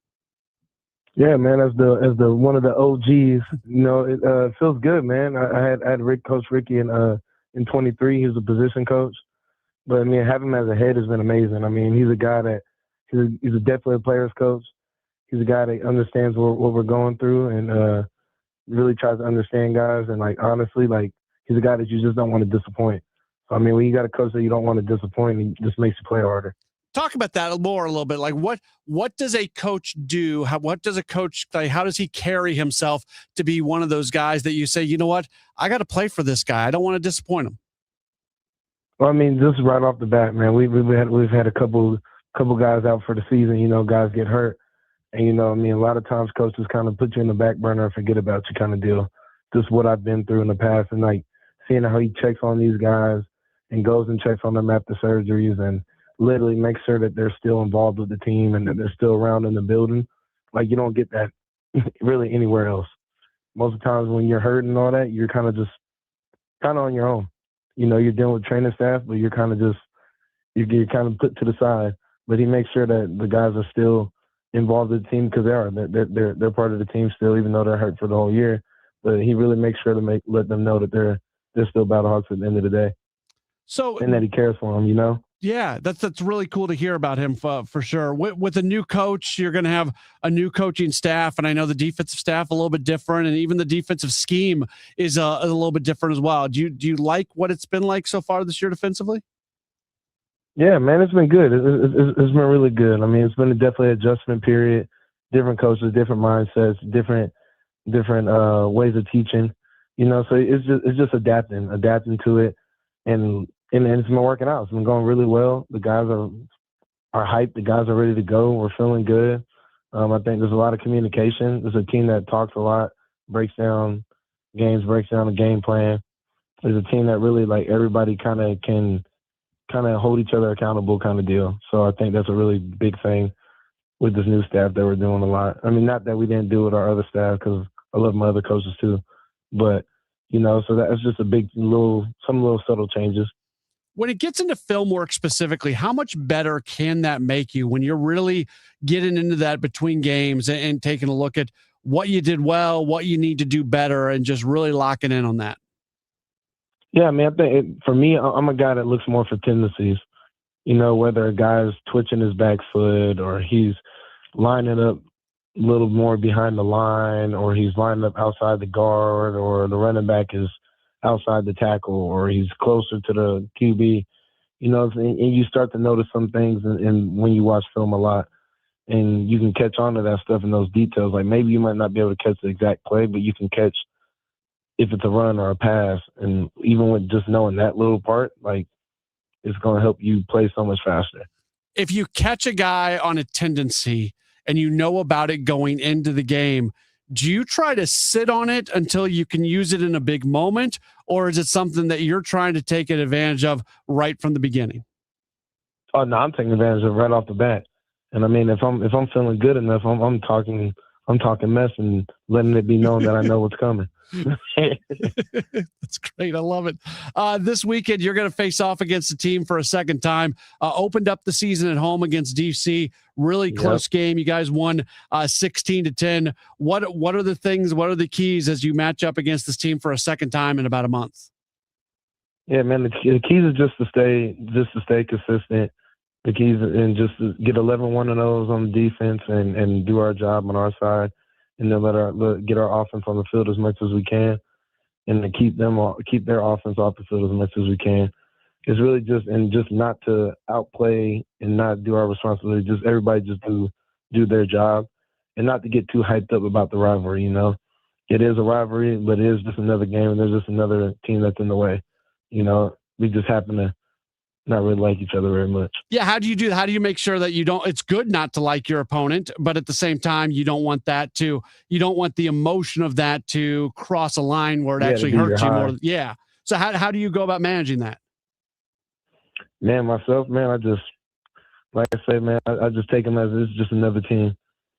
Yeah, man. As the one of the OGs, it feels good, man. I had Coach Ricky in 23. He was a position coach, but I mean, having him as a head has been amazing. I mean, he's a guy that. He's definitely a player's coach. He's a guy that understands what we're going through and really tries to understand guys. And, honestly, he's a guy that you just don't want to disappoint. So, I mean, when you got a coach that you don't want to disappoint, he just makes you play harder. Talk about that more a little bit. What does a coach do? How does he carry himself to be one of those guys that you say, you know what, I got to play for this guy. I don't want to disappoint him. Well, I mean, just right off the bat, man, we've had a couple guys out for the season, guys get hurt. And, a lot of times coaches kind of put you in the back burner and forget about you kind of deal. Just what I've been through in the past and, seeing how he checks on these guys and goes and checks on them after surgeries and literally makes sure that they're still involved with the team and that they're still around in the building. You don't get that really anywhere else. most of the times when you're hurt and all that, you're kind of on your own. You're dealing with training staff, but you're kind of you're kind of put to the side. But he makes sure that the guys are still involved in the team because they are. They're part of the team still, even though they're hurt for the whole year. But he really makes sure to let them know that they're still Battlehawks at the end of the day. So, and that he cares for them, Yeah, that's really cool to hear about him for sure. With a new coach, you're going to have a new coaching staff, and I know the defensive staff a little bit different, and even the defensive scheme is a little bit different as well. Do you like what it's been like so far this year defensively? Yeah, man, it's been good. It's been really good. I mean, it's been definitely an adjustment period. Different coaches, different mindsets, different ways of teaching. So it's just adapting to it, and it's been working out. It's been going really well. The guys are hyped. The guys are ready to go. We're feeling good. I think there's a lot of communication. There's a team that talks a lot, breaks down games, breaks down the game plan. There's a team that really, everybody kind of can hold each other accountable kind of deal. So I think that's a really big thing with this new staff that we're doing a lot. I mean, not that we didn't do it with our other staff, because I love my other coaches too. But, so that's just some little subtle changes. When it gets into film work specifically, how much better can that make you when you're really getting into that between games and taking a look at what you did well, what you need to do better, and just really locking in on that? Yeah, I mean, I think for me, I'm a guy that looks more for tendencies. Whether a guy's twitching his back foot, or he's lining up a little more behind the line, or he's lining up outside the guard, or the running back is outside the tackle, or he's closer to the QB, and you start to notice some things and when you watch film a lot, and you can catch on to that stuff and those details. Like maybe you might not be able to catch the exact play, but you can catch if it's a run or a pass. And even with just knowing that little part, it's going to help you play so much faster. If you catch a guy on a tendency and you know about it going into the game, do you try to sit on it until you can use it in a big moment, or is it something that you're trying to take advantage of right from the beginning? Oh no, I'm taking advantage of it right off the bat. And I mean, if I'm feeling good enough, I'm talking mess and letting it be known that I know what's coming. That's great. I love it. This weekend, you're going to face off against the team for a second time. Opened up the season at home against DC. Really close game. You guys won 16-10. What are the things? What are the keys as you match up against this team for a second time in about a month? Yeah, man. The keys is just to stay consistent. The keys and just to get 11 of those on the defense and do our job on our side. And then get our offense on the field as much as we can, and to keep their offense off the field as much as we can. It's really just not to outplay and not do our responsibility. Just everybody just do their job, and not to get too hyped up about the rivalry. It is a rivalry, but it is just another game, and there's just another team that's in the way. We just happen to not really like each other very much. Yeah. How do you do that? How do you make sure that it's good not to like your opponent, but at the same time, you don't want the emotion of that to cross a line where it actually hurts you more. Yeah. So how do you go about managing that? Man, myself, man, I just, like I say, man, I just take them as it's just another team.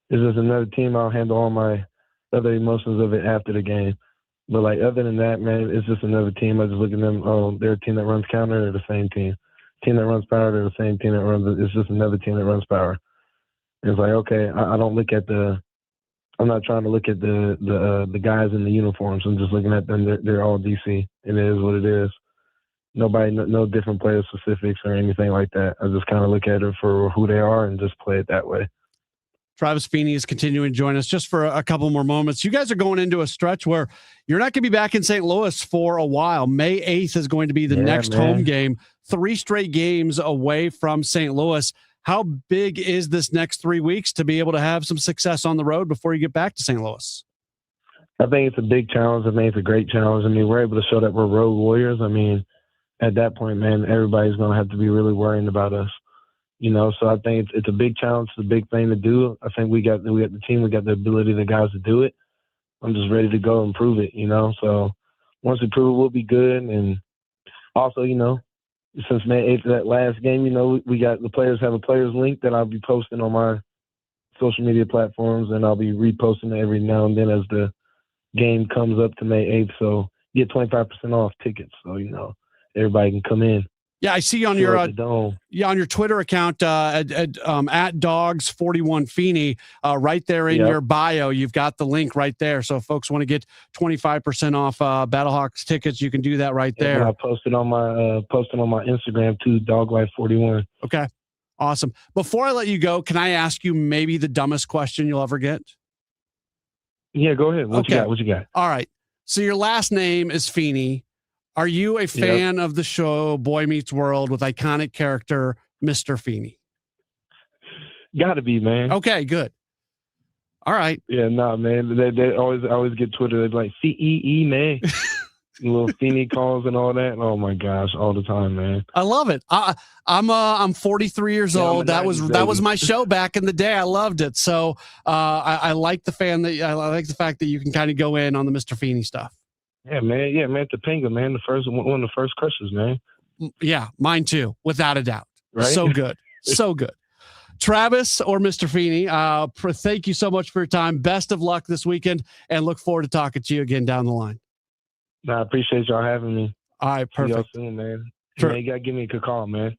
It's just another team. I'll handle all my other emotions of it after the game. But other than that, man, it's just another team. I just look at them. Oh, they're a team that runs counter. They're the same team. Team that runs power, they're the same team that runs. It's just another team that runs power. It's okay. I don't look at I'm not trying to look at the guys in the uniforms. I'm just looking at them. They're all DC, and it is what it is. Nobody, no different player specifics or anything like that. I just kind of look at it for who they are and just play it that way. Travis Feeney is continuing to join us just for a couple more moments. You guys are going into a stretch where you're not going to be back in St. Louis for a while. May 8th is going to be the next home game. 3 straight games away from St. Louis. How big is this next 3 weeks to be able to have some success on the road before you get back to St. Louis? I think it's a big challenge. I think it's a great challenge. I mean, we're able to show that we're road warriors. I mean, at that point, man, everybody's going to have to be really worrying about us. So I think it's a big challenge. It's a big thing to do. I think we got the team, we got the ability, the guys to do it. I'm just ready to go and prove it, So once we prove it, we'll be good. And also, since May 8th, that last game, we got the players have a players link that I'll be posting on my social media platforms, and I'll be reposting it every now and then as the game comes up to May 8th. So get 25% off tickets. So, you know, everybody can come in. Yeah, I see on your on your Twitter account at dogs41feeney, right there in your bio, you've got the link right there. So if folks want to get 25% off Battlehawks tickets, you can do that right there. And I posted on my Instagram too, DogLife41. Okay, awesome. Before I let you go, can I ask you maybe the dumbest question you'll ever get? Yeah, go ahead. What you got? All right. So your last name is Feeney. Are you a fan of the show Boy Meets World with iconic character Mr. Feeney? Gotta be, man. Okay, good. All right. Yeah, nah, man. They always get Twitter. They're like CEE, man. Little Feeney calls and all that. Oh my gosh, all the time, man. I love it. I'm 43 years old. That was my show back in the day. I loved it. So I like the fact that you can kind of go in on the Mr. Feeney stuff. Yeah, man. Yeah, man. Topanga, man. One of the first crushes, man. Yeah, mine too, without a doubt. Right? So good. So good. Travis or Mr. Feeney, thank you so much for your time. Best of luck this weekend, and look forward to talking to you again down the line. I appreciate y'all having me. All right, perfect. See y'all soon, man. Man, you gotta give me a good call, man.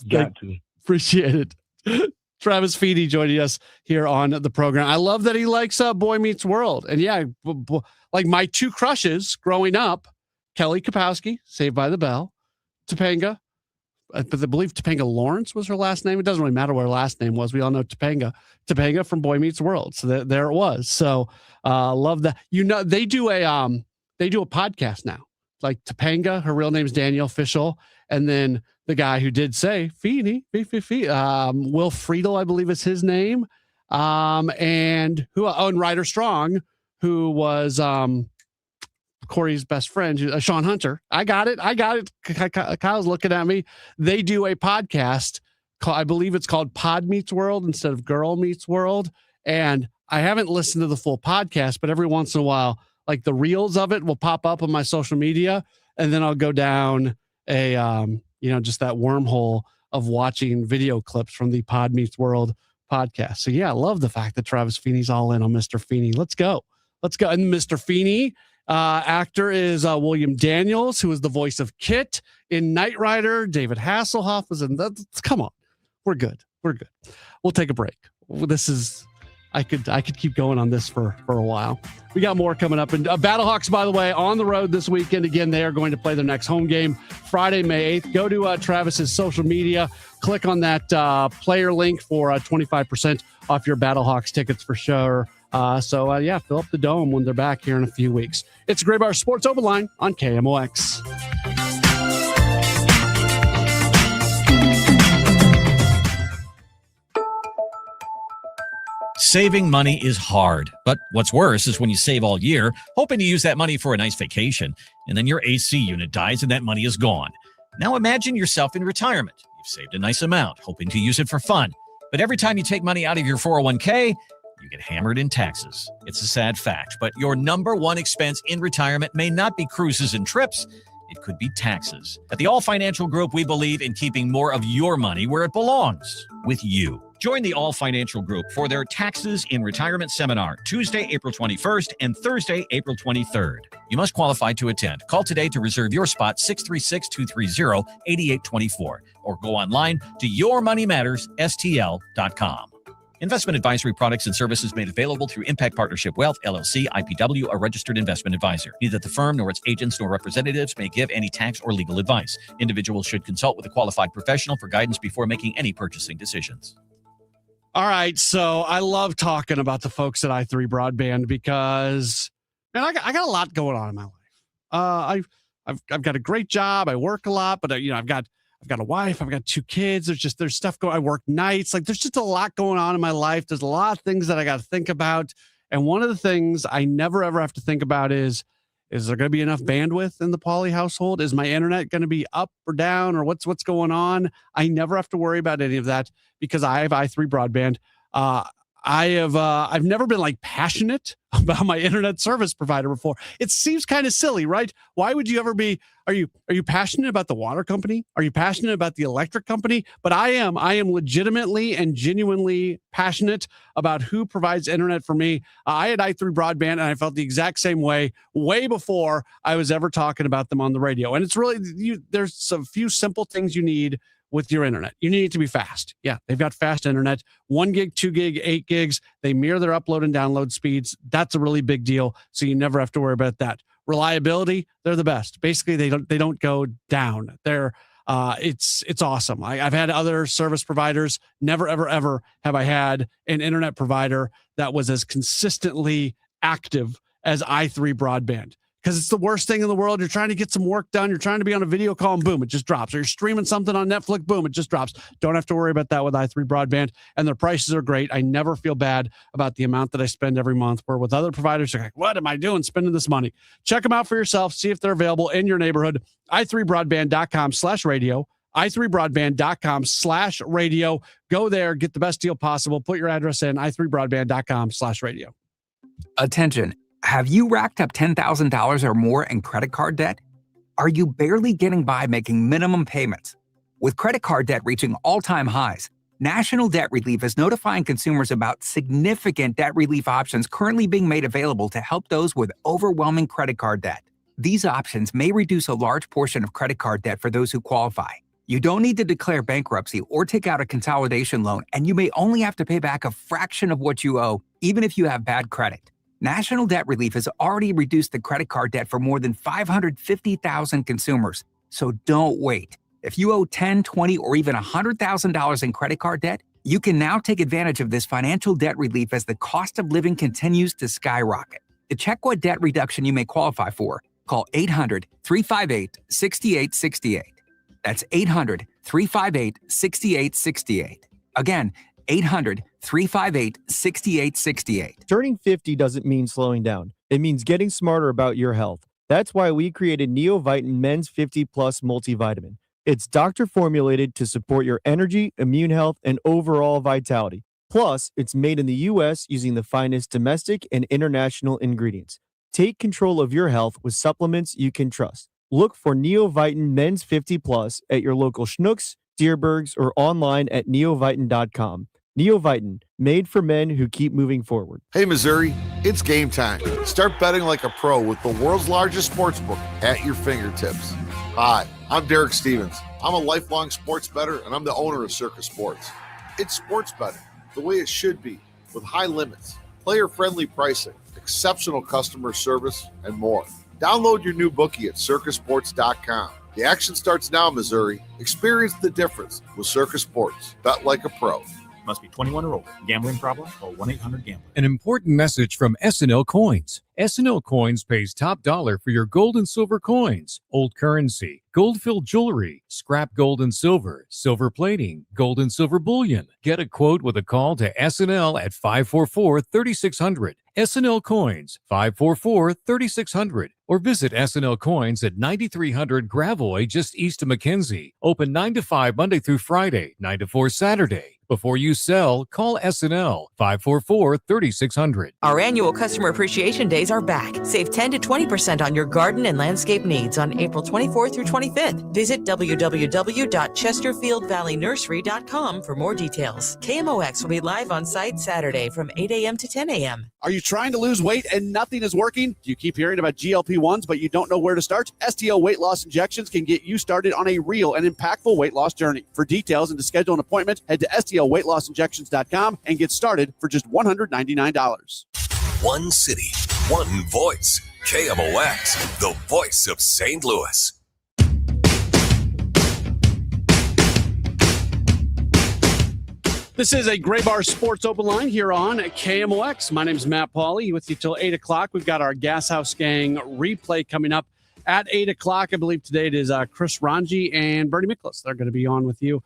Got to. Appreciate it. Travis Feeney joining us here on the program. I love that he likes Boy Meets World. And yeah, like my two crushes growing up, Kelly Kapowski, Saved by the Bell, Topanga, but I believe Topanga Lawrence was her last name. It doesn't really matter what her last name was. We all know Topanga from Boy Meets World. So there it was. So love that. You know, they do a podcast now. Like Topanga, her real name's Danielle Fishel, and then the guy who did say Feeney, Will Friedle, I believe is his name, and Ryder Strong, who was Corey's best friend, Sean Hunter. I got it. Kyle's looking at me. They do a podcast I believe it's called Pod Meets World instead of Girl Meets World, and I haven't listened to the full podcast, but every once in a while, like the reels of it will pop up on my social media, and then I'll go down just that wormhole of watching video clips from the Pod Meets World podcast. So yeah, I love the fact that Travis Feeney's all in on Mr. Feeney. Let's go. And Mr. Feeney, actor is William Daniels, who is the voice of Kit in Knight Rider. David Hasselhoff was in that. Come on. We're good. We'll take a break. I could keep going on this for a while. We got more coming up. And Battlehawks, by the way, on the road this weekend. Again, they are going to play their next home game Friday, May 8th. Go to Travis's social media. Click on that player link for 25% off your Battlehawks tickets for sure. Fill up the dome when they're back here in a few weeks. It's Gray Bar Sports Open Line on KMOX. Saving money is hard, but what's worse is when you save all year, hoping to use that money for a nice vacation, and then your AC unit dies and that money is gone. Now imagine yourself in retirement. You've saved a nice amount, hoping to use it for fun. But every time you take money out of your 401k, you get hammered in taxes. It's a sad fact, but your number one expense in retirement may not be cruises and trips. It could be taxes. At the All Financial Group, we believe in keeping more of your money where it belongs, with you. Join the All Financial Group for their Taxes in Retirement Seminar, Tuesday, April 21st and Thursday, April 23rd. You must qualify to attend. Call today to reserve your spot, 636-230-8824, or go online to yourmoneymattersstl.com. Investment advisory products and services made available through Impact Partnership Wealth, LLC, IPW, a registered investment advisor. Neither the firm nor its agents nor representatives may give any tax or legal advice. Individuals should consult with a qualified professional for guidance before making any purchasing decisions. All right, so I love talking about the folks at i3 Broadband because, man, I got a lot going on in my life. I've got a great job. I work a lot, but I've got a wife. I've got 2 kids. There's stuff going. I work nights. Like there's just a lot going on in my life. There's a lot of things that I got to think about. And one of the things I never ever have to think about is there going to be enough bandwidth in the Pauley household? Is my internet going to be up or down, or what's going on? I never have to worry about any of that because I have i3 Broadband. I've never been like passionate about my internet service provider before. It seems kind of silly, right? Why would you ever be? Are you passionate about the water company? Are you passionate about the electric company? But I am legitimately and genuinely passionate about who provides internet for me. I had i3 broadband, and I felt the exact same way before I was ever talking about them on the radio. And it's really, there's a few simple things you need with your internet. You need it to be fast. Yeah, they've got fast internet, 1 gig, 2 gig, 8 gigs. They mirror their upload and download speeds. That's a really big deal. So you never have to worry about that. Reliability, they're the best. Basically, they don't go down. It's awesome. I've had other service providers. Never, ever have I had an internet provider that was as consistently active as i3 broadband. Because it's the worst thing in the world. You're trying to get some work done. You're trying to be on a video call and boom, it just drops. Or you're streaming something on Netflix, boom, it just drops. Don't have to worry about that with i3 broadband. And their prices are great. I never feel bad about the amount that I spend every month. Where with other providers, you're like, what am I doing spending this money? Check them out for yourself. See if they're available in your neighborhood. i3broadband.com/radio. i3broadband.com/radio. Go there, get the best deal possible. Put your address in, i3broadband.com/radio. Attention. Have you racked up $10,000 or more in credit card debt? Are you barely getting by making minimum payments? With credit card debt reaching all-time highs, National Debt Relief is notifying consumers about significant debt relief options currently being made available to help those with overwhelming credit card debt. These options may reduce a large portion of credit card debt for those who qualify. You don't need to declare bankruptcy or take out a consolidation loan, and you may only have to pay back a fraction of what you owe, even if you have bad credit. National Debt Relief has already reduced the credit card debt for more than 550,000 consumers. So don't wait. If you owe $10,000, $20,000, or even $100,000 in credit card debt, you can now take advantage of this financial debt relief as the cost of living continues to skyrocket. To check what debt reduction you may qualify for, call 800-358-6868. That's 800-358-6868. Again, 800-358-6868. Turning 50 doesn't mean slowing down. It means getting smarter about your health. That's why we created Neovitin Men's 50 Plus Multivitamin. It's doctor formulated to support your energy, immune health, and overall vitality. Plus, it's made in the U.S. using the finest domestic and international ingredients. Take control of your health with supplements you can trust. Look for Neovitin Men's 50 Plus at your local Schnucks, Dierbergs, or online at neovitin.com. Neovitin, made for men who keep moving forward. Hey, Missouri, it's game time. Start betting like a pro with the world's largest sportsbook at your fingertips. Hi, I'm Derek Stevens. I'm a lifelong sports bettor, and I'm the owner of Circus Sports. It's sports betting the way it should be, with high limits, player-friendly pricing, exceptional customer service, and more. Download your new bookie at circusports.com. The action starts now, Missouri. Experience the difference with Circus Sports. Bet like a pro. Must be 21 or older. Gambling problem? Call 1-800-GAMBLER. An important message from S&L Coins. S&L Coins pays top dollar for your gold and silver coins, old currency, gold-filled jewelry, scrap gold and silver, silver plating, gold and silver bullion. Get a quote with a call to S&L at 544-3600. S&L Coins, 544-3600. Or visit S&L Coins at 9300 Gravois, just east of McKenzie. Open 9 to 5 Monday through Friday, 9 to 4 Saturday. Before you sell, call S&L 544-3600. Our annual Customer Appreciation Days are back. Save 10 to 20% on your garden and landscape needs on April 24th through 25th. Visit www.chesterfieldvalleynursery.com for more details. KMOX will be live on site Saturday from 8 a.m. to 10 a.m. Are you trying to lose weight and nothing is working? Do you keep hearing about GLP-1s, but you don't know where to start? STO Weight Loss Injections can get you started on a real and impactful weight loss journey. For details and to schedule an appointment, head to STOWeightLossInjections.com and get started for just $199. One city, one voice. KMOX, the voice of St. Louis. This is a Gray Bar Sports Open Line here on KMOX. My name is Matt Pauley, with you till 8 o'clock. We've got our Gas House Gang replay coming up at 8 o'clock. I believe today it is Chris Ranji and Bernie Miklas. They're going to be on with you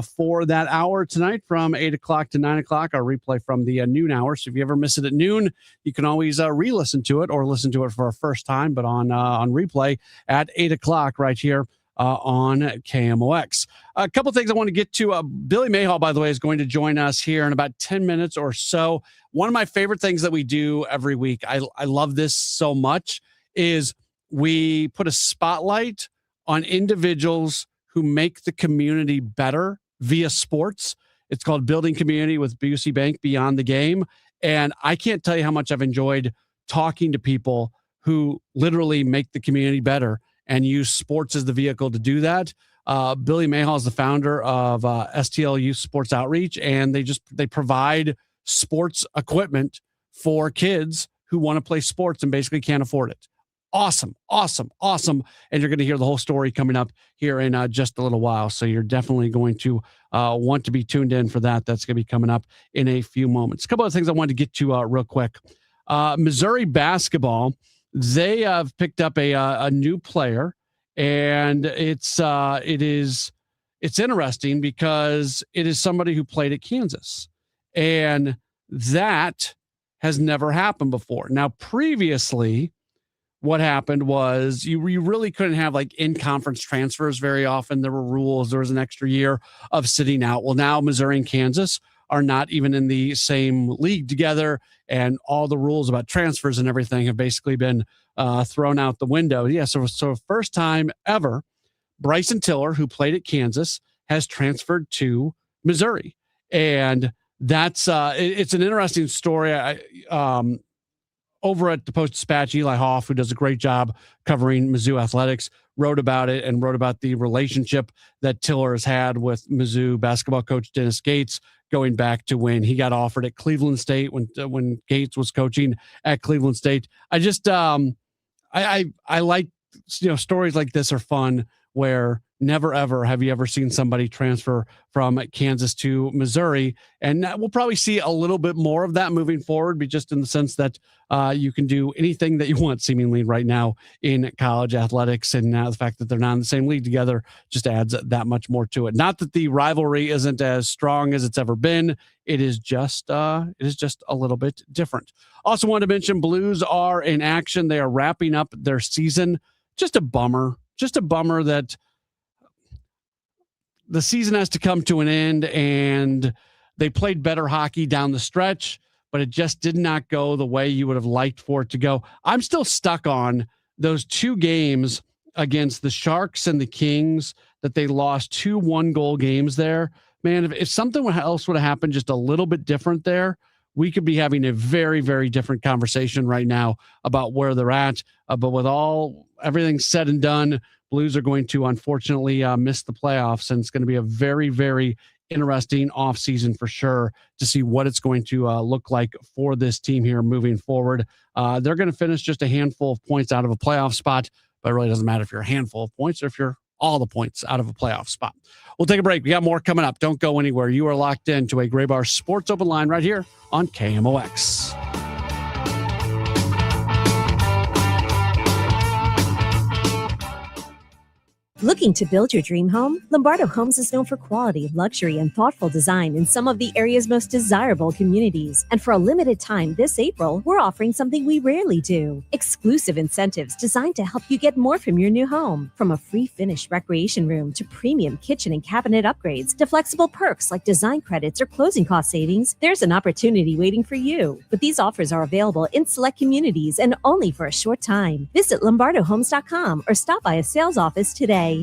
for that hour tonight from 8 o'clock to 9 o'clock, our replay from the noon hour. So if you ever miss it at noon, you can always re-listen to it or listen to it for a first time, but on replay at 8 o'clock right here on KMOX. A couple things I want to get to. Billy Mayhall, by the way, is going to join us here in about 10 minutes or so. One of my favorite things that we do every week, I love this so much, is we put a spotlight on individuals who make the community better via sports. It's called Building Community with Busey Bank Beyond the Game. And I can't tell you how much I've enjoyed talking to people who literally make the community better and use sports as the vehicle to do that. Billy Mayhall is the founder of STL Youth Sports Outreach, and they provide sports equipment for kids who want to play sports and basically can't afford it. Awesome. And you're going to hear the whole story coming up here in just a little while. So you're definitely going to want to be tuned in for that. That's going to be coming up in a few moments. A couple of things I wanted to get to real quick. Missouri basketball, they have picked up a new player, and it's interesting because it is somebody who played at Kansas, and that has never happened before. Now, previously, what happened was you really couldn't have like in-conference transfers very often. There were rules. There was an extra year of sitting out. Well, now Missouri and Kansas are not even in the same league together, and all the rules about transfers and everything have basically been thrown out the window. Yeah, so first time ever, Bryson Tiller, who played at Kansas, has transferred to Missouri, and that's it's an interesting story. Over at the Post-Dispatch, Eli Hoff, who does a great job covering Mizzou athletics, wrote about it and wrote about the relationship that Tiller has had with Mizzou basketball coach Dennis Gates, going back to when he got offered at Cleveland State, when Gates was coaching at Cleveland State. I just I like, stories like this are fun, where never ever have you ever seen somebody transfer from Kansas to Missouri. And we'll probably see a little bit more of that moving forward, but just in the sense that you can do anything that you want seemingly right now in college athletics. And now the fact that they're not in the same league together just adds that much more to it. Not that the rivalry isn't as strong as it's ever been. It is just a little bit different. Also wanted to mention Blues are in action. They are wrapping up their season. Just a bummer that the season has to come to an end, and they played better hockey down the stretch, but it just did not go the way you would have liked for it to go. I'm still stuck on those two games against the Sharks and the Kings that they lost 2 1-goal games there. Man, if something else would have happened just a little bit different there, we could be having a very, very different conversation right now about where they're at. But with everything said and done, Blues are going to unfortunately miss the playoffs, and it's going to be a very, very interesting offseason for sure to see what it's going to look like for this team here moving forward. They're going to finish just a handful of points out of a playoff spot, but it really doesn't matter if you're a handful of points or if you're all the points out of a playoff spot. We'll take a break. We got more coming up. Don't go anywhere. You are locked into a Gray Bar Sports Open Line right here on KMOX. Looking to build your dream home? Lombardo Homes is known for quality, luxury, and thoughtful design in some of the area's most desirable communities. And for a limited time this April, we're offering something we rarely do. Exclusive incentives designed to help you get more from your new home. From a free finished recreation room to premium kitchen and cabinet upgrades to flexible perks like design credits or closing cost savings, there's an opportunity waiting for you. But these offers are available in select communities and only for a short time. Visit LombardoHomes.com or stop by a sales office today.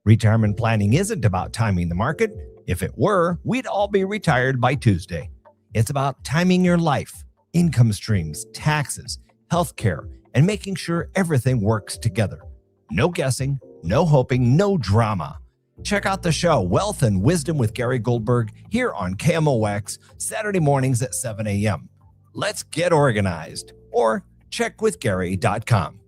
Retirement planning isn't about timing the market. If it were, we'd all be retired by Tuesday. It's about timing your life, income streams, taxes, healthcare, and making sure everything works together. No guessing, no hoping, no drama. Check out the show Wealth and Wisdom with Gary Goldberg here on KMOX, Saturday mornings at 7 a.m. Let's get organized, or checkwithgary.com.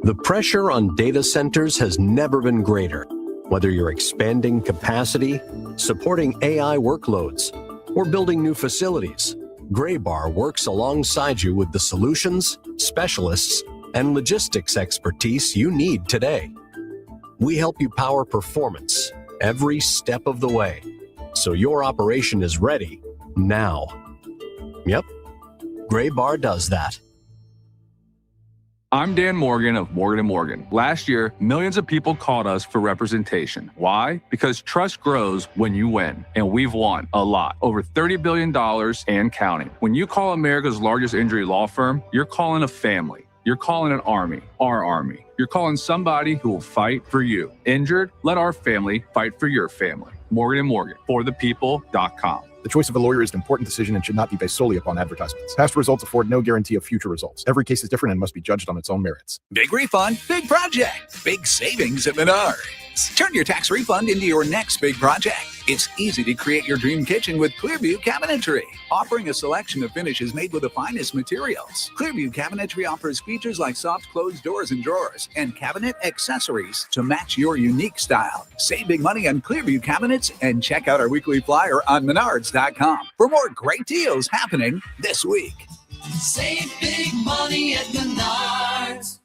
The pressure on data centers has never been greater. Whether you're expanding capacity, supporting AI workloads, or building new facilities, Graybar works alongside you with the solutions, specialists, and logistics expertise you need today. We help you power performance every step of the way, so your operation is ready now. Yep, Graybar does that. I'm Dan Morgan of Morgan & Morgan. Last year, millions of people called us for representation. Why? Because trust grows when you win, and we've won a lot. Over $30 billion and counting. When you call America's largest injury law firm, you're calling a family. You're calling an army, our army. You're calling somebody who will fight for you. Injured? Let our family fight for your family. Morgan & Morgan, forthepeople.com. The choice of a lawyer is an important decision and should not be based solely upon advertisements. Past results afford no guarantee of future results. Every case is different and must be judged on its own merits. Big refund, big project, big savings at Menards. Turn your tax refund into your next big project. It's easy to create your dream kitchen with Clearview Cabinetry, offering a selection of finishes made with the finest materials. Clearview Cabinetry offers features like soft closed doors and drawers and cabinet accessories to match your unique style. Save big money on Clearview cabinets and check out our weekly flyer on Menards.com for more great deals happening this week. Save big money at Menards.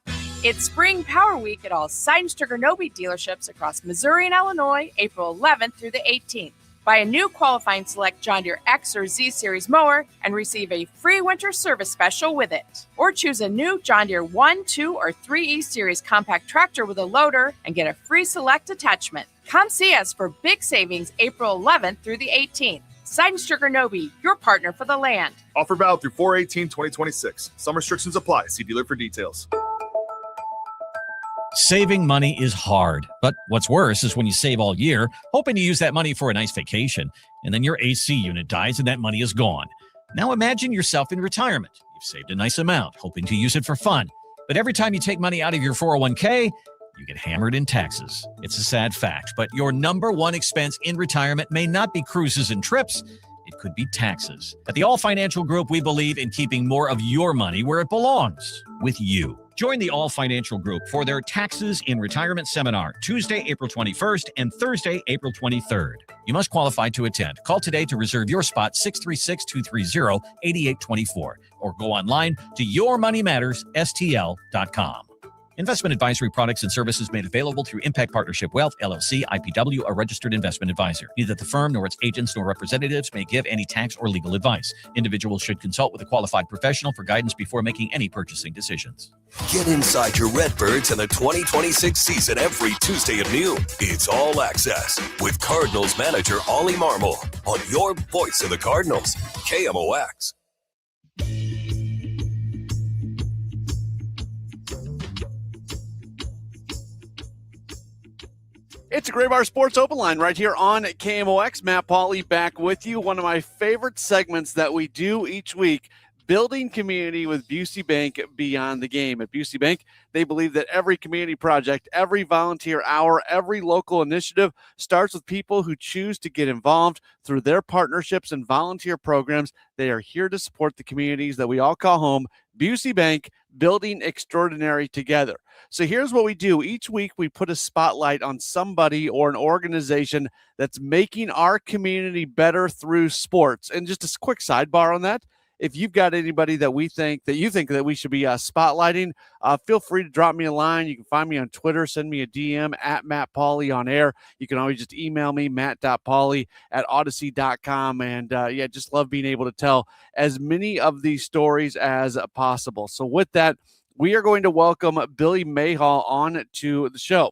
It's Spring Power Week at all Seidenstricker Nobe dealerships across Missouri and Illinois, April 11th through the 18th. Buy a new qualifying select John Deere X or Z Series mower and receive a free winter service special with it. Or choose a new John Deere 1, 2, or 3E Series compact tractor with a loader and get a free select attachment. Come see us for big savings April 11th through the 18th. Seidenstricker Nobe, your partner for the land. Offer valid through 4/18/2026. Some restrictions apply. See dealer for details. Saving money is hard, but what's worse is when you save all year, hoping to use that money for a nice vacation, and then your AC unit dies and that money is gone. Now imagine yourself in retirement. You've saved a nice amount, hoping to use it for fun. But every time you take money out of your 401k, you get hammered in taxes. It's a sad fact, but your number one expense in retirement may not be cruises and trips. It could be taxes. At the All Financial Group, we believe in keeping more of your money where it belongs, with you. Join the All Financial Group for their Taxes in Retirement Seminar, Tuesday, April 21st and Thursday, April 23rd. You must qualify to attend. Call today to reserve your spot, 636-230-8824, or go online to yourmoneymattersstl.com. Investment advisory products and services made available through Impact Partnership Wealth, LLC, IPW, a registered investment advisor. Neither the firm nor its agents nor representatives may give any tax or legal advice. Individuals should consult with a qualified professional for guidance before making any purchasing decisions. Get inside your Redbirds in the 2026 season every Tuesday at noon. It's All Access with Cardinals manager Ollie Marmol on your voice of the Cardinals, KMOX. It's a Graybar Sports Open Line right here on KMOX. Matt Pauley back with you. One of my favorite segments that we do each week, building community with Busey Bank beyond the game. At Busey Bank, they believe that every community project, every volunteer hour, every local initiative starts with people who choose to get involved through their partnerships and volunteer programs. They are here to support the communities that we all call home. Busey Bank, building extraordinary together. So here's what we do. Each week, we put a spotlight on somebody or an organization that's making our community better through sports. And just a quick sidebar on that. If you've got anybody that you think that we should be spotlighting, feel free to drop me a line. You can find me on Twitter. Send me a DM at Matt Pauley on air. You can always just email me, matt.pauley@odyssey.com. And just love being able to tell as many of these stories as possible. So with that, we are going to welcome Billy Mayhall on to the show.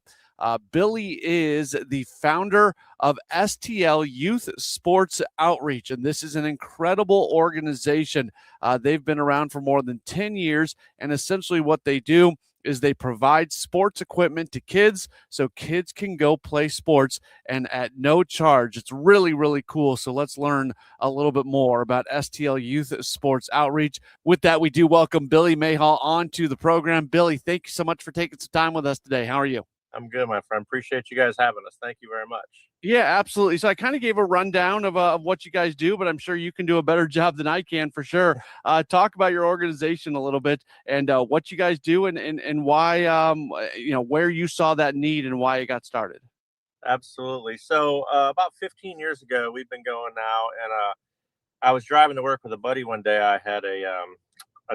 Billy is the founder of STL Youth Sports Outreach, and this is an incredible organization. They've been around for more than 10 years, and essentially what they do is they provide sports equipment to kids so kids can go play sports and at no charge. It's really, really cool. So let's learn a little bit more about STL Youth Sports Outreach. With that, we do welcome Billy Mayhall onto the program. Billy, thank you so much for taking some time with us today. How are you? I'm good, my friend. Appreciate you guys having us. Thank you very much. Yeah, absolutely. So I kind of gave a rundown of what you guys do, but I'm sure you can do a better job than I can for sure. Talk about your organization a little bit and what you guys do and why, where you saw that need and why it got started. Absolutely. So about 15 years ago, we've been going now, and I was driving to work with a buddy one day. I had a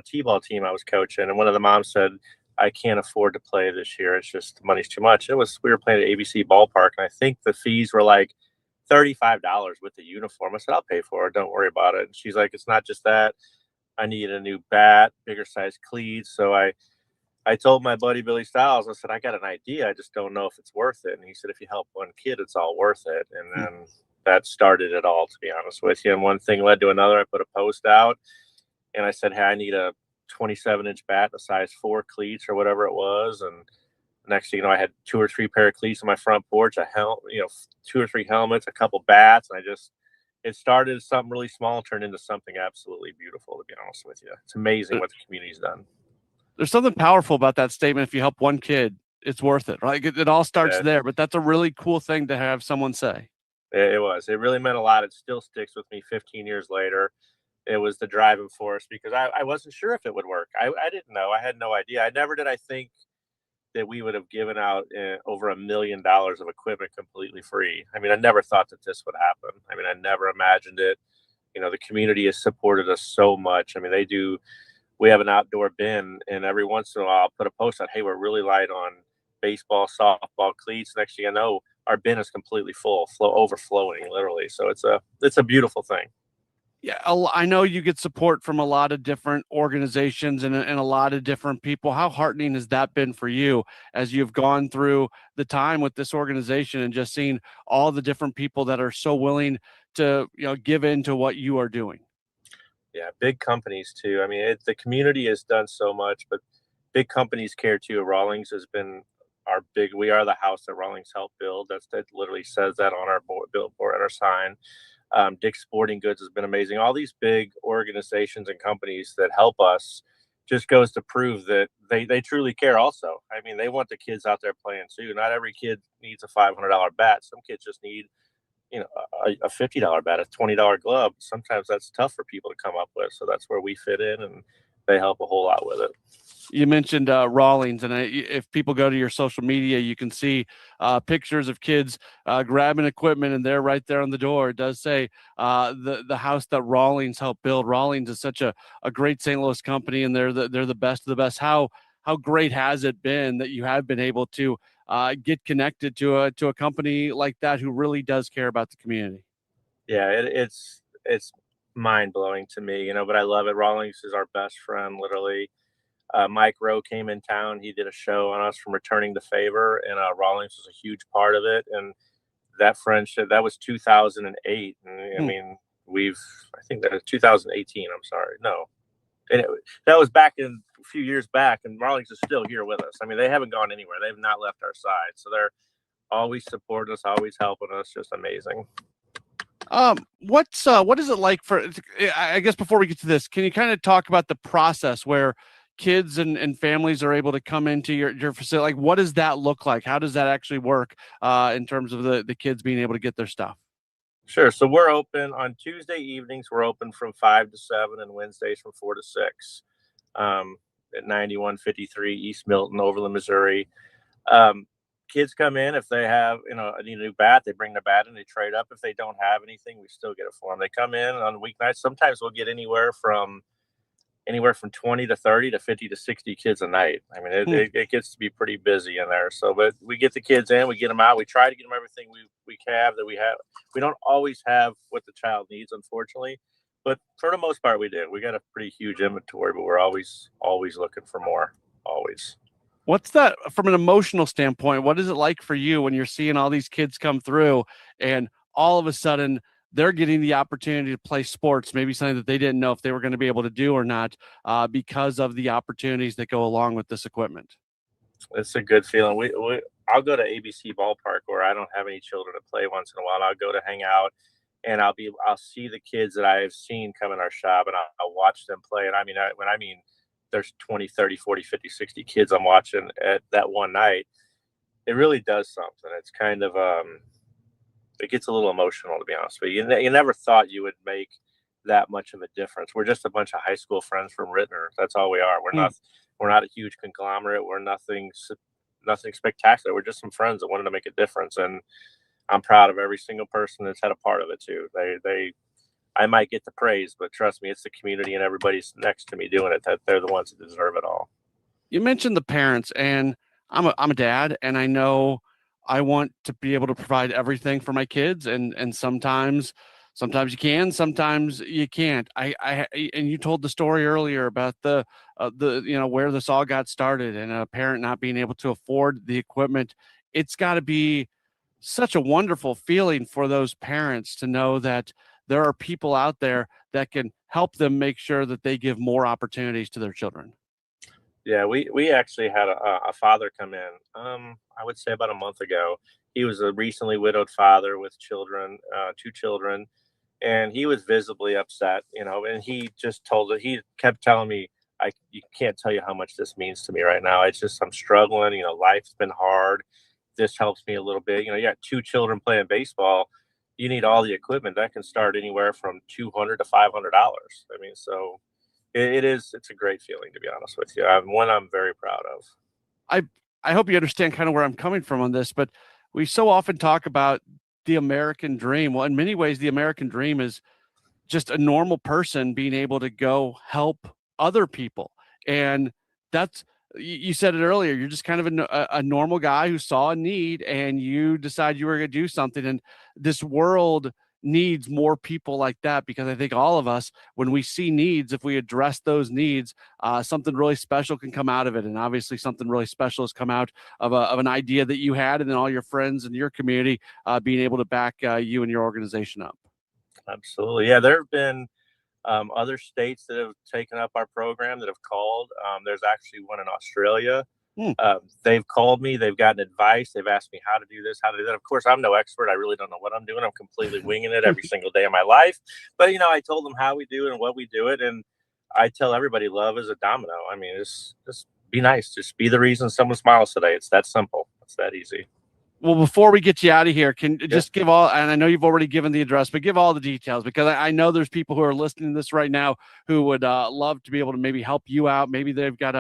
T-ball team I was coaching, and one of the moms said, I can't afford to play this year. It's just the money's too much. We were playing at ABC Ballpark, and I think the fees were like $35 with the uniform. I said, I'll pay for it. Don't worry about it. And she's like, it's not just that. I need a new bat, bigger size cleats. So I I told my buddy Billy Stiles, I said, I got an idea. I just don't know if it's worth it. And he said, if you help one kid, it's all worth it. And then that started it all, to be honest with you. And one thing led to another. I put a post out and I said, hey, I need a 27-inch bat, a size 4 cleats or whatever it was. And next thing you know, I had 2 or 3 pair of cleats on my front porch, 2 or 3 helmets, a couple bats. And it started as something really small and turned into something absolutely beautiful, to be honest with you. It's amazing what the community's done. There's something powerful about that statement. If you help one kid, it's worth it, right? It all starts there, but that's a really cool thing to have someone say. It was. It really meant a lot. It still sticks with me 15 years later. It was the driving force because I wasn't sure if it would work. I didn't know. I had no idea. I never did. I think that we would have given out over $1 million of equipment completely free. I mean, I never thought that this would happen. I mean, I never imagined it. The community has supported us so much. I mean, we have an outdoor bin, and every once in a while I'll put a post out, hey, we're really light on baseball, softball, cleats. Next thing I know, our bin is completely full, overflowing literally. So it's a beautiful thing. Yeah, I know you get support from a lot of different organizations and a lot of different people. How heartening has that been for you as you've gone through the time with this organization and just seen all the different people that are so willing to give in to what you are doing? Yeah, big companies too. I mean, the community has done so much, but big companies care too. Rawlings has been we are the house that Rawlings helped build. That literally says that on our billboard and our sign. Dick's Sporting Goods has been amazing. All these big organizations and companies that help us just goes to prove that they truly care also. I mean, they want the kids out there playing too. Not every kid needs a $500 bat. Some kids just need a $50 bat, a $20 glove. Sometimes that's tough for people to come up with. So that's where we fit in, and they help a whole lot with it. You mentioned Rawlings, and if people go to your social media, you can see pictures of kids grabbing equipment, and they're right there on the door. It does say the house that Rawlings helped build. Rawlings is such a great St. Louis company, and they're the best of the best. How great has it been that you have been able to get connected to a company like that who really does care about the community? Yeah, it's mind blowing to me, but I love it. Rawlings is our best friend, literally. Mike Rowe came in town. He did a show on us from Returning the Favor, and Rawlings was a huge part of it. And that friendship, that was 2008. And I mean, I think that was 2018. I'm sorry. No. And that was back in a few years back, and Rawlings is still here with us. I mean, they haven't gone anywhere. They've not left our side. So they're always supporting us, always helping us. Just amazing. What is it like I guess before we get to this, can you kind of talk about the process where kids and families are able to come into your facility? Like, what does that look like? How does that actually work in terms of the kids being able to get their stuff? Sure. So we're open on Tuesday evenings. We're open from 5 to 7, and Wednesdays from 4 to 6 at 9153 East Milton, Overland, Missouri. Kids come in. If they have, need a new bat, they bring the bat and they trade up. If they don't have anything, we still get it for them. They come in on weeknights. Sometimes we'll get anywhere from 20 to 30 to 50 to 60 kids a night. I mean, it gets to be pretty busy in there. So, but we get the kids in, we get them out. We try to get them everything we have. We don't always have what the child needs, unfortunately, but for the most part, we do. We got a pretty huge inventory, but we're always looking for more. Always. What's that from an emotional standpoint? What is it like for you when you're seeing all these kids come through and all of a sudden they're getting the opportunity to play sports, maybe something that they didn't know if they were going to be able to do or not, because of the opportunities that go along with this equipment? It's a good feeling. I'll go to ABC Ballpark where I don't have any children to play once in a while. I'll go to hang out, and I'll see the kids that I have seen come in our shop, and I'll watch them play. And I mean, when I mean there's 20, 30, 40, 50, 60 kids I'm watching at that one night, it really does something. It's kind of it gets a little emotional, to be honest with you. You never thought you would make that much of a difference. We're just a bunch of high school friends from Rittner. That's all we are. We're not a huge conglomerate. We're nothing spectacular. We're just some friends that wanted to make a difference. And I'm proud of every single person that's had a part of it too. I might get the praise, but trust me, it's the community and everybody's next to me doing it that they're the ones that deserve it all. You mentioned the parents, and I'm a dad, and I know I want to be able to provide everything for my kids. And sometimes sometimes you can, sometimes you can't. And you told the story earlier about the where this all got started and a parent not being able to afford the equipment. It's got to be such a wonderful feeling for those parents to know that there are people out there that can help them make sure that they give more opportunities to their children. Yeah, we actually had a father come in, I would say about a month ago. He was a recently widowed father with children, 2 children, and he was visibly upset, and he kept telling me, you can't tell you how much this means to me right now. It's just, I'm struggling, life's been hard. This helps me a little bit. You got 2 children playing baseball. You need all the equipment that can start anywhere from $200 to $500. I mean, so it's a great feeling, to be honest with you. One I'm very proud of. I hope you understand kind of where I'm coming from on this, but we so often talk about the American dream. Well, in many ways, the American dream is just a normal person being able to go help other people. And that's, you said it earlier, you're just kind of a normal guy who saw a need and you decide you were going to do something. And this world needs more people like that, because I think all of us, when we see needs, if we address those needs, something really special can come out of it. And obviously something really special has come out of an idea that you had, and then all your friends in your community being able to back you and your organization up. Absolutely. Yeah, there have been other states that have taken up our program that have called. There's actually one in Australia. They've called me. They've gotten advice. They've asked me how to do this, how to do that. Of course, I'm no expert. I really don't know what I'm doing. I'm completely winging it every single day of my life. But, I told them how we do it and what we do it. And I tell everybody, love is a domino. I mean, just be nice. Just be the reason someone smiles today. It's that simple. It's that easy. Well, before we get you out of here, can just give all, and I know you've already given the address, but give all the details, because I know there's people who are listening to this right now who would love to be able to maybe help you out. Maybe they've got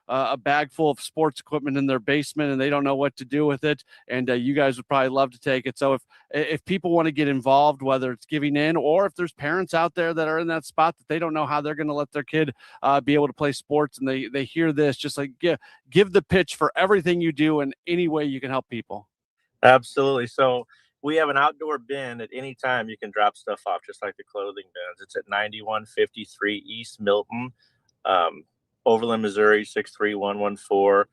a bag full of sports equipment in their basement and they don't know what to do with it. And you guys would probably love to take it. So if people want to get involved, whether it's giving in, or if there's parents out there that are in that spot that they don't know how they're going to let their kid be able to play sports, and they hear this, just like give the pitch for everything you do and any way you can help people. Absolutely. So we have an outdoor bin at any time you can drop stuff off, just like the clothing bins. It's at 9153 East Milton, Overland, Missouri, 63114.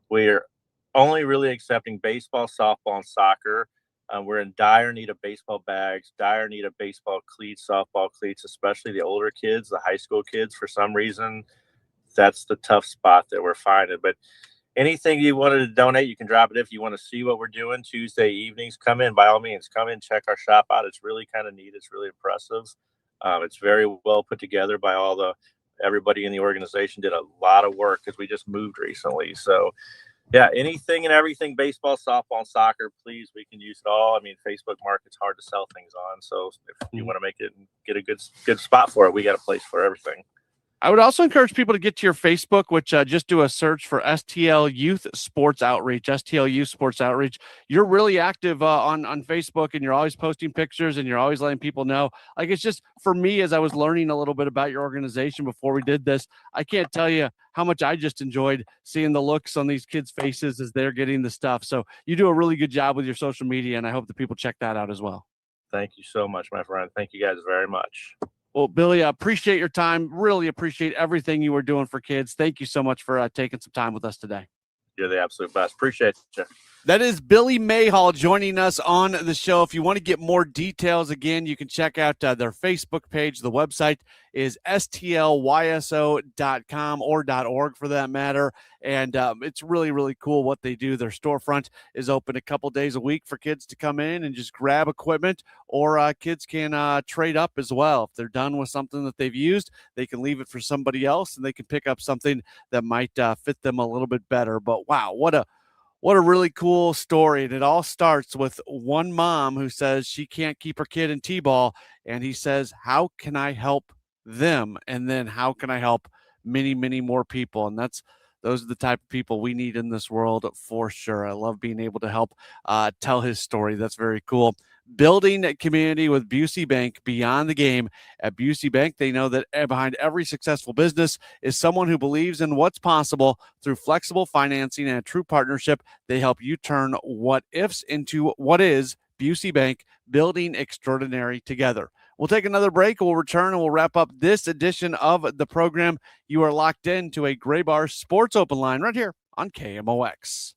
We're only really accepting baseball, softball, and soccer. We're in dire need of baseball bags, dire need of baseball cleats, softball cleats, especially the older kids, the high school kids. For some reason, that's the tough spot that we're finding. But anything you wanted to donate, you can drop it. If you want to see what we're doing Tuesday evenings, come in, by all means. Come in, check our shop out. It's really kind of neat. It's really impressive. It's very well put together by everybody in the organization. Did a lot of work because we just moved recently. So yeah, anything and everything, baseball, softball, and soccer, please, we can use it all. I mean, Facebook Market's hard to sell things on. So if you want to make it and get a good spot for it, we got a place for everything. I would also encourage people to get to your Facebook, which just do a search for STL Youth Sports Outreach, STL Youth Sports Outreach. You're really active on Facebook, and you're always posting pictures, and you're always letting people know. Like, it's just, for me, as I was learning a little bit about your organization before we did this, I can't tell you how much I just enjoyed seeing the looks on these kids' faces as they're getting the stuff. So you do a really good job with your social media, and I hope that people check that out as well. Thank you so much, my friend. Thank you guys very much. Well, Billy, I appreciate your time. Really appreciate everything you were doing for kids. Thank you so much for taking some time with us today. You're the absolute best. Appreciate you. That is Billy Mayhall joining us on the show. If you want to get more details, again, you can check out their Facebook page. The website is stlyso.com or .org for that matter. And it's really, really cool what they do. Their storefront is open a couple days a week for kids to come in and just grab equipment, or kids can trade up as well. If they're done with something that they've used, they can leave it for somebody else and they can pick up something that might fit them a little bit better. But wow, what a really cool story. And it all starts with one mom who says she can't keep her kid in T-ball. And he says, how can I help them? And then how can I help many, many more people? And those are the type of people we need in this world for sure. I love being able to help tell his story. That's very cool. Building a community with Busey Bank beyond the game. At Busey Bank, they know that behind every successful business is someone who believes in what's possible. Through flexible financing and a true partnership, they help you turn what ifs into what is. Busey Bank, building extraordinary together. We'll take another break. We'll return and we'll wrap up this edition of the program. You are locked into a Gray Bar Sports Open Line right here on KMOX.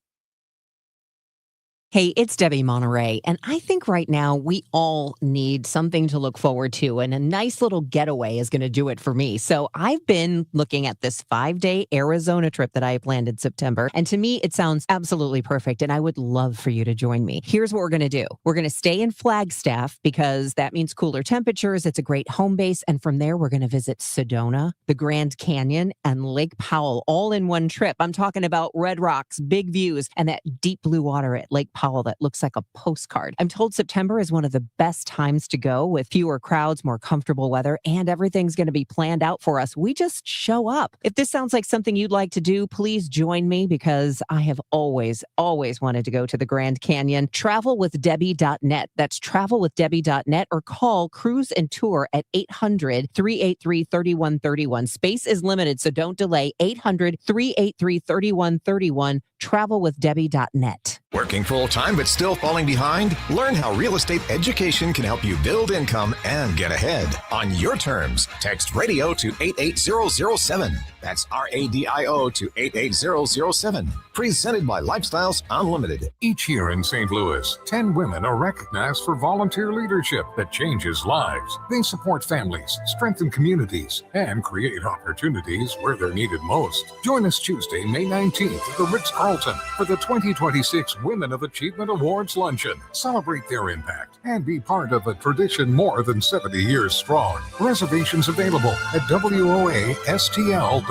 Hey, it's Debbie Monterey, and I think right now we all need something to look forward to, and a nice little getaway is going to do it for me. So I've been looking at this 5-day Arizona trip that I planned in September, and to me, it sounds absolutely perfect, and I would love for you to join me. Here's what we're going to do. We're going to stay in Flagstaff because that means cooler temperatures. It's a great home base, and from there, we're going to visit Sedona, the Grand Canyon, and Lake Powell all in one trip. I'm talking about red rocks, big views, and that deep blue water at Lake Powell that looks like a postcard. I'm told September is one of the best times to go with fewer crowds, more comfortable weather, and everything's going to be planned out for us. We just show up. If this sounds like something you'd like to do, please join me because I have always wanted to go to the Grand Canyon. Travelwithdebbie.net. That's travelwithdebbie.net or call Cruise and Tour at 800-383-3131. Space is limited, so don't delay. 800-383-3131. Travelwithdebbie.net. Working full-time but still falling behind? Learn how real estate education can help you build income and get ahead on your terms. Text radio to 88007. That's RADIO to 88007. Presented by Lifestyles Unlimited. Each year in St. Louis, 10 women are recognized for volunteer leadership that changes lives. They support families, strengthen communities, and create opportunities where they're needed most. Join us Tuesday, May 19th at the Ritz-Carlton for the 2026 Women of Achievement Awards Luncheon. Celebrate their impact and be part of a tradition more than 70 years strong. Reservations available at WOASTL.org.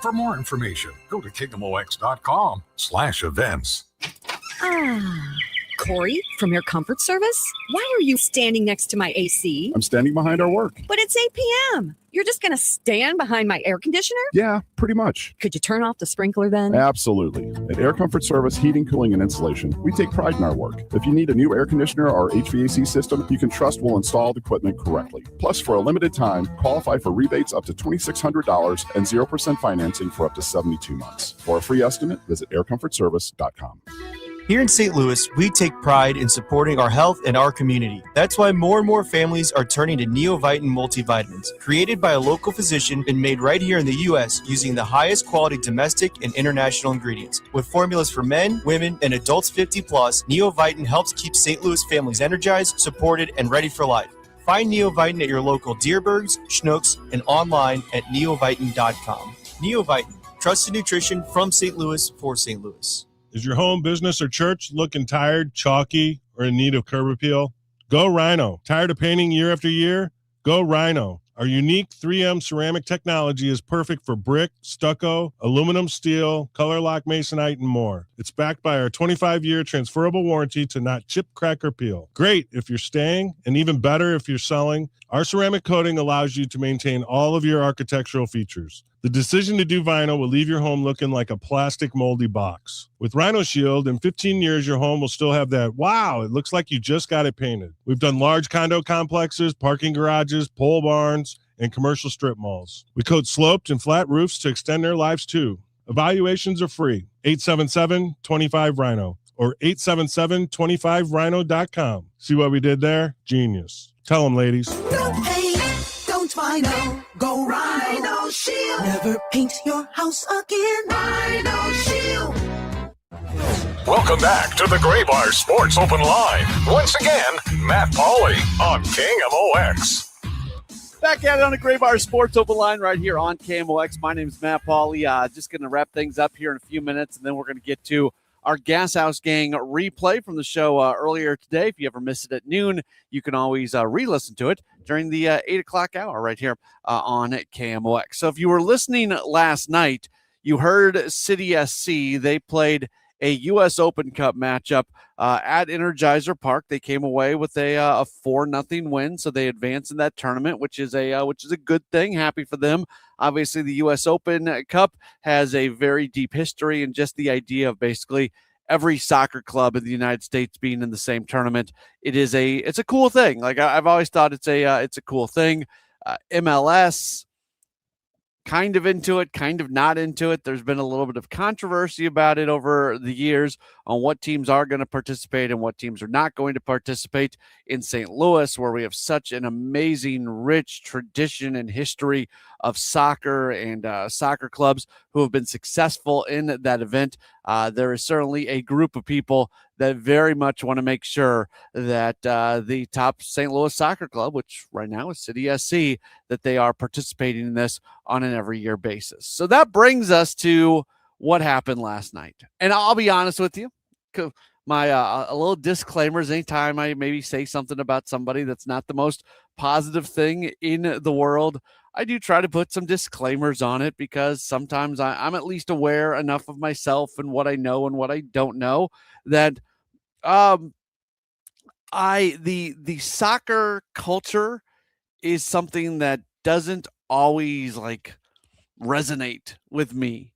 For more information, go to KMOX.com/events. Corey, from your comfort service? Why are you standing next to my AC? I'm standing behind our work. But it's 8 p.m. You're just going to stand behind my air conditioner? Yeah, pretty much. Could you turn off the sprinkler then? Absolutely. At Air Comfort Service Heating, Cooling, and Insulation, we take pride in our work. If you need a new air conditioner or HVAC system, you can trust we'll install the equipment correctly. Plus, for a limited time, qualify for rebates up to $2,600 and 0% financing for up to 72 months. For a free estimate, visit aircomfortservice.com. Here in St. Louis, we take pride in supporting our health and our community. That's why more and more families are turning to Neovitin multivitamins, created by a local physician and made right here in the U.S. using the highest quality domestic and international ingredients. With formulas for men, women, and adults 50 plus, Neovitin helps keep St. Louis families energized, supported, and ready for life. Find Neovitin at your local Deerbergs, Schnucks, and online at neovitin.com. Neovitin, trusted nutrition from St. Louis for St. Louis. Is your home, business, or church looking tired, chalky, or in need of curb appeal? Go Rhino. Tired of painting year after year? Go Rhino. Our unique 3M ceramic technology is perfect for brick, stucco, aluminum, steel, color lock masonite, and more. It's backed by our 25-year transferable warranty to not chip, crack, or peel. Great if you're staying, and even better if you're selling. Our ceramic coating allows you to maintain all of your architectural features. The decision to do vinyl will leave your home looking like a plastic moldy box. With Rhino Shield, in 15 years, your home will still have that, wow, it looks like you just got it painted. We've done large condo complexes, parking garages, pole barns, and commercial strip malls. We coat sloped and flat roofs to extend their lives too. Evaluations are free. 877-25-RHINO or 877-25rhino.com. See what we did there? Genius. Tell them, ladies. Don't paint, don't Rhino, go Rhino Shield. Never paint your house again. Rhino Shield. Welcome back to the Gray Bar Sports Open Line. Once again, Matt Pauley on KMOX. Back at it on the Gray Bar Sports Open Line right here on KMOX. My name is Matt Pauley. Just going to wrap things up here in a few minutes, and then we're going to get to our Gas House Gang replay from the show earlier today. If you ever missed it at noon, you can always re-listen to it during the 8 o'clock hour right here on KMOX. So if you were listening last night, you heard City SC. They played a U.S. Open Cup matchup at Energizer Park. They came away with a 4-0 win, so they advanced in that tournament, which is a good thing. Happy for them. Obviously, the U.S. Open Cup has a very deep history, and just the idea of basically every soccer club in the United States being in the same tournament, it's a cool thing. Like I've always thought it's a cool thing. MLS kind of into it, kind of not into it. There's been a little bit of controversy about it over the years on what teams are going to participate and what teams are not going to participate. In St. Louis, where we have such an amazing, rich tradition and history of soccer and soccer clubs who have been successful in that event, there is certainly a group of people that very much want to make sure that the top St. Louis Soccer Club, which right now is City SC, that they are participating in this on an every year basis. So that brings us to what happened last night. And I'll be honest with you, my a little disclaimers anytime I maybe say something about somebody that's not the most positive thing in the world, I do try to put some disclaimers on it, because sometimes I'm at least aware enough of myself and what I know and what I don't know that the soccer culture is something that doesn't always like resonate with me.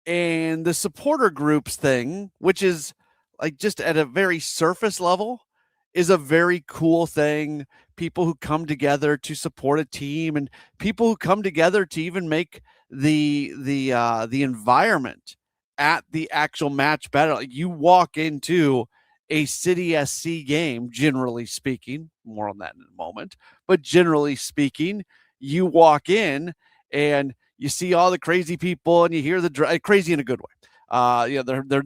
And the supporter groups thing, which is like just at a very surface level, is a very cool thing. People who come together to support a team, and people who come together to even make the environment at the actual match better. Like, you walk into a City SC game, generally speaking, more on that in a moment, but generally speaking, you walk in and you see all the crazy people, and you hear the crazy in a good way.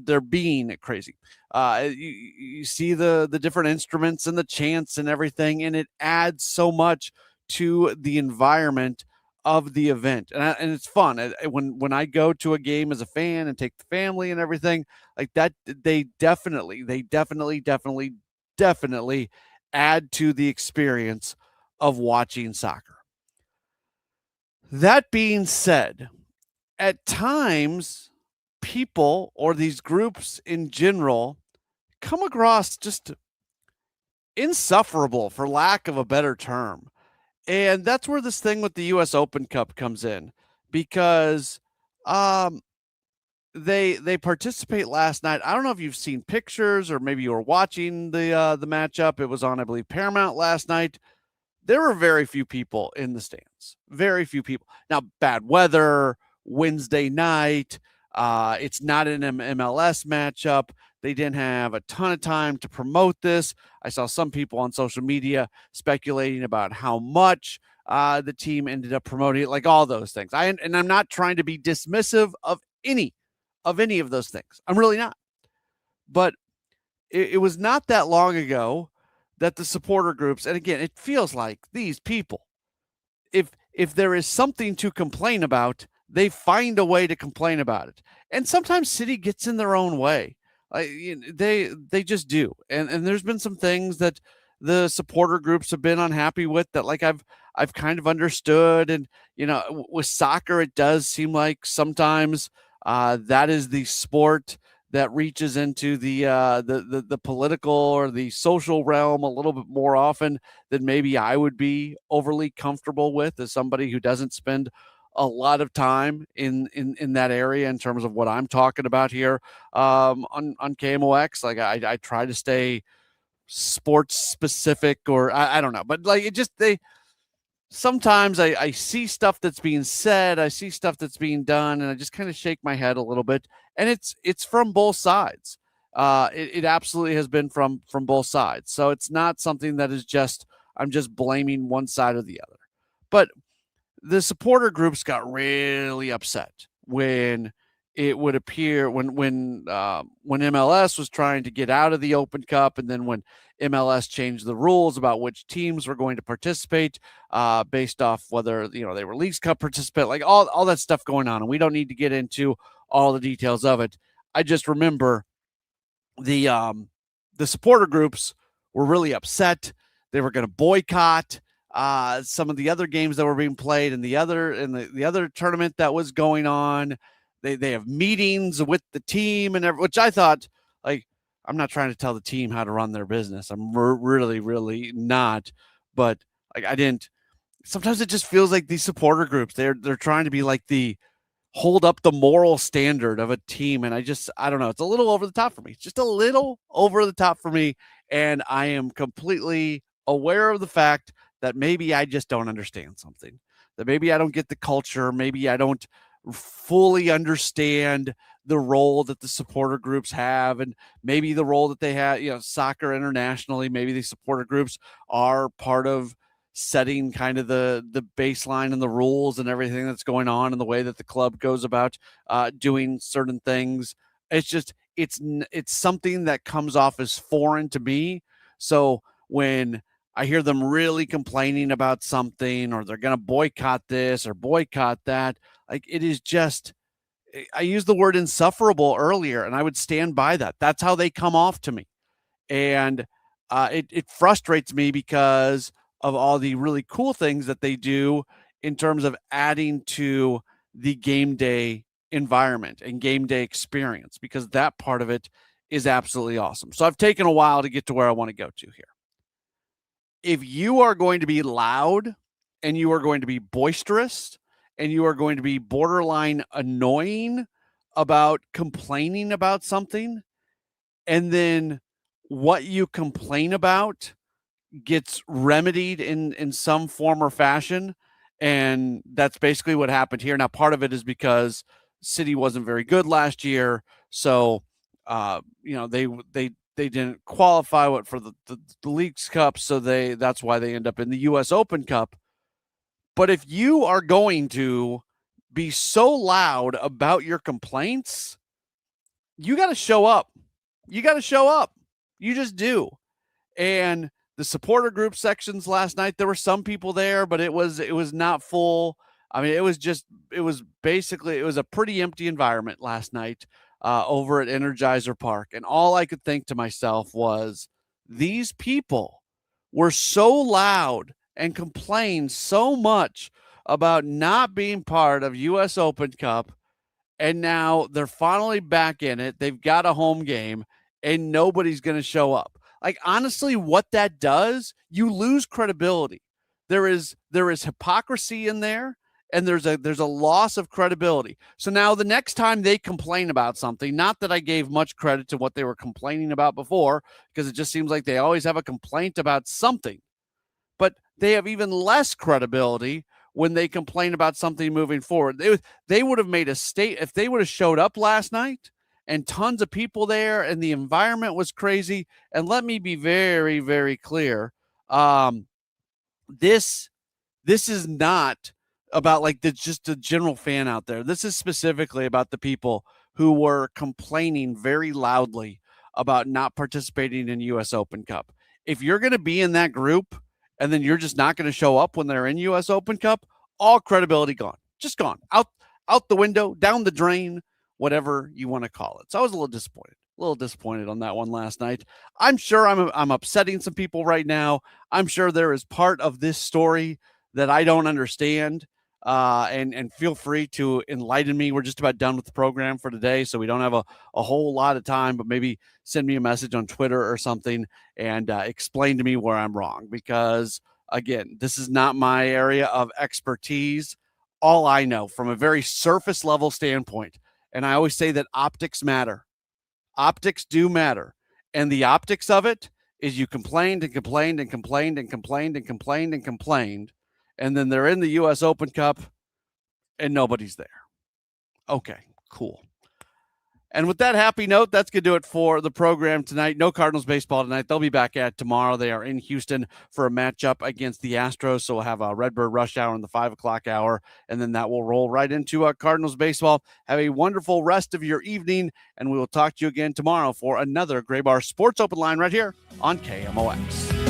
They're being crazy. You see the different instruments and the chants and everything, and it adds so much to the environment of the event, and it's fun. When I go to a game as a fan and take the family and everything like that, they definitely add to the experience of watching soccer. That being said, at times, people or these groups in general come across just insufferable, for lack of a better term. And that's where this thing with the US Open Cup comes in, because they participate last night. I don't know if you've seen pictures or maybe you were watching the matchup. It was on, I believe, Paramount last night. There were very few people in the stands. Very few people. Now, bad weather, Wednesday night. It's not an MLS matchup. They didn't have a ton of time to promote this. I saw some people on social media speculating about how much the team ended up promoting it, like all those things. And I'm not trying to be dismissive of any of those things. I'm really not. But it was not that long ago that the supporter groups, and again, it feels like these people, if there is something to complain about, they find a way to complain about it. And sometimes City gets in their own way. They just do. And there's been some things that the supporter groups have been unhappy with that, like, I've kind of understood. And, with soccer, it does seem like sometimes that is the sport that reaches into the political or the social realm a little bit more often than maybe I would be overly comfortable with, as somebody who doesn't spend a lot of time in that area in terms of what I'm talking about here on KMOX. Like, I try to stay sports specific, or I don't know, but like, sometimes I see stuff that's being said, I see stuff that's being done, and I just kind of shake my head a little bit. And it's from both sides. It absolutely has been from both sides. So it's not something that is I'm just blaming one side or the other. But the supporter groups got really upset when it would appear when MLS was trying to get out of the Open Cup, and then when MLS changed the rules about which teams were going to participate based off whether they were Leagues Cup participant, like all that stuff going on. And we don't need to get into all the details of it. I just remember the supporter groups were really upset. They were going to boycott some of the other games that were being played in the other tournament that was going on. They have meetings with the team and which I thought, like, I'm not trying to tell the team how to run their business. I'm really not. But like, sometimes it just feels like these supporter groups, they're trying to be like hold up the moral standard of a team. And I don't know. It's a little over the top for me. It's just a little over the top for me. And I am completely aware of the fact that maybe I just don't understand something. that maybe I don't get the culture, maybe I don't fully understand the role that the supporter groups have, and maybe the role that they have, soccer internationally, maybe the supporter groups are part of setting kind of the baseline and the rules and everything that's going on and the way that the club goes about doing certain things. It's just, it's something that comes off as foreign to me. So when I hear them really complaining about something, or they're going to boycott this or boycott that, like, it is just, I used the word insufferable earlier, and I would stand by that. That's how they come off to me. And it frustrates me because of all the really cool things that they do in terms of adding to the game day environment and game day experience, because that part of it is absolutely awesome. So I've taken a while to get to where I want to go to here. If you are going to be loud and you are going to be boisterous and you are going to be borderline annoying about complaining about something, and then what you complain about gets remedied in some form or fashion, and that's basically what happened here. Now, part of it is because City wasn't very good last year, so they didn't qualify for the Leagues Cup, so that's why they end up in the U.S. Open Cup. But if you are going to be so loud about your complaints, you got to show up. You got to show up. You just do. And the supporter group sections last night, there were some people there, but it was not full. I mean, it was a pretty empty environment last night over at Energizer Park. And all I could think to myself was, these people were so loud and complained so much about not being part of U.S. Open Cup, and now they're finally back in it. They've got a home game, and nobody's going to show up. Like, honestly, what that does, you lose credibility. There is hypocrisy in there, and there's a loss of credibility. So now the next time they complain about something, not that I gave much credit to what they were complaining about before, because it just seems like they always have a complaint about something, but they have even less credibility when they complain about something moving forward. They would have made a if they would have showed up last night and tons of people there and the environment was crazy. And let me be very, very clear. This is not about like just the general fan out there. This is specifically about the people who were complaining very loudly about not participating in U.S. Open Cup. If you're going to be in that group and then you're just not going to show up when they're in U.S. Open Cup, all credibility gone. Just gone. Out the window, down the drain, whatever you want to call it. So I was a little disappointed on that one last night. I'm sure I'm upsetting some people right now. I'm sure there is part of this story that I don't understand. And feel free to enlighten me. We're just about done with the program for today, so we don't have a whole lot of time, but maybe send me a message on Twitter or something and explain to me where I'm wrong, because again, this is not my area of expertise. All I know from a very surface level standpoint, and I always say that optics matter. Optics do matter. And the optics of it is you complained and complained and complained and complained and complained and complained. And then they're in the U.S. Open Cup and nobody's there. Okay, cool. And with that happy note, that's going to do it for the program tonight. No Cardinals baseball tonight. They'll be back at tomorrow. They are in Houston for a matchup against the Astros. So we'll have a Redbird rush hour in the 5 o'clock hour, and then that will roll right into Cardinals baseball. Have a wonderful rest of your evening, and we will talk to you again tomorrow for another Gray Bar Sports Open Line right here on KMOX.